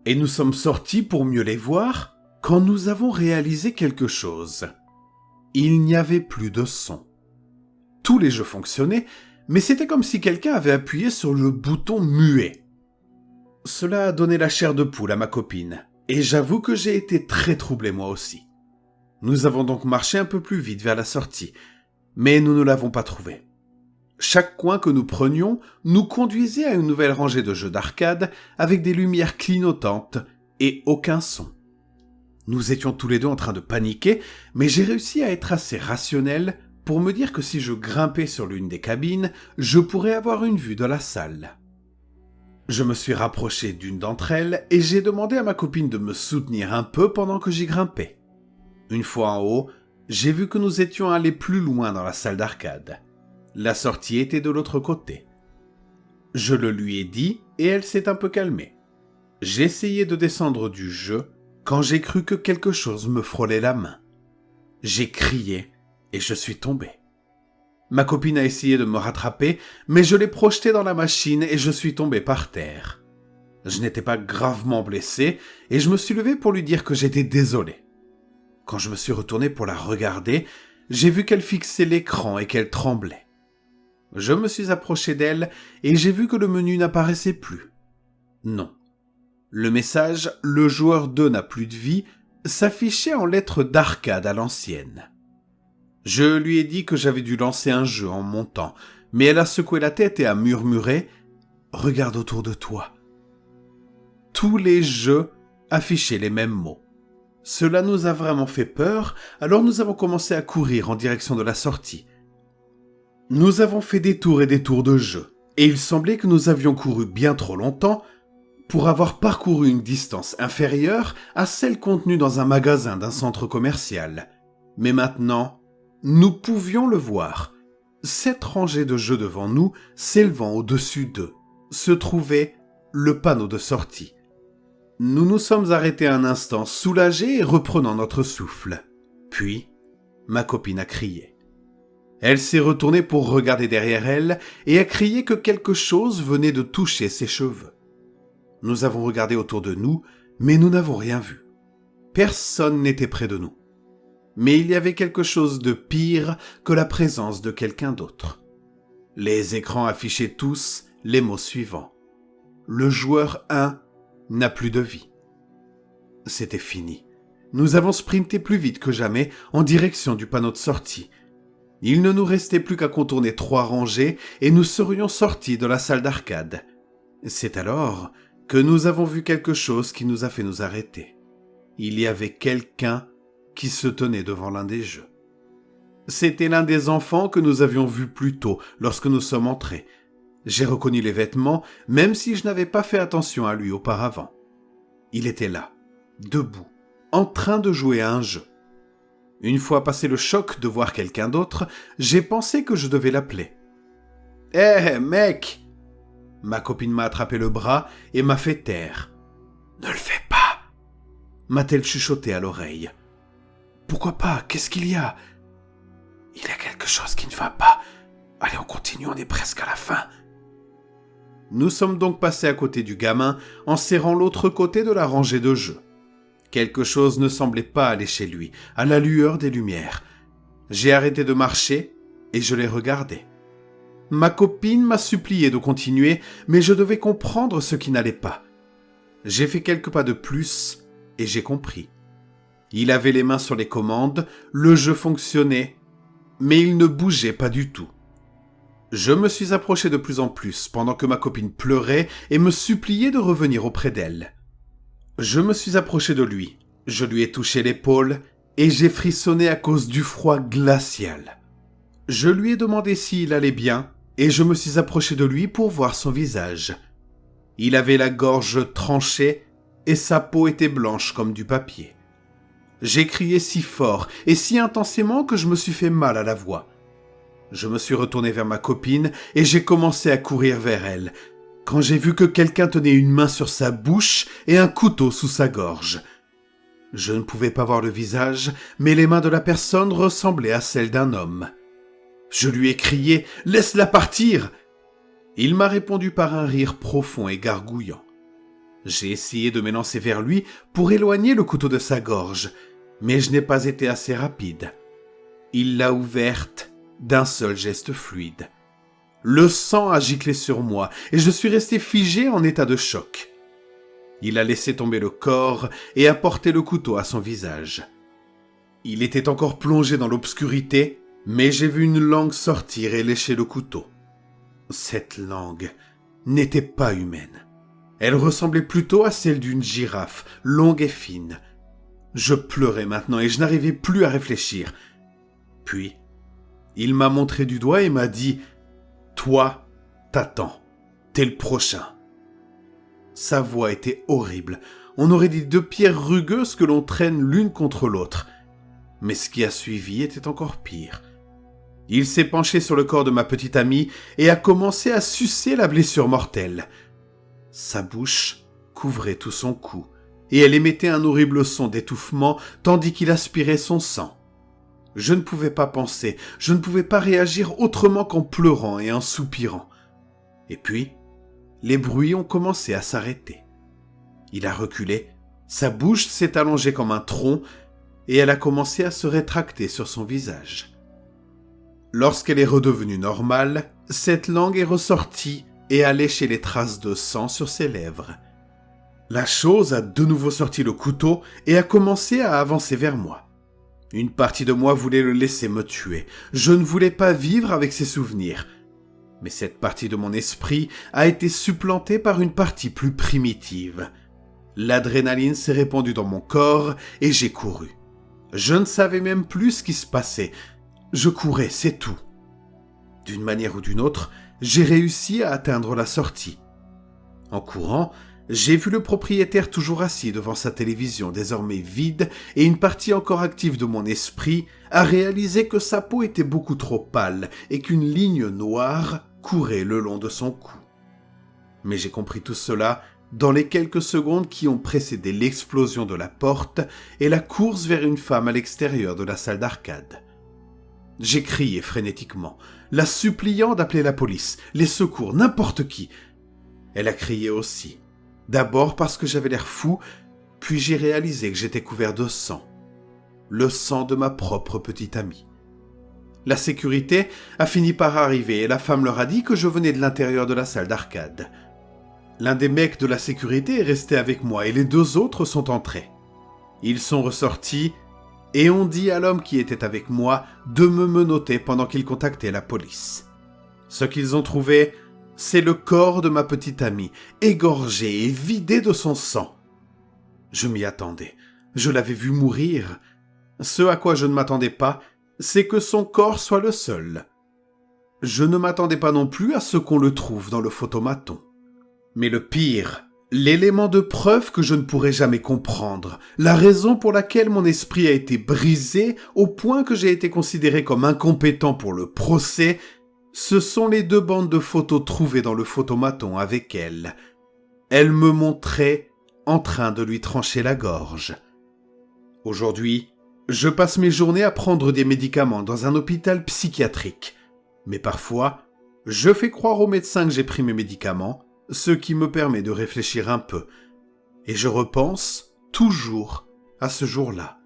et nous sommes sortis pour mieux les voir quand nous avons réalisé quelque chose. Il n'y avait plus de son. Tous les jeux fonctionnaient, mais c'était comme si quelqu'un avait appuyé sur le bouton muet. Cela a donné la chair de poule à ma copine, et j'avoue que j'ai été très troublé moi aussi. Nous avons donc marché un peu plus vite vers la sortie, mais nous ne l'avons pas trouvée. Chaque coin que nous prenions nous conduisait à une nouvelle rangée de jeux d'arcade avec des lumières clignotantes et aucun son. Nous étions tous les deux en train de paniquer, mais j'ai réussi à être assez rationnel pour me dire que si je grimpais sur l'une des cabines, je pourrais avoir une vue de la salle. Je me suis rapproché d'une d'entre elles et j'ai demandé à ma copine de me soutenir un peu pendant que j'y grimpais. Une fois en haut, j'ai vu que nous étions allés plus loin dans la salle d'arcade. La sortie était de l'autre côté. Je le lui ai dit et elle s'est un peu calmée. J'ai essayé de descendre du jeu quand j'ai cru que quelque chose me frôlait la main. J'ai crié et je suis tombé. Ma copine a essayé de me rattraper, mais je l'ai projetée dans la machine et je suis tombé par terre. Je n'étais pas gravement blessé et je me suis levé pour lui dire que j'étais désolé. Quand je me suis retourné pour la regarder, j'ai vu qu'elle fixait l'écran et qu'elle tremblait. Je me suis approché d'elle et j'ai vu que le menu n'apparaissait plus. Non. Le message « Le joueur 2 n'a plus de vie » s'affichait en lettres d'arcade à l'ancienne. Je lui ai dit que j'avais dû lancer un jeu en montant, mais elle a secoué la tête et a murmuré « Regarde autour de toi ». Tous les jeux affichaient les mêmes mots. Cela nous a vraiment fait peur, alors nous avons commencé à courir en direction de la sortie. Nous avons fait des tours et des tours de jeu, et il semblait que nous avions couru bien trop longtemps pour avoir parcouru une distance inférieure à celle contenue dans un magasin d'un centre commercial. Mais maintenant, nous pouvions le voir. 7 rangées de jeux devant nous, s'élevant au-dessus d'eux, se trouvait le panneau de sortie. Nous nous sommes arrêtés un instant, soulagés et reprenant notre souffle. Puis, ma copine a crié. Elle s'est retournée pour regarder derrière elle et a crié que quelque chose venait de toucher ses cheveux. Nous avons regardé autour de nous, mais nous n'avons rien vu. Personne n'était près de nous. Mais il y avait quelque chose de pire que la présence de quelqu'un d'autre. Les écrans affichaient tous les mots suivants. Le joueur 1 n'a plus de vie. C'était fini. Nous avons sprinté plus vite que jamais en direction du panneau de sortie. Il ne nous restait plus qu'à contourner 3 rangées et nous serions sortis de la salle d'arcade. C'est alors que nous avons vu quelque chose qui nous a fait nous arrêter. Il y avait quelqu'un qui se tenait devant l'un des jeux. C'était l'un des enfants que nous avions vu plus tôt lorsque nous sommes entrés. J'ai reconnu les vêtements, même si je n'avais pas fait attention à lui auparavant. Il était là, debout, en train de jouer à un jeu. Une fois passé le choc de voir quelqu'un d'autre, j'ai pensé que je devais l'appeler. « Hé, mec !» Ma copine m'a attrapé le bras et m'a fait taire. « Ne le fais pas !» m'a-t-elle chuchoté à l'oreille. « Pourquoi pas? Qu'est-ce qu'il y a ?»« Il y a quelque chose qui ne va pas. Allez, on continue, on est presque à la fin. » Nous sommes donc passés à côté du gamin en serrant l'autre côté de la rangée de jeux. Quelque chose ne semblait pas aller chez lui, à la lueur des lumières. J'ai arrêté de marcher et je l'ai regardé. Ma copine m'a supplié de continuer, mais je devais comprendre ce qui n'allait pas. J'ai fait quelques pas de plus et j'ai compris. Il avait les mains sur les commandes, le jeu fonctionnait, mais il ne bougeait pas du tout. Je me suis approché de plus en plus pendant que ma copine pleurait et me suppliait de revenir auprès d'elle. Je me suis approché de lui, je lui ai touché l'épaule et j'ai frissonné à cause du froid glacial. Je lui ai demandé s'il allait bien et je me suis approché de lui pour voir son visage. Il avait la gorge tranchée et sa peau était blanche comme du papier. J'ai crié si fort et si intensément que je me suis fait mal à la voix. Je me suis retourné vers ma copine et j'ai commencé à courir vers elle, quand j'ai vu que quelqu'un tenait une main sur sa bouche et un couteau sous sa gorge. Je ne pouvais pas voir le visage, mais les mains de la personne ressemblaient à celles d'un homme. Je lui ai crié « Laisse-la partir !» Il m'a répondu par un rire profond et gargouillant. J'ai essayé de m'élancer vers lui pour éloigner le couteau de sa gorge, mais je n'ai pas été assez rapide. Il l'a ouverte d'un seul geste fluide. Le sang a giclé sur moi et je suis resté figé en état de choc. Il a laissé tomber le corps et a porté le couteau à son visage. Il était encore plongé dans l'obscurité, mais j'ai vu une langue sortir et lécher le couteau. Cette langue n'était pas humaine. Elle ressemblait plutôt à celle d'une girafe, longue et fine. Je pleurais maintenant et je n'arrivais plus à réfléchir. Puis, il m'a montré du doigt et m'a dit « Toi, t'attends, t'es le prochain ». Sa voix était horrible. On aurait dit deux pierres rugueuses que l'on traîne l'une contre l'autre. Mais ce qui a suivi était encore pire. Il s'est penché sur le corps de ma petite amie et a commencé à sucer la blessure mortelle. Sa bouche couvrait tout son cou et elle émettait un horrible son d'étouffement tandis qu'il aspirait son sang. Je ne pouvais pas penser, je ne pouvais pas réagir autrement qu'en pleurant et en soupirant. Et puis, les bruits ont commencé à s'arrêter. Il a reculé, sa bouche s'est allongée comme un tronc et elle a commencé à se rétracter sur son visage. Lorsqu'elle est redevenue normale, cette langue est ressortie et a léché les traces de sang sur ses lèvres. La chose a de nouveau sorti le couteau et a commencé à avancer vers moi. Une partie de moi voulait le laisser me tuer. Je ne voulais pas vivre avec ces souvenirs. Mais cette partie de mon esprit a été supplantée par une partie plus primitive. L'adrénaline s'est répandue dans mon corps et j'ai couru. Je ne savais même plus ce qui se passait. Je courais, c'est tout. D'une manière ou d'une autre, j'ai réussi à atteindre la sortie. En courant, j'ai vu le propriétaire toujours assis devant sa télévision désormais vide et une partie encore active de mon esprit a réalisé que sa peau était beaucoup trop pâle et qu'une ligne noire courait le long de son cou. Mais j'ai compris tout cela dans les quelques secondes qui ont précédé l'explosion de la porte et la course vers une femme à l'extérieur de la salle d'arcade. J'ai crié frénétiquement, la suppliant d'appeler la police, les secours, n'importe qui. Elle a crié aussi. D'abord parce que j'avais l'air fou, puis j'ai réalisé que j'étais couvert de sang. Le sang de ma propre petite amie. La sécurité a fini par arriver et la femme leur a dit que je venais de l'intérieur de la salle d'arcade. L'un des mecs de la sécurité est resté avec moi et les deux autres sont entrés. Ils sont ressortis et ont dit à l'homme qui était avec moi de me menotter pendant qu'il contactait la police. Ce qu'ils ont trouvé, c'est le corps de ma petite amie, égorgé et vidé de son sang. Je m'y attendais. Je l'avais vu mourir. Ce à quoi je ne m'attendais pas, c'est que son corps soit le seul. Je ne m'attendais pas non plus à ce qu'on le trouve dans le photomaton. Mais le pire, l'élément de preuve que je ne pourrai jamais comprendre, la raison pour laquelle mon esprit a été brisé au point que j'ai été considéré comme incompétent pour le procès, ce sont les deux bandes de photos trouvées dans le photomaton avec elle. Elle me montrait en train de lui trancher la gorge. Aujourd'hui, je passe mes journées à prendre des médicaments dans un hôpital psychiatrique. Mais parfois, je fais croire aux médecins que j'ai pris mes médicaments, ce qui me permet de réfléchir un peu. Et je repense toujours à ce jour-là.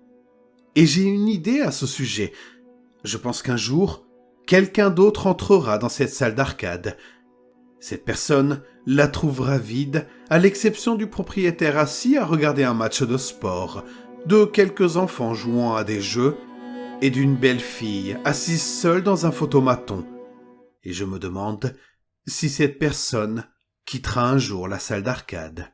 Et j'ai une idée à ce sujet. Je pense qu'un jour, quelqu'un d'autre entrera dans cette salle d'arcade. Cette personne la trouvera vide, à l'exception du propriétaire assis à regarder un match de sport, de quelques enfants jouant à des jeux, et d'une belle fille assise seule dans un photomaton. Et je me demande si cette personne quittera un jour la salle d'arcade.